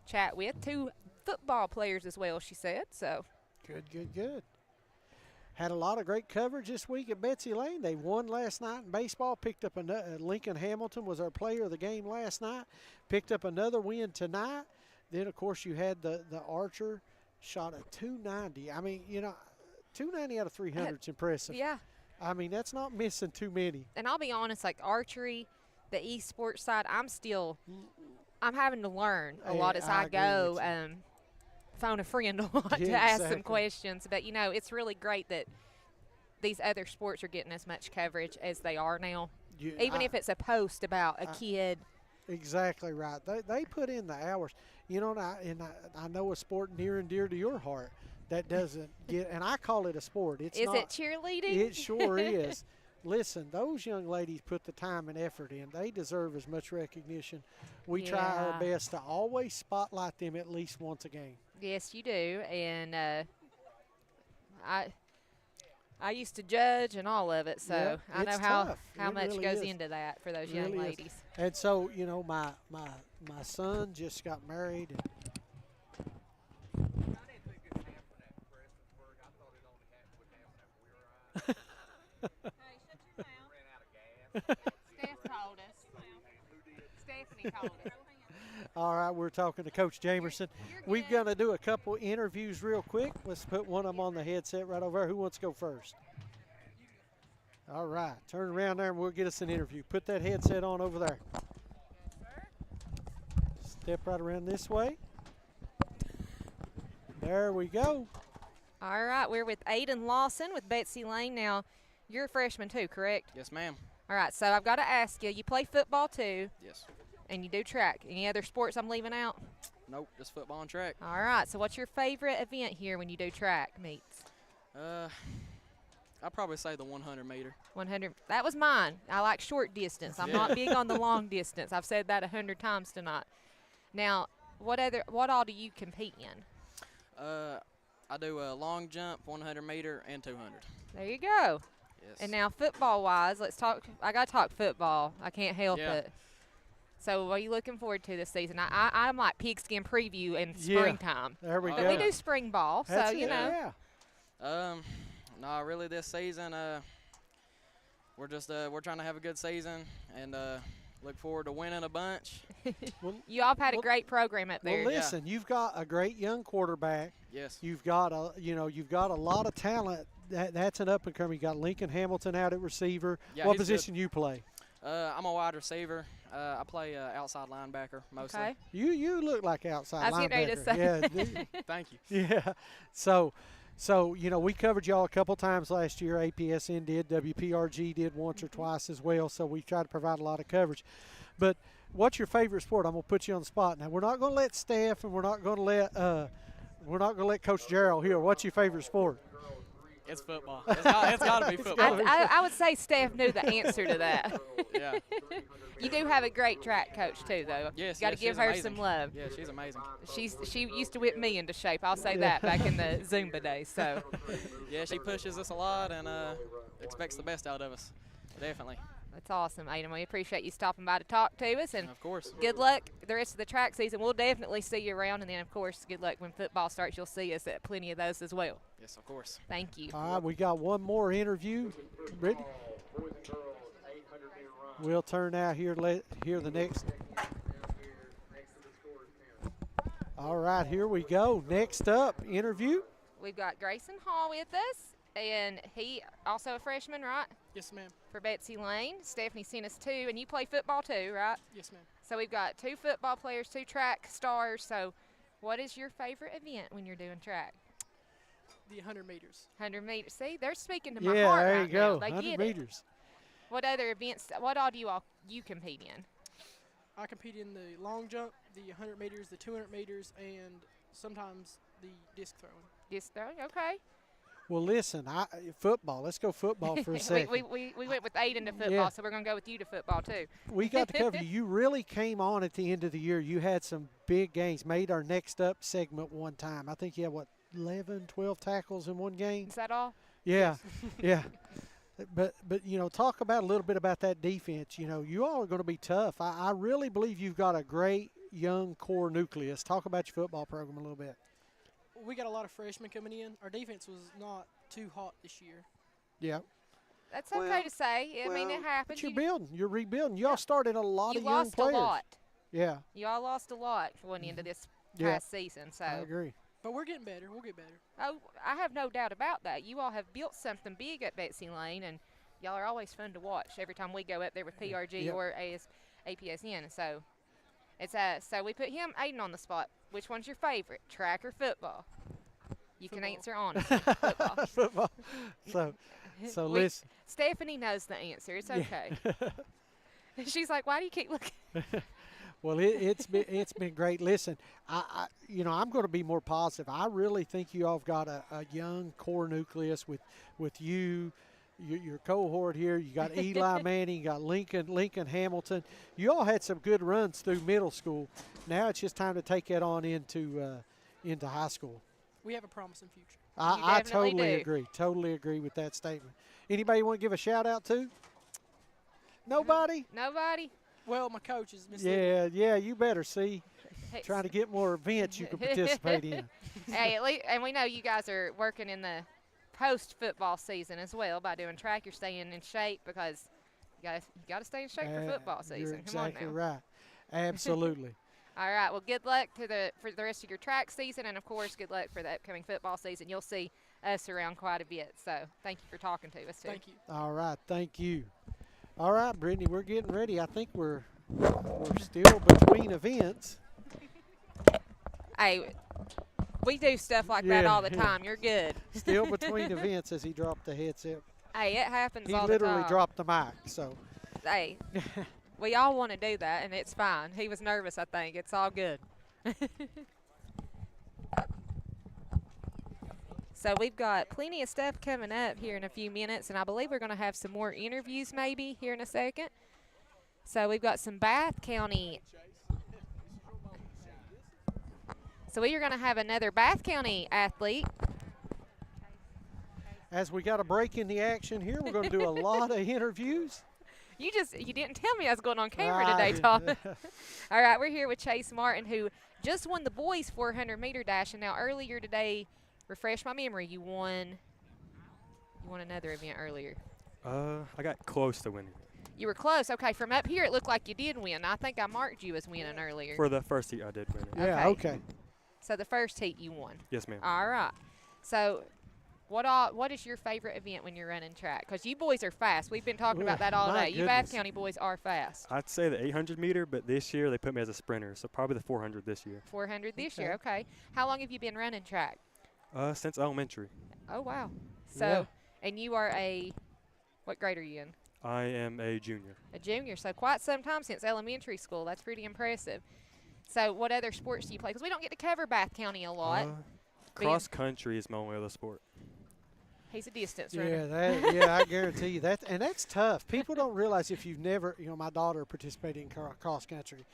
chat with. 2 football players as well, she said, so. Good. Had a lot of great coverage this week at Betsy Lane. They won last night in baseball, picked up Lincoln Hamilton was our player of the game last night, picked up another win tonight. Then, of course, you had the Archer, shot a 290. I mean, you know, 290 out of 300 is impressive. Yeah. I mean, that's not missing too many. And I'll be honest, like archery, the esports side, I'm having to learn a lot as I go. Phone a friend a lot to ask some questions. But, you know, it's really great that these other sports are getting as much coverage as they are now. Even if it's a post about a kid. Exactly right. They put in the hours. You know, and I know a sport near and dear to your heart that doesn't get, and I call it a sport. It's Is not, it cheerleading? It sure is. Listen, those young ladies put the time and effort in. They deserve as much recognition. We try our best to always spotlight them at least once a game. Yes, you do. And I used to judge and all of it, so I know how much really goes is. into that for those It young really ladies. Is. And so, you know, my son just got married. And Steph called us. Stephanie called us. All right, we're talking to Coach Jamerson. We're going to do a couple interviews real quick. Let's put one of them on the headset right over there. Who wants to go first? All right, turn around there and we'll get us an interview. Put that headset on over there. Step right around this way. There we go. All right, we're with Aiden Lawson with Betsy Lane. Now, you're a freshman too, correct? Yes, ma'am. All right, so I've got to ask you, you play football too? Yes. And you do track. Any other sports I'm leaving out? Nope, just football and track. All right, so what's your favorite event here when you do track meets? I'd probably say the 100 meter. 100. That was mine. I like short distance. I'm not big on the long distance. I've said that 100 times tonight. Now, what all do you compete in? I do a long jump, 100 meter, and 200. There you go. Yes. And now football-wise, let's talk. I got to talk football. I can't help it. So what are you looking forward to this season? I'm like pigskin preview in springtime. There we go. But we do spring ball, That's so you know. Yeah. No, really this season, we're just we're trying to have a good season and look forward to winning a bunch. You all have had a great program up there. Well, listen, you've got a great young quarterback. Yes. You've got you've got a lot of talent. That's an up and coming. You got Lincoln Hamilton out at receiver. Yeah, what position you play? I'm a wide receiver. I play outside linebacker mostly. Okay. You look like outside linebacker. I was getting ready to say. Yeah. Thank you. Yeah. So, you know, we covered y'all a couple times last year. APSN did. WPRG did once or twice as well. So we try to provide a lot of coverage. But what's your favorite sport? I'm going to put you on the spot. Now, we're not going to let Steph and we're not going to let Coach Gerald here. What's your favorite sport? It's football. It's got to be football. I would say Steph knew the answer to that. Yeah. You do have a great track coach too, though. Yes. Got to give her amazing. some love. Yeah, she's amazing. She used to whip me into shape. I'll say that back in the Zumba days. So. Yeah, she pushes us a lot and expects the best out of us. Definitely. That's awesome, Aiden. We appreciate you stopping by to talk to us. And of course. Good luck the rest of the track season. We'll definitely see you around. And then, of course, good luck when football starts. You'll see us at plenty of those as well. Yes, of course. Thank you. All right, we got one more interview. Brittany? We'll turn out here to hear the next. All right, here we go. Next up, interview. We've got Grayson Hall with us, and he also a freshman, right? Yes, ma'am. For Betsy Lane. Stephanie sent us two, and you play football too, right? Yes, ma'am. So we've got two football players, two track stars. So what is your favorite event when you're doing track? The 100 meters. 100 meters. See, they're speaking to my heart Yeah, there you right go. now. They 100 get meters. It. What other events, what all do you compete in? I compete in the long jump, the 100 meters, the 200 meters, and sometimes the disc throwing. Disc throwing, okay. Well, listen, football. Let's go football for a second. we went with Aiden to football, Yeah. so we're going to go with you to football too. We got to cover you. You really came on at the end of the year. You had some big games, made our next up segment one time. I think you had, 11, 12 tackles in one game? Is that all? Yeah, yeah. But talk about a little bit about that defense. You all are going to be tough. I really believe you've got a great young core nucleus. Talk about your football program a little bit. We got a lot of freshmen coming in. Our defense was not too hot this year. Yeah. That's okay to say. I mean, it happens. But you're building. You're rebuilding. Y'all started a lot of young lost players. a lot. Yeah. You all lost a lot going into this Yeah. past season. So I agree. But we're getting better. We'll get better. Oh, I have no doubt about that. You all have built something big at Betsy Lane, and y'all are always fun to watch every time we go up there with PRG Yep. or APSN. So it's so we put Aiden on the spot. Which one's your favorite, track or football? You can answer honestly. Football. Football. So So listen. Stephanie knows the answer. It's okay. She's like, why do you keep looking? Well, it's been great. Listen, I'm going to be more positive. I really think you all have got a young core nucleus with you, your cohort here. You got Eli Manning, you got Lincoln Hamilton. You all had some good runs through middle school. Now it's just time to take that on into high school. We have a promising future. I totally agree with that statement. Anybody want to give a shout out to? Nobody? Nobody? Well, my coach is Miss Yeah, you better see. Trying to get more events you can participate in. Hey, at least, and we know you guys are working in the post-football season as well by doing track. You're staying in shape because you got to stay in shape for football season. You're Come exactly on now. right. Absolutely. All right. Well, good luck for the rest of your track season, and of course, good luck for the upcoming football season. You'll see us around quite a bit. So, thank you for talking to us too. Thank you. All right. Thank you. All right, Brittany, we're getting ready. I think we're still between events. Hey, we do stuff like that all the time. You're good. Still between events as he dropped the headset. Hey, it happens all the time. He literally dropped the mic, so. Hey, we all want to do that, and it's fine. He was nervous, I think. It's all good. So we've got plenty of stuff coming up here in a few minutes, and I believe we're going to have some more interviews maybe here in a second. So we've got some Bath County. So we are going to have another Bath County athlete. As we got a break in the action here, we're going to do a lot of interviews. You didn't tell me I was going on camera today, Tom. All right, we're here with Chase Martin, who just won the boys 400-meter dash, and now earlier today, refresh my memory, you won another event earlier. I got close to winning. You were close. Okay, from up here it looked like you did win. I think I marked you as winning earlier. For the first heat, I did win it. Yeah, okay. So the first heat you won. Yes, ma'am. All right. So what is your favorite event when you're running track? Because you boys are fast. We've been talking about that all day. You Bath County boys are fast. I'd say the 800-meter, but this year they put me as a sprinter, so probably the 400 this year. 400 this year, okay. How long have you been running track? Since elementary. Oh, wow. So, and you are what grade are you in? I am a junior. A junior, so quite some time since elementary school. That's pretty impressive. So what other sports do you play? Because we don't get to cover Bath County a lot. Cross country is my only other sport. He's a distance runner. Yeah, I guarantee you that. And that's tough. People don't realize if you've never, my daughter participated in cross country.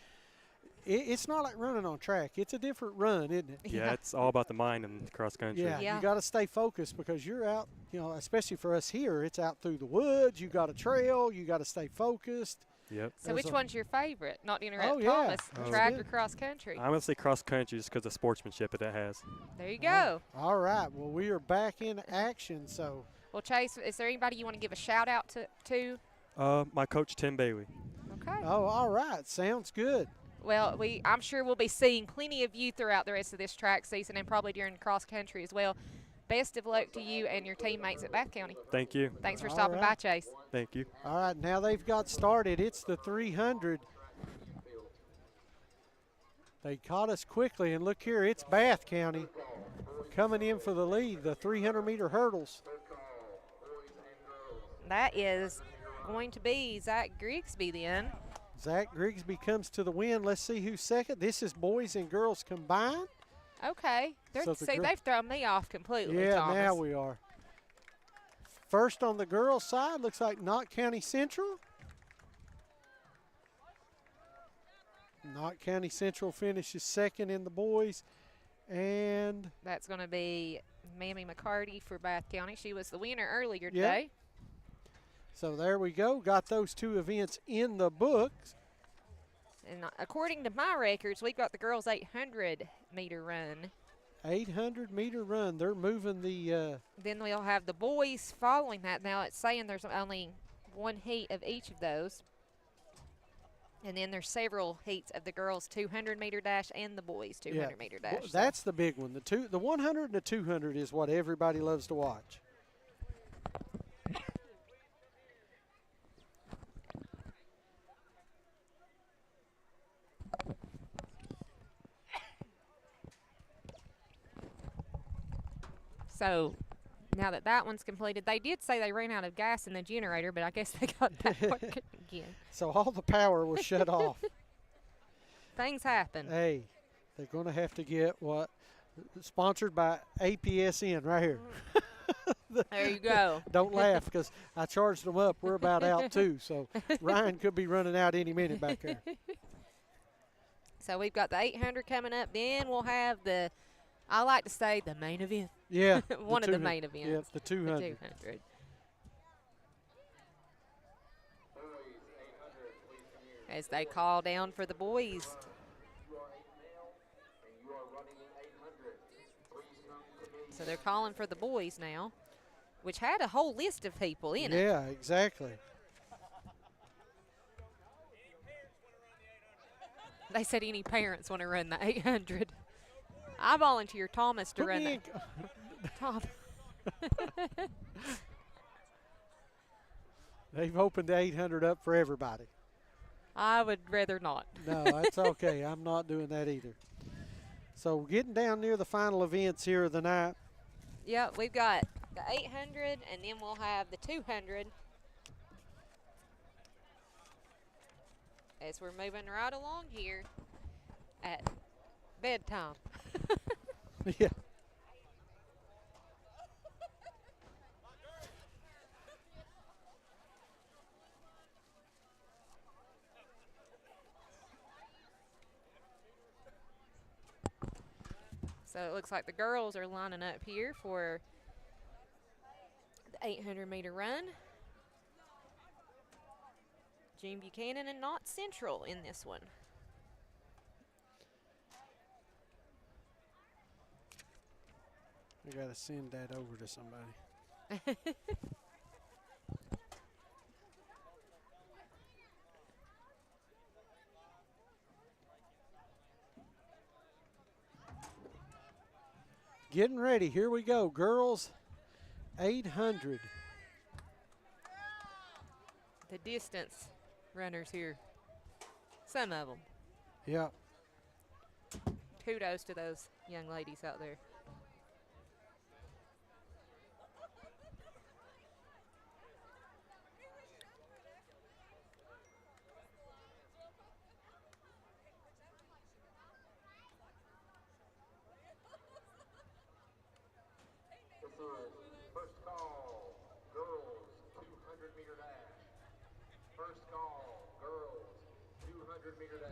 It's not like running on track. It's a different run, isn't it? Yeah, it's all about the mind in cross country. Yeah. You got to stay focused because you're out, especially for us here, it's out through the woods. You got a trail. You got to stay focused. Yep. So which one's your favorite? Not to interrupt Thomas, track or cross country? I'm going to say cross country just because of the sportsmanship that it has. There you go. All right. Well, we are back in action, so. Well, Chase, is there anybody you want to give a shout out to? My coach, Tim Bailey. Okay. Oh, all right. Sounds good. Well, I'm sure we'll be seeing plenty of you throughout the rest of this track season and probably during cross country as well. Best of luck to you and your teammates at Bath County. Thank you. Thanks for stopping by, Chase. Thank you. All right, now they've got started. It's the 300. They caught us quickly, and look here, it's Bath County coming in for the lead, the 300-meter hurdles. That is going to be Zach Grigsby then. Zach Grigsby comes to the win. Let's see who's second. This is boys and girls combined. Okay. They've thrown me off completely, Yeah, Thomas. now we are. First on the girls' side, looks like Knott County Central. Knott County Central finishes second in the boys. And that's going to be Mammy McCarty for Bath County. She was the winner earlier today. So there we go. Got those two events in the books. And according to my records, we've got the girls' 800-meter run. 800-meter run. They're moving the then we'll have the boys following that. Now it's saying there's only one heat of each of those. And then there's several heats of the girls' 200-meter dash and the boys' 200-meter dash. Well, that's the big one. The 100 and the 200 is what everybody loves to watch. So Now that that one's completed, they did say they ran out of gas in the generator, but I guess they got that working again. So all the power was shut off. Things happen. Hey, they're going to have to get what? Sponsored by APSN right here. There you go. Don't laugh because I charged them up. We're about out too. So Ryan could be running out any minute back there. So we've got the 800 coming up. Then we'll have the, I like to say, the main event. Yeah. One of the main events. Yeah, the 200. The 200. As they call down for the boys. So they're calling for the boys now, which had a whole list of people in it. Yeah, exactly. They said any parents want to run the 800. I volunteer Thomas to run that. Tom. They've opened the 800 up for everybody. I would rather not. No, that's okay. I'm not doing that either. So getting down near the final events here of the night. Yep, we've got the 800, and then we'll have the 200. As we're moving right along here at bedtime. Yeah. So it looks like the girls are lining up here for the 800-meter run. Gene Buchanan and Knott Central in this one. We got to send that over to somebody. Getting ready. Here we go. Girls 800. The distance runners here. Some of them. Yep. Kudos to those young ladies out there. First call, girls 200-meter dash. First call, girls 200-meter dash.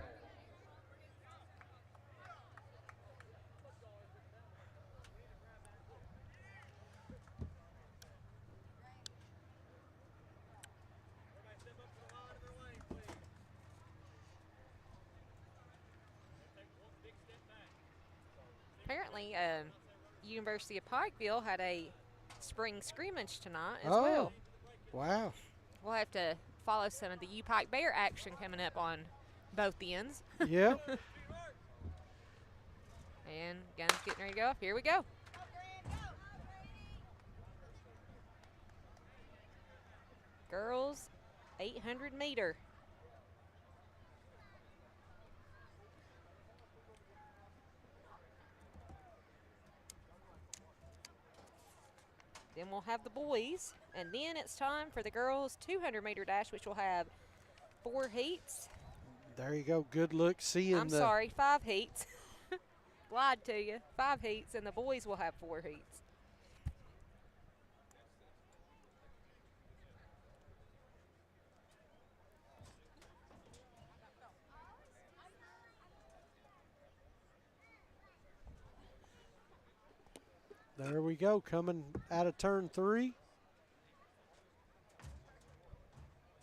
Apparently, University of Pikeville had a spring scrimmage tonight as Oh, well. wow. We'll have to follow some of the U-Pike Bear action coming up on both ends. Yep. And guns getting ready to go off. Here we go. Girls 800 meter. Then we'll have the boys, and then it's time for the girls 200-meter dash, which will have 4 heats. There you go. Good look seeing I'm sorry, 5 heats. Lied to you. 5 heats, and the boys will have 4 heats. There we go, coming out of turn 3.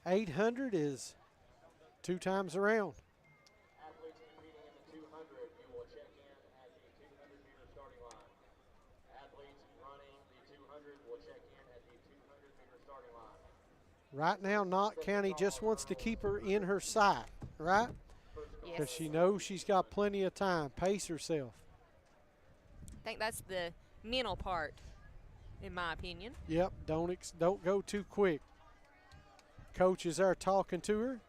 800 is 2 times around. Athletes competing in the 200, you will check in at the 200-meter starting line. Athletes running the 200 will check in at the 200-meter starting line. Right now, Knott County just wants to keep her in her sight, right? Because Yes. she knows she's got plenty of time. Pace herself. I think that's the mental part, in my opinion. Yep, don't go too quick. Coach is there talking to her.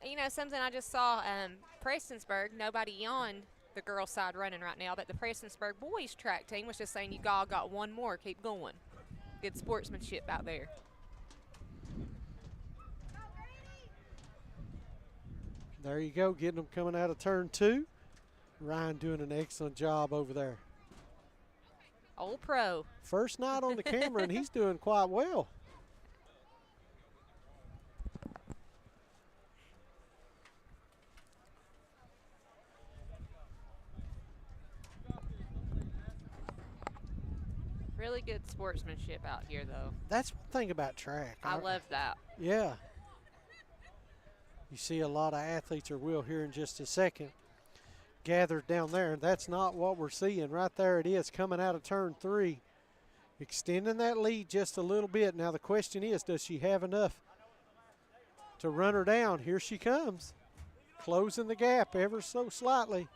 You know, something I just saw, Prestonsburg, nobody yawned the girls' side running right now, but the Prestonsburg boys track team was just saying you all got one more, keep going. Good sportsmanship out there. There you go, getting them coming out of turn 2. Ryan doing an excellent job over there. Old pro. First night on the camera, and he's doing quite well. Really good sportsmanship out here, though. That's one thing about track. I love that. Yeah. You see a lot of athletes, or will here in just a second, gathered down there, and that's not what we're seeing. Right there it is, coming out of turn 3, extending that lead just a little bit. Now the question is, does she have enough to run her down? Here she comes, closing the gap ever so slightly.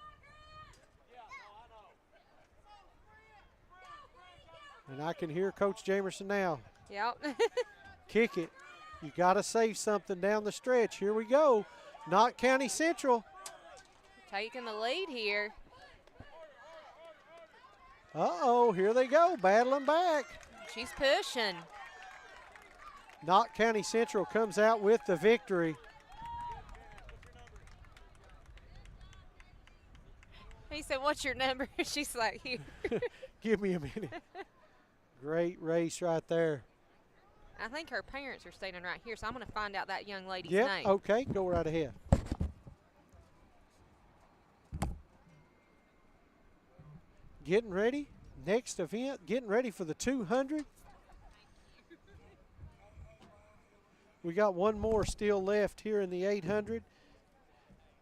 And I can hear Coach Jamerson now. Yep. Kick it. You got to save something down the stretch. Here we go. Knott County Central. Taking the lead here. Uh-oh, here they go, battling back. She's pushing. Knott County Central comes out with the victory. He said, what's your number? She's like, here. Give me a minute. Great race right there. I think her parents are standing right here, so I'm going to find out that young lady's Yep, name. okay, go right ahead. Getting ready, next event, getting ready for the 200. We got one more still left here in the 800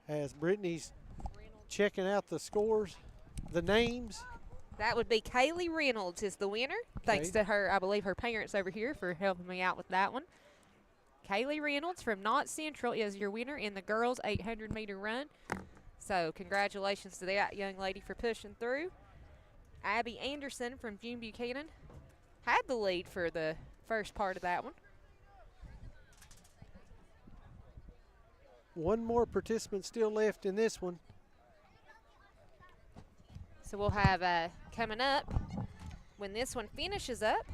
as Brittany's checking out the scores, the names. That would be Kaylee Reynolds is the winner. Thanks to her, I believe her parents over here for helping me out with that one. Kaylee Reynolds from Knott Central is your winner in the girls 800-meter run. So congratulations to that young lady for pushing through. Abby Anderson from June Buchanan had the lead for the first part of that one. One more participant still left in this one. So we'll have coming up, when this one finishes up,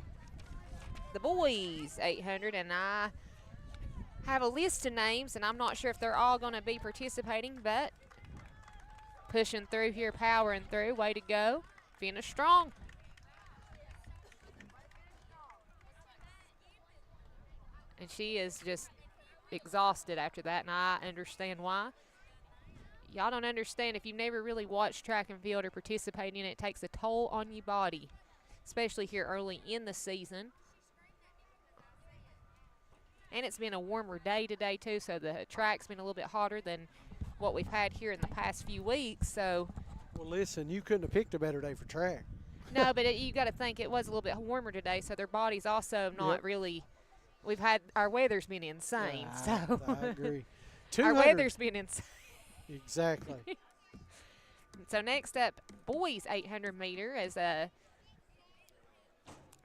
the boys 800, and I have a list of names, and I'm not sure if they're all going to be participating, but pushing through here, powering through, way to go, finish strong. And she is just exhausted after that, and I understand why. Y'all don't understand, if you've never really watched track and field or participate in it, it takes a toll on your body, especially here early in the season. And it's been a warmer day today too, so the track's been a little bit hotter than what we've had here in the past few weeks. So, well, listen, you couldn't have picked a better day for track. No, but you got to think it was a little bit warmer today, so their body's also not really. We've had our weather's been insane. So I agree. Our weather's been insane. Exactly. So next up, boys 800 meter as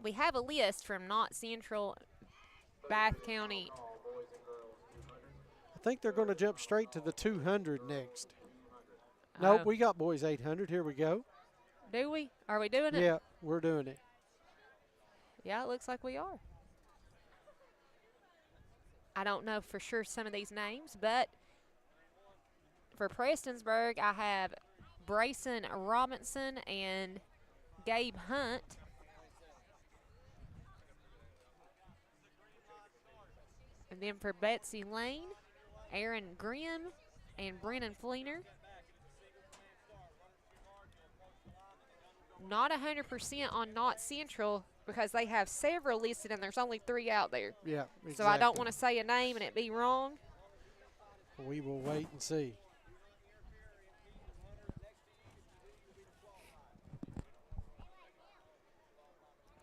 we have a list from Knott Central, Bath County. I think they're going to jump straight to the 200 next. Nope, we got boys 800. Here we go. Do we? Are we doing it? Yeah, we're doing it. Yeah, it looks like we are. I don't know for sure some of these names, but for Prestonsburg, I have Brayson Robinson and Gabe Hunt. And then for Betsy Lane, Aaron Grimm and Brennan Fleener. Not 100% on Knott Central because they have several listed and there's only 3 out there. Yeah, exactly. So I don't want to say a name and it be wrong. We will wait and see.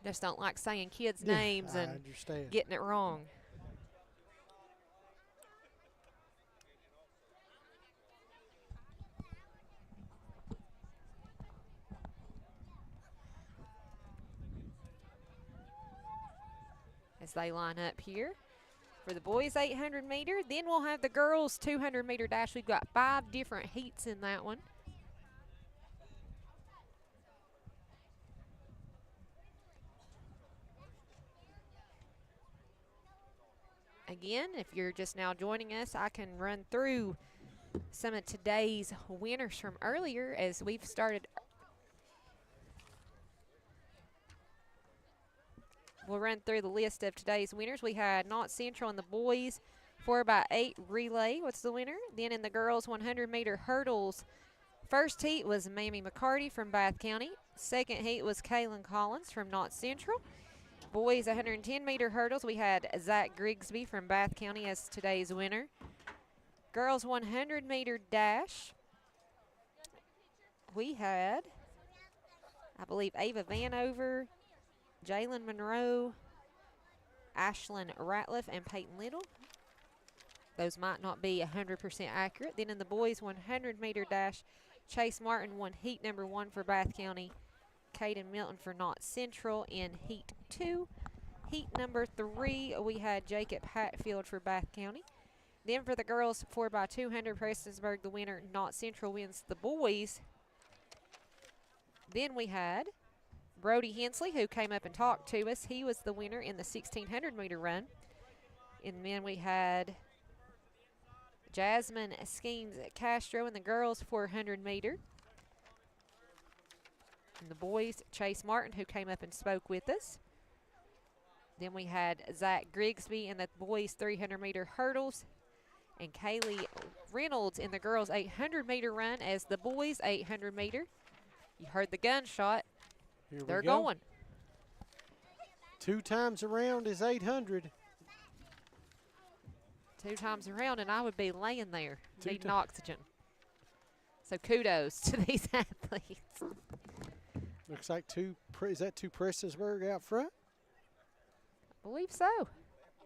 Just don't like saying kids' names and getting it wrong. As they line up here for the boys 800 meter. Then we'll have the girls 200 meter dash. We've got 5 different heats in that one. Again, if you're just now joining us, I can run through some of today's winners from earlier as we've started. We'll run through the list of today's winners. We had Knott Central in the boys 4x8 relay. What's the winner? Then in the girls 100-meter hurdles, first heat was Mamie McCarty from Bath County. Second heat was Kaylin Collins from Knott Central. Boys 110-meter hurdles, we had Zach Grigsby from Bath County as today's winner. Girls 100-meter dash, we had, I believe, Ava Vanover, Jalen Monroe, Ashlyn Ratliff, and Peyton Little. Those might not be 100% accurate. Then in the boys 100-meter dash, Chase Martin won heat number 1 for Bath County. Caden Milton for Knott Central in heat 2. Heat number 3, we had Jacob Hatfield for Bath County. Then for the girls 4x200, Prestonsburg, the winner. Knott Central wins the boys. Then we had Brody Hensley, who came up and talked to us. He was the winner in the 1,600-meter run. And then we had Jasmine Schemes Castro in the girls 400-meter. And the boys, Chase Martin, who came up and spoke with us. Then we had Zach Grigsby in the boys 300-meter hurdles. And Kaylee Reynolds in the girls 800-meter run as the boys 800-meter. You heard the gunshot. They're going. 2 times around is 800. 2 times around, and I would be laying there needing oxygen. So kudos to these athletes. Looks like is that 2 Prestonsburg out front? I believe so.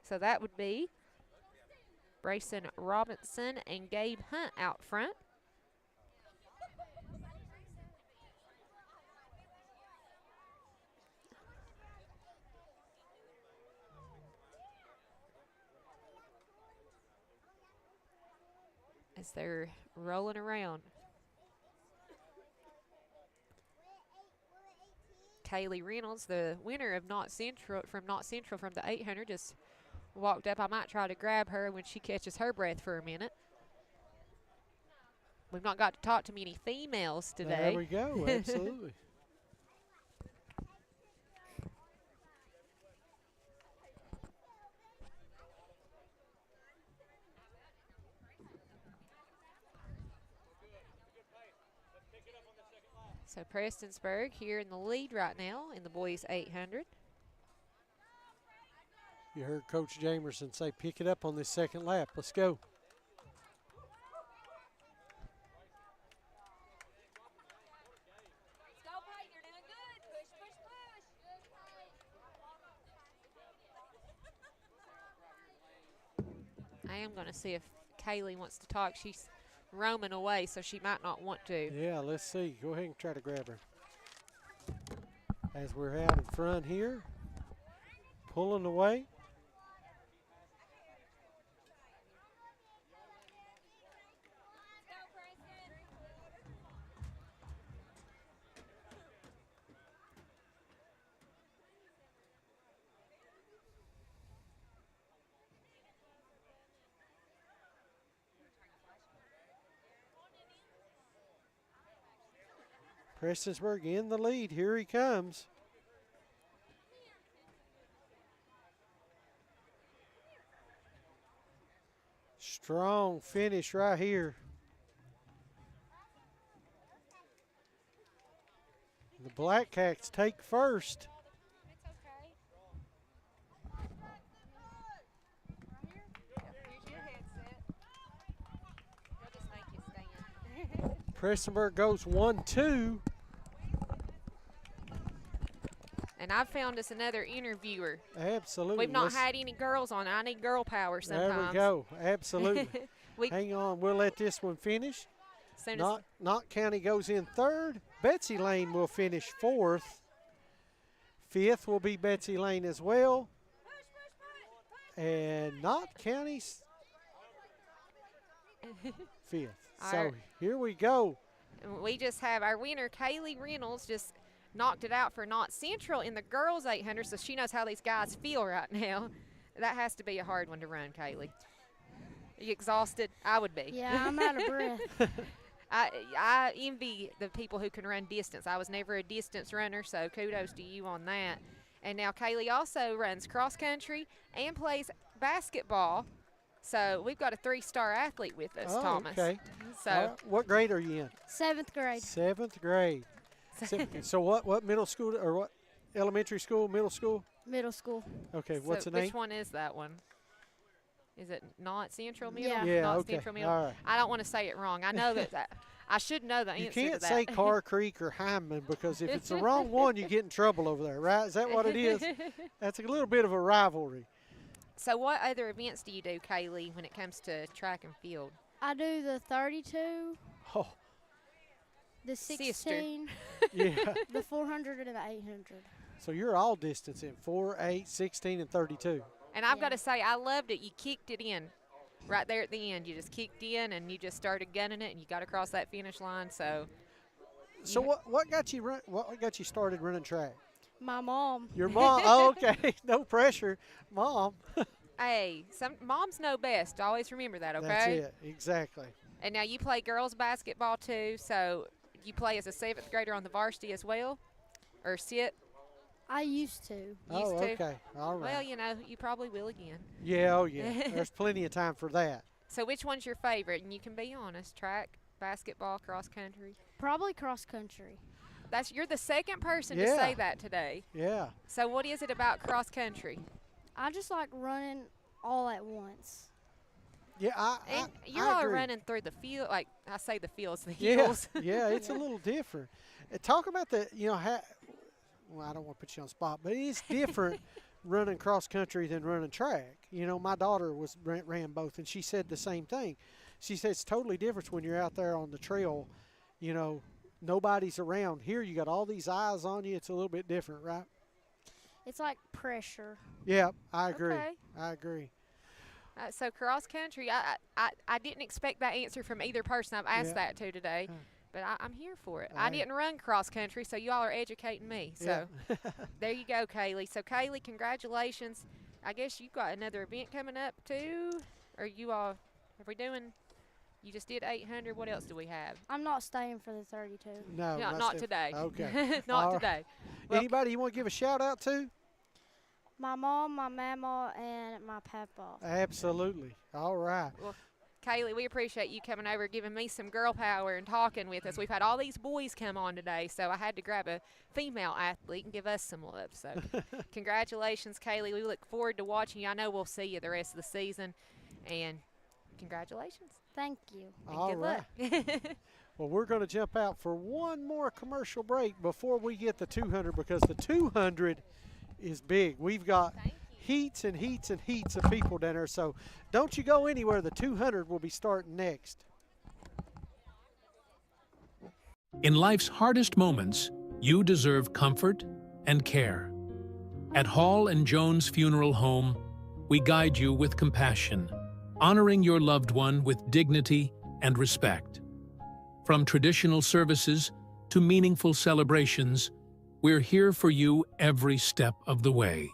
So that would be Brayson Robinson and Gabe Hunt out front. As they're rolling around. Kaylee Reynolds, the winner of Knott Central from the 800, just walked up. I might try to grab her when she catches her breath for a minute. We've not got to talk to many females today. There we go, absolutely. So Prestonsburg here in the lead right now in the boys 800. You heard Coach Jamerson say, pick it up on this second lap. Let's go. I am going to see if Kaylee wants to talk. She's roaming away, so she might not want to. Yeah, let's see. Go ahead and try to grab her. As we're out in front here, pulling away. Prestonsburg in the lead. Here he comes. Strong finish right here. The Blackcats take first. Prestonsburg goes 1-2. And I've found us another interviewer. Absolutely. We've not had any girls on. I need girl power sometimes. There we go. Absolutely. Hang on. We'll let this one finish. Knott County goes in third. Betsy Lane will finish fourth. Fifth will be Betsy Lane as well. And Knott County's fifth. So here we go. We just have our winner, Kaylee Reynolds, just knocked it out for Knott Central in the girls 800, so she knows how these guys feel right now. That has to be a hard one to run, Kaylee. Are you exhausted? I would be. Yeah, I'm out of breath. I envy the people who can run distance. I was never a distance runner, so kudos to you on that. And now Kaylee also runs cross country and plays basketball. So we've got a 3-star athlete with us, Thomas. Okay. So what grade are you in? 7th grade. 7th grade. So what middle school or what elementary school, middle school? Middle school. Okay, what's the name? Which one is that one? Is it not Central Middle? Yeah. Not okay. Central Middle. All right. I don't want to say it wrong. I know that I should know the answer You to can't that. say Carr Creek or Hyman because if it's the wrong one, you get in trouble over there, right? Is that what it is? That's a little bit of a rivalry. So what other events do you do, Kaylee, when it comes to track and field? I do the 32, Oh, the 16, yeah. the 400, and the 800. So you're all distancing, 4, 8, 16, and 32. And I've got to say, I loved it. You kicked it in right there at the end. You just kicked in, and you just started gunning it, and you got across that finish line. So what got you started running track? My mom. Your mom? Oh, okay. No pressure. Mom. hey, some moms know best. Always remember that, okay? That's it. Exactly. And now you play girls basketball too, so you play as a 7th grader on the varsity as well, or sit? I used to. Oh, okay. All right. Well, you know, you probably will again. Yeah, oh, yeah. There's plenty of time for that. So which one's your favorite? And you can be honest, track, basketball, cross country? Probably cross country. You're the second person to Yeah. say that today. Yeah. So what is it about cross country? I just like running all at once. Yeah, And you're I all agree. running through the field, like I say the fields, the Yeah, hills. yeah, it's a little different. Talk about the, well, I don't want to put you on the spot, but it's different running cross country than running track. You know, my daughter ran both, and she said the same thing. She said it's totally different when you're out there on the trail, you know, nobody's around. Here you got all these eyes on you. It's a little bit different, right? It's like pressure. Yeah, I agree. Okay. I agree. So cross country, I didn't expect that answer from either person I've asked that to today, but I'm here for it. I didn't run cross country, so y'all are educating me. So there you go, Kaylee. So Kaylee, congratulations. I guess you've got another event coming up too, or you all, are we doing? You just did 800. What else do we have? I'm not staying for the 32. No, not today. Okay. Not All right. today. Well, Anybody you want to give a shout out to? My mom, my mama, and my papa. Absolutely. All right. Well, Kaylee, we appreciate you coming over, giving me some girl power and talking with us. We've had all these boys come on today, so I had to grab a female athlete and give us some love. So congratulations, Kaylee. We look forward to watching you. I know we'll see you the rest of the season, and congratulations. Thank you. And All good right. luck. Well, we're going to jump out for one more commercial break before we get the 200 because the 200 is big. We've got heats and heats and heats of people down there, so don't you go anywhere. The 200 will be starting next. In life's hardest moments, you deserve comfort and care. At Hall and Jones Funeral Home, we guide you with compassion, honoring your loved one with dignity and respect. From traditional services to meaningful celebrations, we're here for you every step of the way.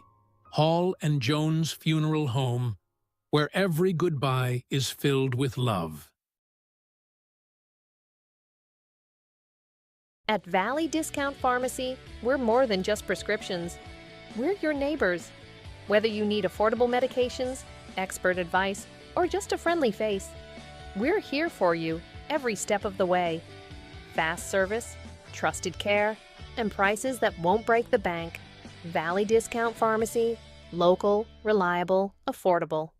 Hall and Jones Funeral Home, where every goodbye is filled with love. At Valley Discount Pharmacy, we're more than just prescriptions. We're your neighbors. Whether you need affordable medications, expert advice, or just a friendly face, we're here for you every step of the way. Fast service, trusted care, and prices that won't break the bank. Valley Discount Pharmacy, local, reliable, affordable.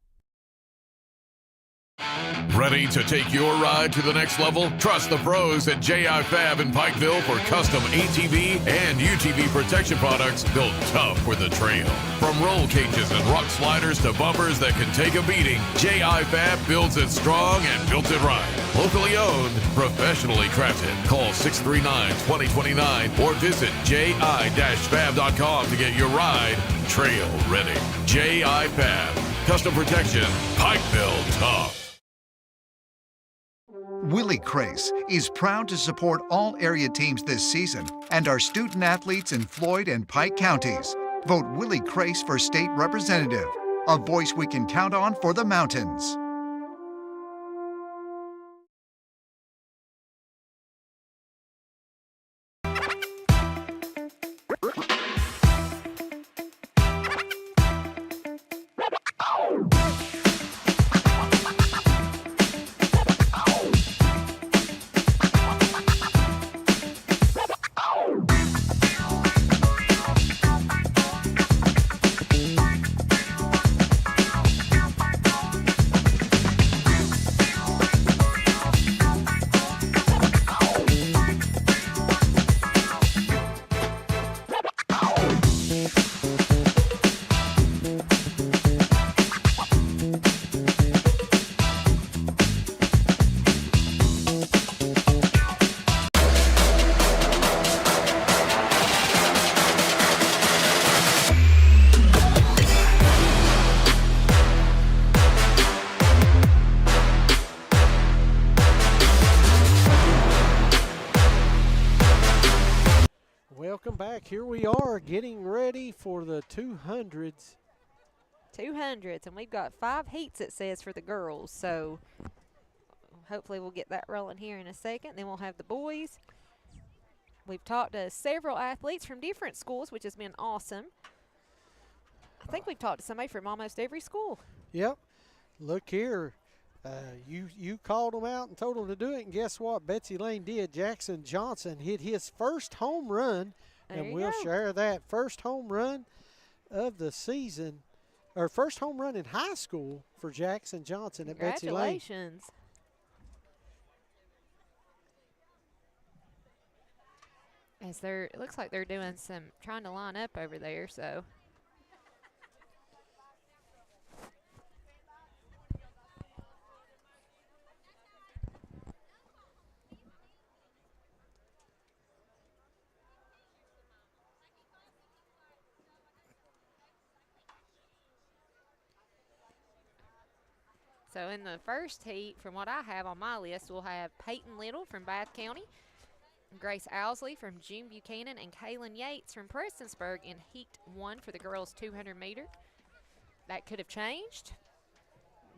Ready to take your ride to the next level? Trust the pros at J.I. Fab in Pikeville for custom ATV and UTV protection products built tough for the trail. From roll cages and rock sliders to bumpers that can take a beating, J.I. Fab builds it strong and built it right. Locally owned, professionally crafted. Call 639-2029 or visit ji-fab.com to get your ride trail ready. J.I. Fab. Custom protection. Pikeville tough. Willie Crace is proud to support all area teams this season and our student athletes in Floyd and Pike counties. Vote Willie Crace for state representative. a voice we can count on for the mountains. Welcome back. Here we are getting ready for the 200s. 200s, and we've got 5 heats, it says, for the girls. So hopefully we'll get that rolling here in a second. Then we'll have the boys. We've talked to several athletes from different schools, which has been awesome. I think we've talked to somebody from almost every school. Yep. Look here. You called them out and told them to do it, and guess what? Betsy Lane did. Jackson Johnson hit his first home run, and we'll share that. First home run of the season, or first home run in high school for Jackson Johnson at Betsy Lane. Congratulations. It looks like they're doing trying to line up over there, so. So in the first heat, from what I have on my list, we'll have Peyton Little from Bath County, Grace Owsley from June Buchanan, and Kaylin Yates from Prestonsburg in Heat 1 for the girls' 200 meter. That could have changed,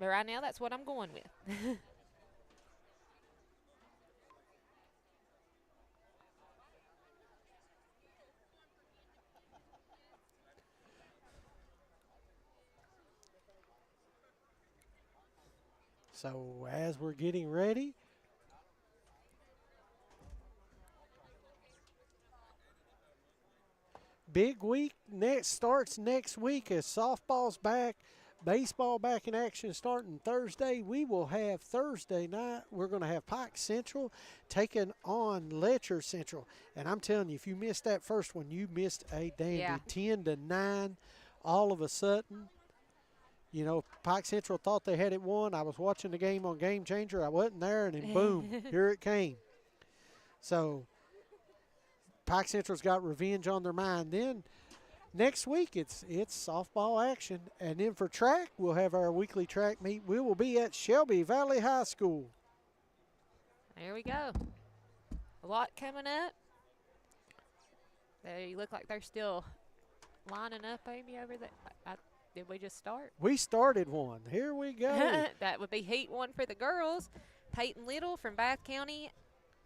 but right now that's what I'm going with. So as we're getting ready, big week starts next week as softball's back, baseball back in action starting Thursday. We will have Thursday night, we're going to have Pike Central taking on Letcher Central. And I'm telling you, if you missed that first one, you missed a dandy. Yeah. 10-9 all of a sudden. You know, Pike Central thought they had it won. I was watching the game on Game Changer. I wasn't there, and then boom, here it came. So Pike Central's got revenge on their mind. Then next week it's softball action. And then for track, we'll have our weekly track meet. We will be at Shelby Valley High School. There we go. A lot coming up. They look like they're still lining up, Amy, over there. Did we just start? We started one. Here we go. That would be Heat 1 for the girls. Peyton Little from Bath County,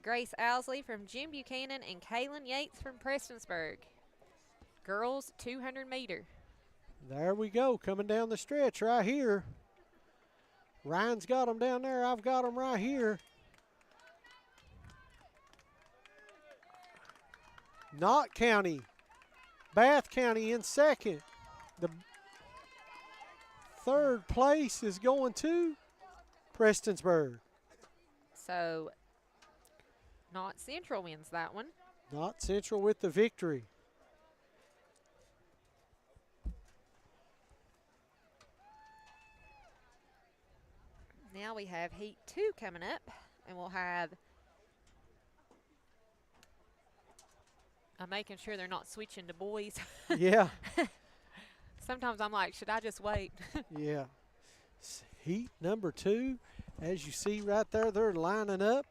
Grace Owsley from Jim Buchanan, and Kaylin Yates from Prestonsburg. Girls 200 meter. There we go, coming down the stretch right here. Ryan's got them down there. I've got them right here. Knott County, Bath County in second. The third place is going to Prestonsburg. So, Knott Central wins that one. Knott Central with the victory. Now we have Heat 2 coming up, and we'll have. I'm making sure they're not switching to boys. Yeah. Sometimes I'm like, should I just wait? Yeah. Heat number 2, as you see right there, they're lining up.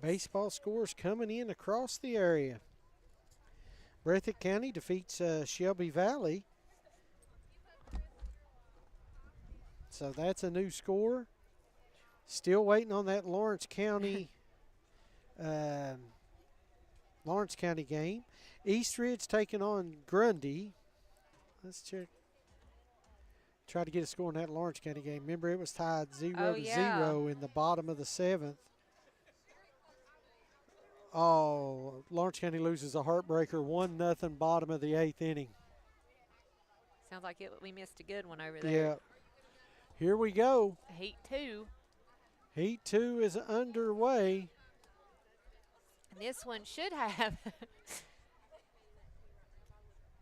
Baseball scores coming in across the area. Breathitt County defeats Shelby Valley. So that's a new score. Still waiting on that Lawrence County game. East Ridge taking on Grundy. Let's check. Try to get a score in that Lawrence County game. Remember, it was tied 0-0 in the bottom of the 7th. Oh, Lawrence County loses a heartbreaker, 1-0 bottom of the 8th inning. Sounds like we missed a good one over there. Yeah. Here we go. Heat 2. Heat 2 is underway. And this one should have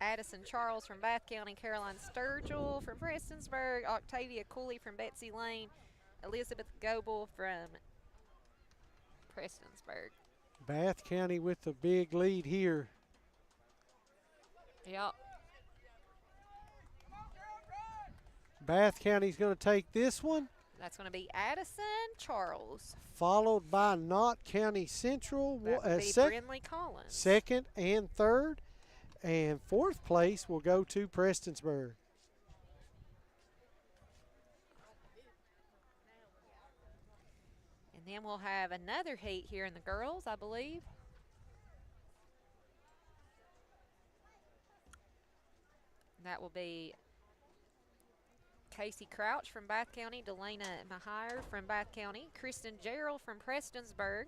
Addison Charles from Bath County, Caroline Sturgill from Prestonsburg, Octavia Cooley from Betsy Lane, Elizabeth Goebel from Prestonsburg. Bath County with the big lead here. Yep. Bath County's going to take this one. That's going to be Addison Charles. Followed by Knott County Central. That would be Brindley Collins. Second and third. And fourth place will go to Prestonsburg. And then we'll have another heat here in the girls, I believe. That will be Casey Crouch from Bath County, Delana Mahier from Bath County, Kristen Gerald from Prestonsburg,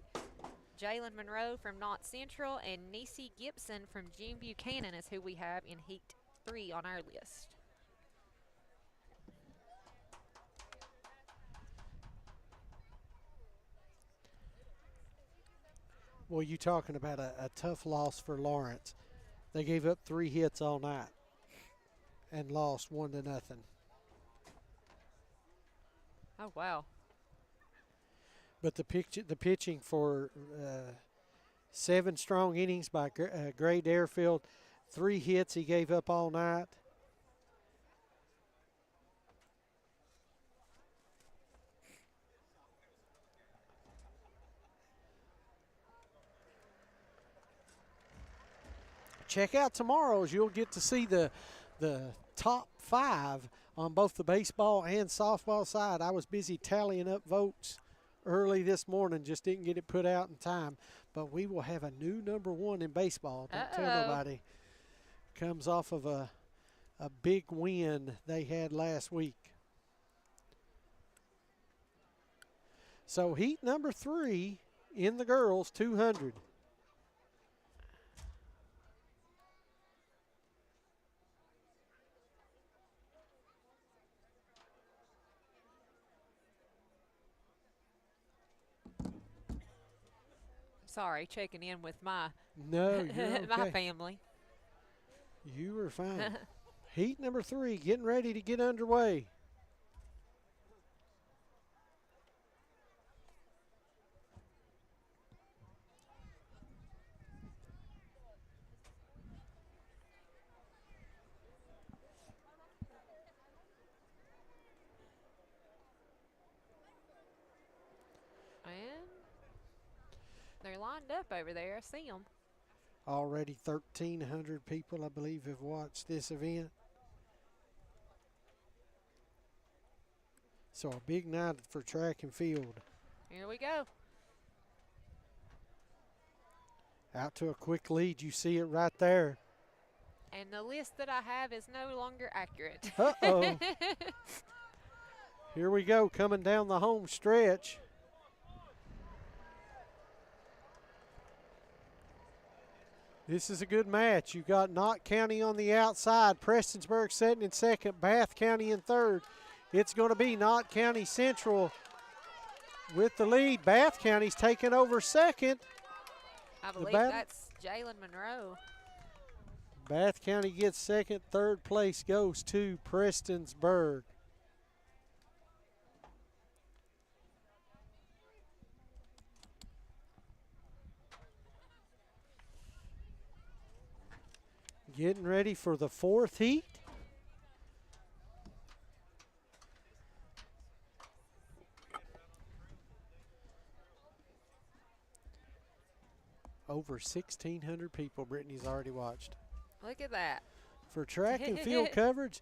Jalen Monroe from Knott Central, and Niecy Gibson from June Buchanan is who we have in Heat 3 on our list. Well, you talking about a tough loss for Lawrence. They gave up 3 hits all night and lost 1-0. Oh, wow. But the pitching for 7 strong innings by Gray Darefield, 3 hits he gave up all night. Check out tomorrow's. You'll get to see the top 5 on both the baseball and softball side. I was busy tallying up votes early this morning, just didn't get it put out in time. But we will have a new #1 in baseball. Don't tell nobody. Comes off of a big win they had last week. So heat number 3 in the girls, 200. Sorry, checking in with my No, you're okay. my family. You were fine. Heat number 3 getting ready to get underway. They're lined up over there. I see them. Already 1,300 people, I believe, have watched this event. So a big night for track and field. Here we go. Out to a quick lead. You see it right there. And the list that I have is no longer accurate. Uh-oh. Here we go, coming down the home stretch. This is a good match. You've got Knott County on the outside, Prestonsburg sitting in second, Bath County in third. It's going to be Knott County Central with the lead. Bath County's taking over second. I believe that's Jalen Monroe. Bath County gets second. Third place goes to Prestonsburg. Getting ready for the 4th heat. over 1,600 people Brittany's already watched. Look at that. For track and field coverage,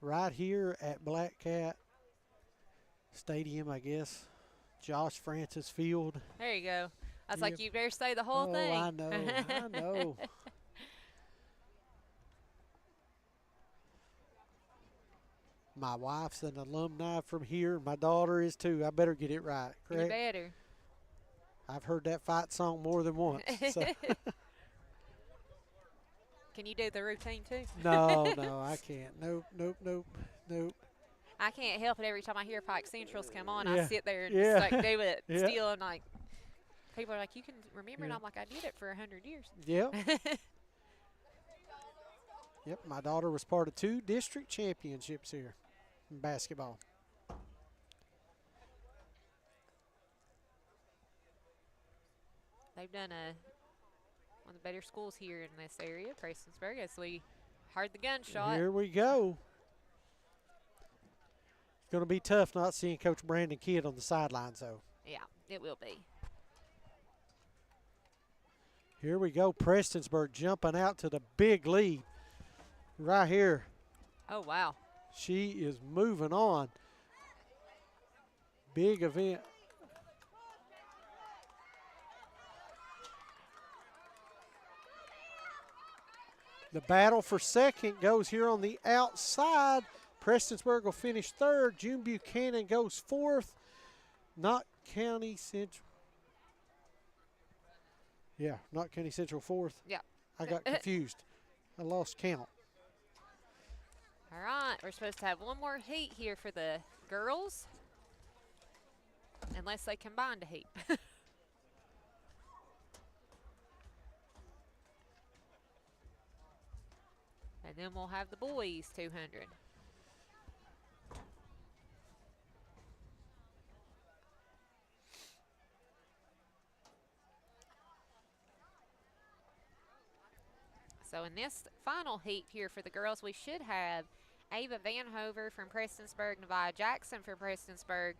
right here at Blackcat Stadium, I guess, Josh Francis Field. There you go. I was Yep. like, you better say the whole thing. Oh, I know, I know. My wife's an alumni from here. My daughter is too. I better get it right, correct? You better. I've heard that fight song more than once. So. Can you do the routine too? No, I can't. Nope. I can't help it. Every time I hear Pike Central's come on, Yeah. I sit there and Yeah. just like do it Yeah. still, and like people are like, "You can remember," and Yeah. I'm like, "I did it for 100 years." Yep. Yep, my daughter was part of 2 district championships here in basketball. They've done one of the better schools here in this area, Prestonsburg, as we heard the gunshot. Here we go. It's going to be tough not seeing Coach Brandon Kidd on the sidelines, though. Yeah, it will be. Here we go. Prestonsburg jumping out to the big lead right here. Oh, wow. She is moving on. Big event. The battle for second goes here on the outside. Prestonsburg will finish third. June Buchanan goes fourth. Not County Central. Yeah, not County Central fourth. Yeah. I got confused. I lost count. All right, we're supposed to have one more heat here for the girls, unless they combine to heat. And then we'll have the boys 200. So in this final heat here for the girls, we should have Ava Van Hover from Prestonsburg, Nevaeh Jackson from Prestonsburg,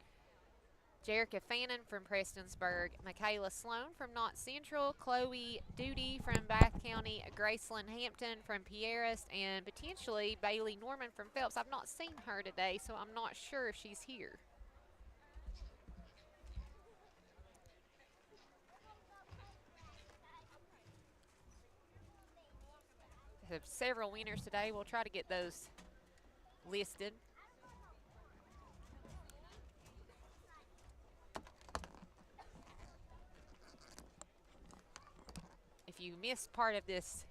Jerica Fannin from Prestonsburg, Michaela Sloan from Knott Central, Chloe Duty from Bath County, Gracelyn Hampton from Pieris, and potentially Bailey Norman from Phelps. I've not seen her today, so I'm not sure if she's here. Have several winners today. We'll try to get those listed. If you missed part of this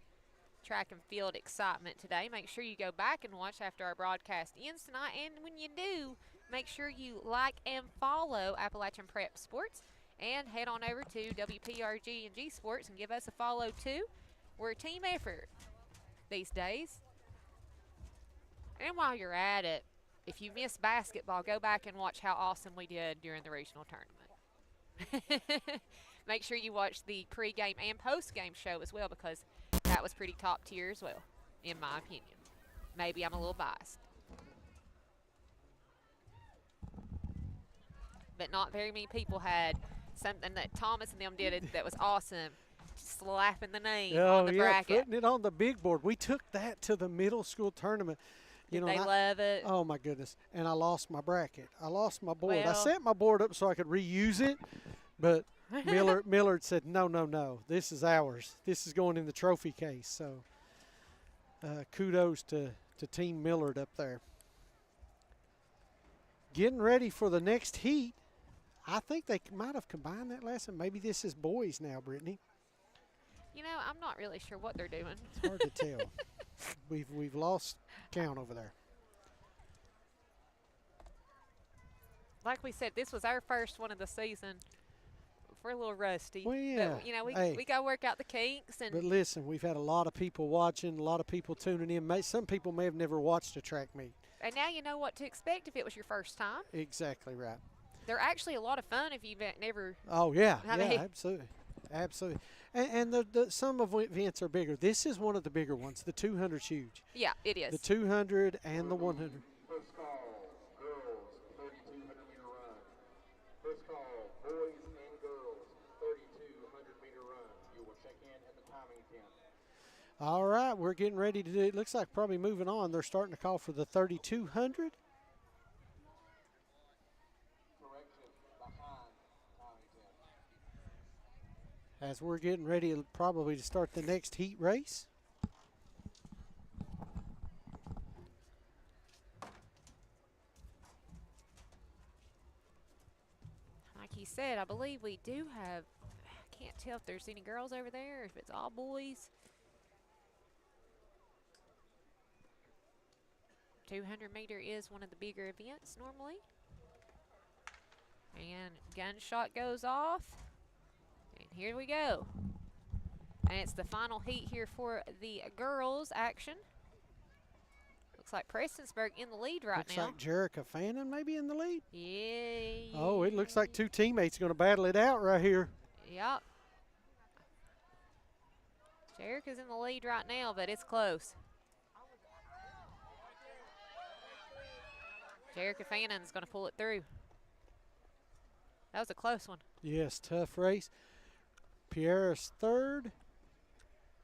track and field excitement today, make sure you go back and watch after our broadcast ends tonight. And when you do, make sure you like and follow Appalachian Prep Sports and head on over to WPRG and G Sports and give us a follow too. We're a team effort these days. And while you're at it, if you miss basketball, go back and watch how awesome we did during the regional tournament. Make sure you watch the pregame and postgame show as well, because that was pretty top tier as well, in my opinion. Maybe I'm a little biased. But not very many people had something that Thomas and them did that was awesome. Slapping the name on the bracket. Putting it on the big board. We took that to the middle school tournament. You know, they love it. Oh my goodness! And I lost my bracket. I lost my board. I Well, set my board up so I could reuse it, but Millard said no. This is ours. This is going in the trophy case. So kudos to Team Millard up there. Getting ready for the next heat. I think they might have combined that lesson. Maybe this is boys now, Brittany. You know, I'm not really sure what they're doing. It's hard to tell. We've lost count over there. Like we said, this was our first one of the season. We're a little rusty. Well, yeah. But, you know, we Hey. got to work out the kinks. And But listen, we've had a lot of people watching, a lot of people tuning in. Some people may have never watched a track meet. and now you know what to expect if it was your first time. Exactly right. They're actually a lot of fun if you've never. Oh, yeah. I Yeah, mean- absolutely. Absolutely. And some of the events are bigger. This is one of the bigger ones. The 200's huge. Yeah, it is. The 200 and the 100. First call, girls, 3,200 meter run. First call, boys and girls, All right, we're getting ready to do it. Looks like probably moving on. They're starting to call for the 3,200. As we're getting ready probably to start the next heat race. Like he said, I believe we do have, I can't tell if there's any girls over there, or if it's all boys. 200-meter is one of the bigger events normally. And gunshot goes off. And here we go. And it's the final heat here for the girls action. Looks like Prestonsburg in the lead right Looks now. like Jerica Fannin maybe in the lead. Yeah. Oh, it looks like two teammates going to battle it out right here. Yep. Jerica's in the lead right now, but it's close. Jerica Fannon's going to pull it through. That was a close one. Yes, tough race. Pierre's third.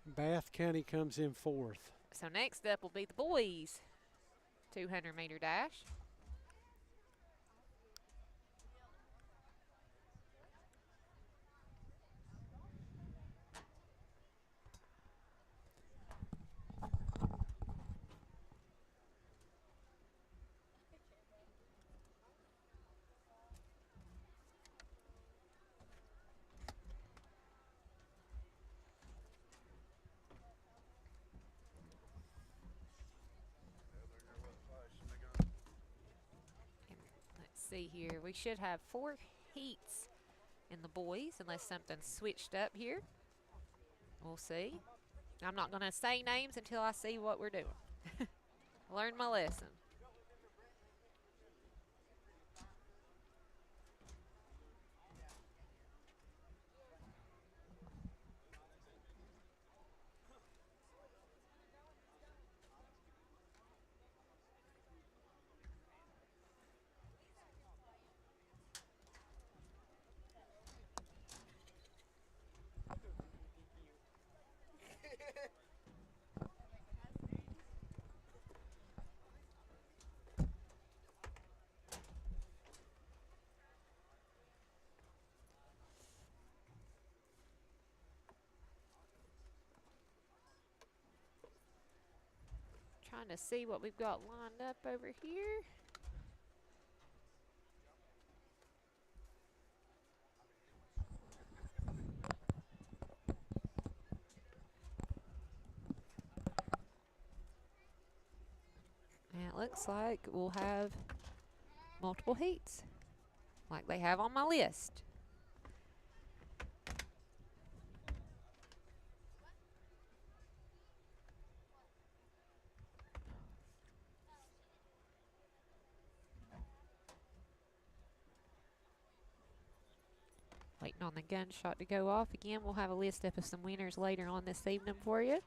Bath County comes in fourth. So next up will be the boys' 200-meter dash. See here, we should have 4 heats in the boys unless something's switched up here. We'll see. I'm not going to say names until I see what we're doing. Learn my lesson. Trying to see what we've got lined up over here. And it looks like we'll have multiple heats, like they have on my list. Waiting on the gunshot to go off. Again, we'll have a list up of some winners later on this evening for you.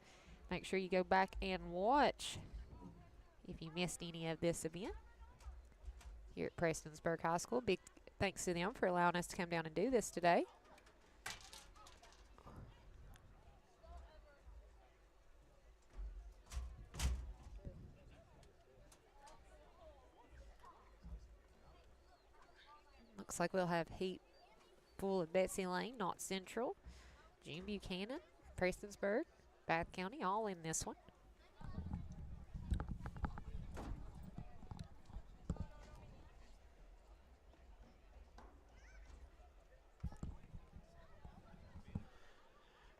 Make sure you go back and watch if you missed any of this event here at Prestonsburg High School. Big thanks to them for allowing us to come down and do this today. Looks like we'll have heat full of Betsy Lane, Knott Central, June Buchanan, Prestonsburg, Bath County, all in this one.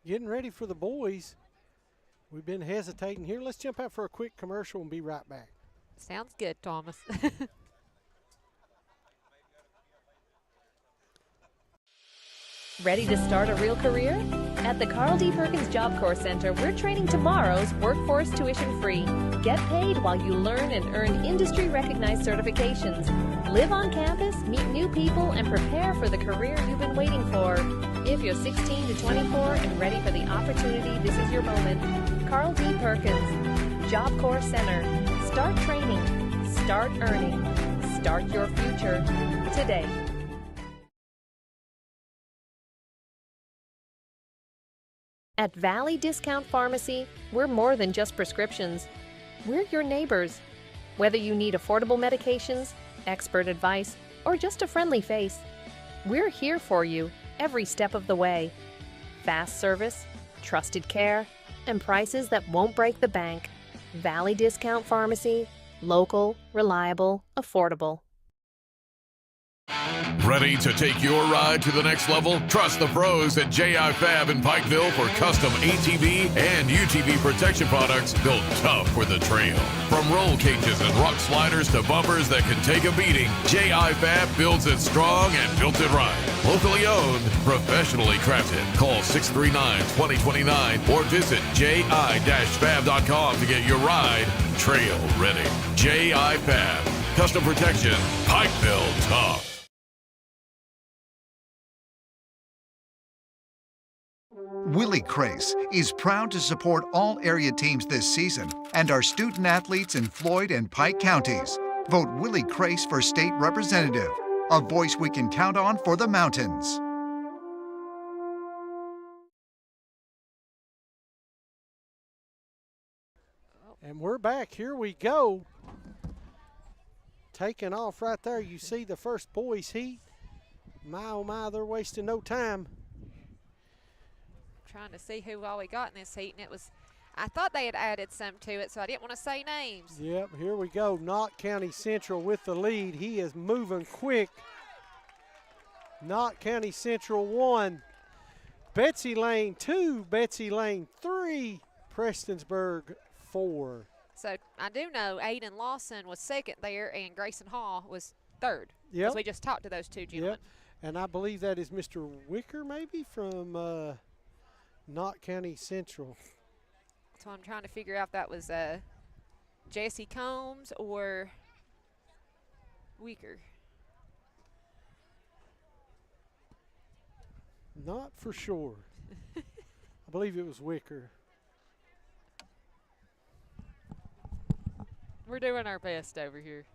Getting ready for the boys. We've been hesitating here. Let's jump out for a quick commercial and be right back. Sounds good, Thomas. Ready to start a real career? At the Carl D. Perkins Job Corps Center, we're training tomorrow's workforce tuition-free. Get paid while you learn and earn industry-recognized certifications. Live on campus, meet new people, and prepare for the career you've been waiting for. If you're 16 to 24 and ready for the opportunity, this is your moment. Carl D. Perkins, Job Corps Center. Start training. Start earning. Start your future today. At Valley Discount Pharmacy, we're more than just prescriptions. We're your neighbors. Whether you need affordable medications, expert advice, or just a friendly face, we're here for you every step of the way. Fast service, trusted care, and prices that won't break the bank. Valley Discount Pharmacy, local, reliable, affordable. Ready to take your ride to the next level? Trust the pros at J.I. Fab in Pikeville for custom ATV and UTV protection products built tough for the trail. From roll cages and rock sliders to bumpers that can take a beating, J.I. Fab builds it strong and built it right. Locally owned, professionally crafted. Call 639-2029 or visit ji-fab.com to get your ride trail ready. J.I. Fab. Custom protection. Pikeville tough. Willie Crace is proud to support all area teams this season and our student athletes in Floyd and Pike counties. Vote Willie Crace for state representative, a voice we can count on for the mountains. And we're back. Here we go. Taking off right there. You see the first boys heat. My, oh my, they're wasting no time. Trying to see who all we got in this heat, and it was, I thought they had added some to it, so I didn't want to say names. Yep, here we go. Knott County Central with the lead. He is moving quick. Knott County Central 1. Betsy Lane 2. Betsy Lane 3. Prestonsburg 4. So I do know Aiden Lawson was second there, and Grayson Hall was third. Yep. As we just talked to those two gentlemen. Yep. And I believe that is Mr. Wicker, maybe, from Knott County Central. So I'm trying to figure out if that was Jesse Combs or Weaker. Not for sure. I believe it was Wicker. We're doing our best over here.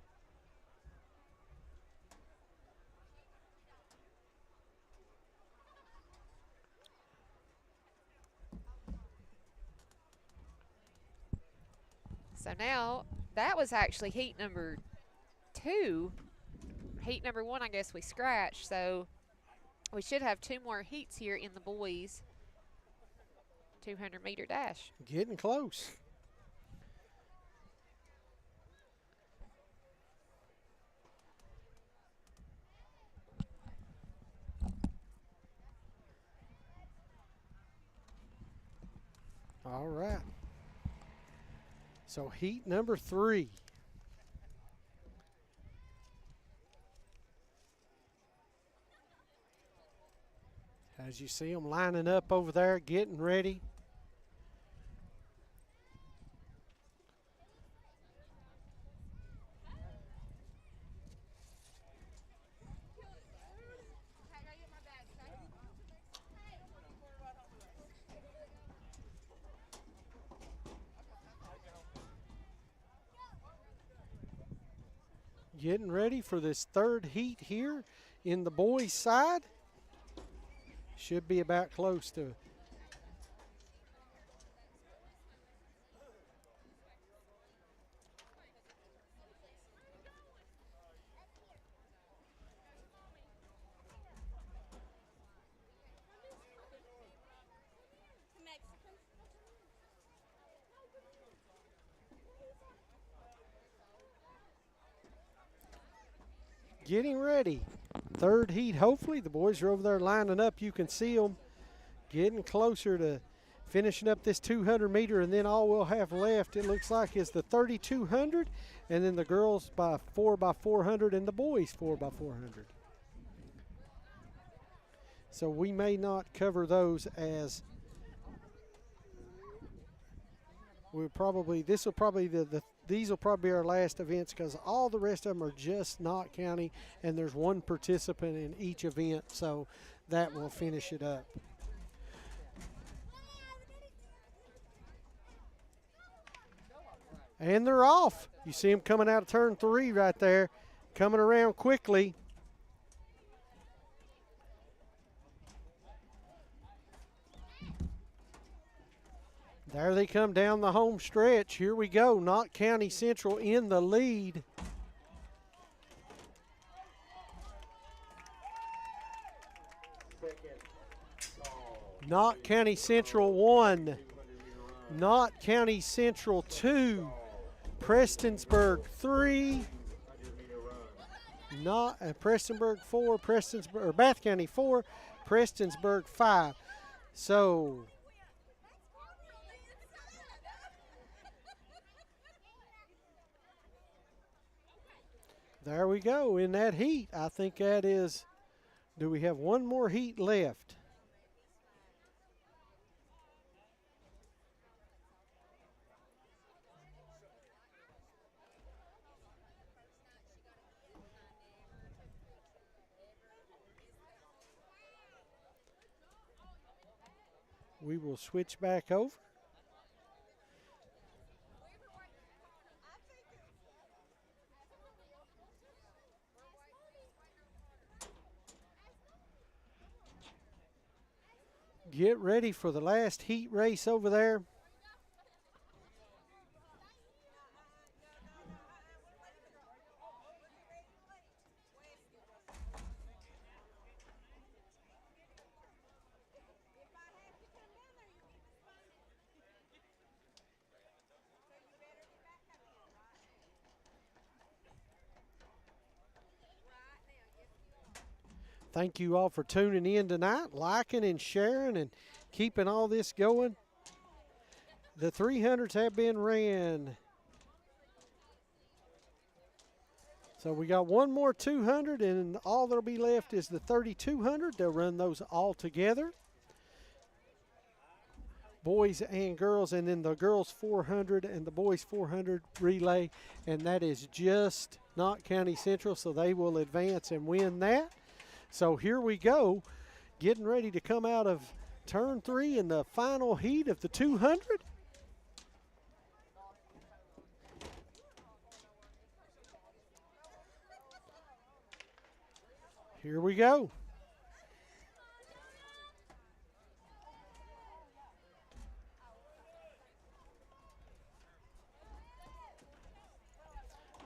So now, that was actually heat number 2. Heat number 1, I guess we scratched. So we should have 2 more heats here in the boys' 200-meter dash. Getting close. All right. So heat number 3. As you see them lining up over there, getting ready. Getting ready for this third heat here in the boys' side. Should be about close to. Getting ready. Third heat, hopefully. The boys are over there lining up. You can see them getting closer to finishing up this 200 meter, and then all we'll have left, it looks like, is the 3200, and then the girls by 4x400 and the boys 4x400. So we may not cover those, as we'll probably, these will probably be our last events, because all the rest of them are just Knott County, and there's one participant in each event, so that will finish it up. And they're off. You see them coming out of turn 3 right there, coming around quickly. There they come down the home stretch. Here we go. Knott County Central in the lead. Knott County Central 1. Knott County Central 2. Prestonsburg 3. Prestonsburg 4. Bath County 4. Prestonsburg 5. So there we go in that heat. I think that is, do we have one more heat left? We will switch back over. Get ready for the last heat race over there. Thank you all for tuning in tonight, liking and sharing and keeping all this going. The 300s have been ran. So we got one more 200, and all that'll be left is the 3200. They'll run those all together. Boys and girls, and then the girls 400 and the boys 400 relay, and that is just Knott County Central, so they will advance and win that. So here we go, getting ready to come out of turn 3 in the final heat of the 200. Here we go.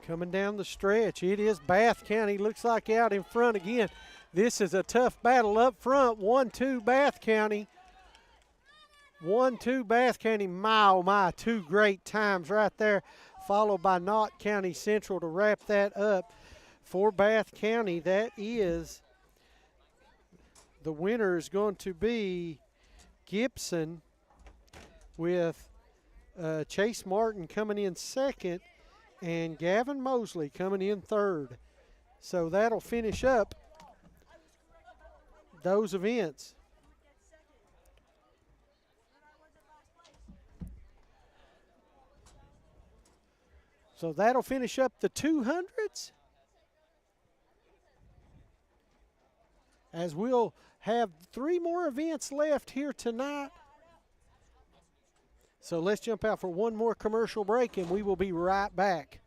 Coming down the stretch, it is Bath County, looks like out in front again. This is a tough battle up front. 1-2 Bath County. 1-2 Bath County. My, oh my, two great times right there, followed by Knott County Central to wrap that up. For Bath County, that is, the winner is going to be Gibson with Chase Martin coming in second and Gavin Mosley coming in third. So that'll finish up those events. So that'll finish up the 200s. As we'll have 3 more events left here tonight. So let's jump out for one more commercial break and we will be right back.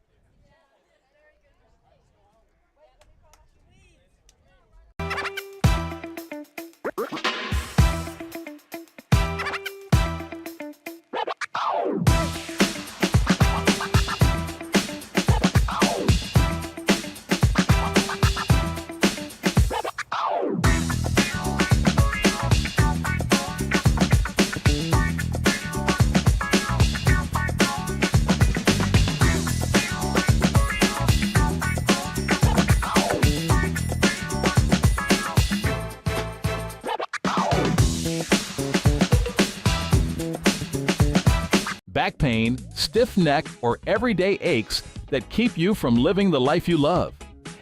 Back pain, stiff neck, or everyday aches that keep you from living the life you love.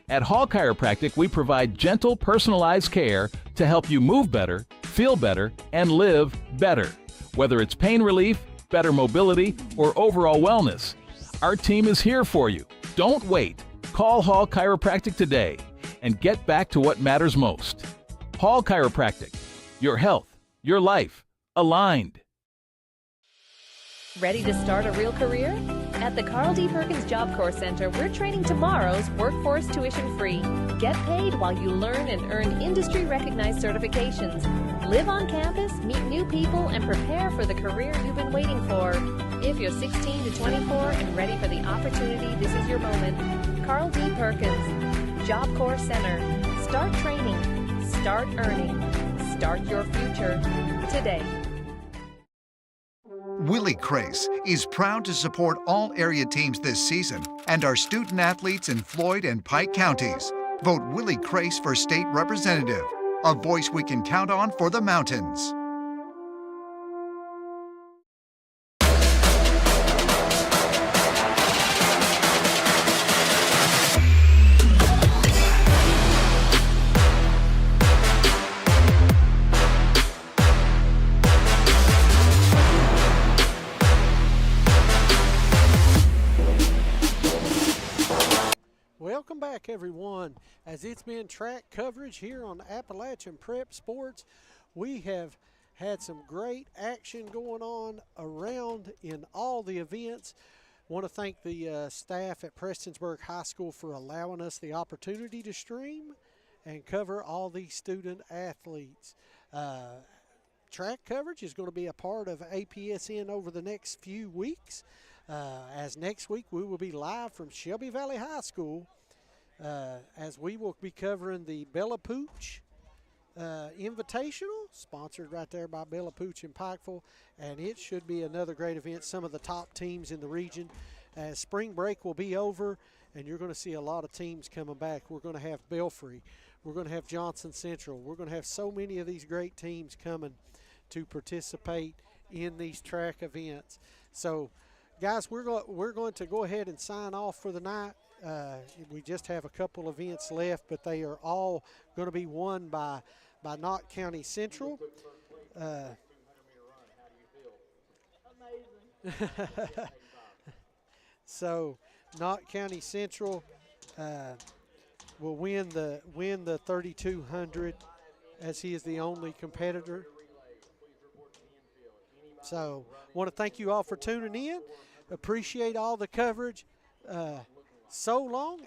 At Hall Chiropractic, we provide gentle, personalized care to help you move better, feel better, and live better. Whether it's pain relief, better mobility, or overall wellness, our team is here for you. Don't wait. Call Hall Chiropractic today and get back to what matters most. Hall Chiropractic. Your health, your life, aligned. Ready to start a real career? At the Carl D. Perkins Job Corps Center, we're training tomorrow's workforce tuition-free. Get paid while you learn and earn industry-recognized certifications. Live on campus, meet new people, and prepare for the career you've been waiting for. If you're 16 to 24 and ready for the opportunity, this is your moment. Carl D. Perkins, Job Corps Center. Start training. Start earning. Start your future today. Willie Crace is proud to support all area teams this season and our student athletes in Floyd and Pike counties. Vote Willie Crace for state representative, a voice we can count on for the mountains. Welcome back, everyone. As it's been track coverage here on Appalachian Prep Sports, we have had some great action going on around in all the events. Want to thank the staff at Prestonsburg High School for allowing us the opportunity to stream and cover all these student athletes. Track coverage is going to be a part of APSN over the next few weeks. As next week we will be live from Shelby Valley High School as we will be covering the Bella Pooch Invitational, sponsored right there by Bella Pooch in Pikeville, and it should be another great event. Some of the top teams in the region. As spring break will be over, and you're going to see a lot of teams coming back. We're going to have Belfry. We're going to have Johnson Central. We're going to have so many of these great teams coming to participate in these track events. So, guys, we're going to go ahead and sign off for the night. We just have a couple events left, but they are all going to be won by Knott County Central. So Knott County Central will win the 3,200 as he is the only competitor. So want to thank you all for tuning in. Appreciate all the coverage. So long.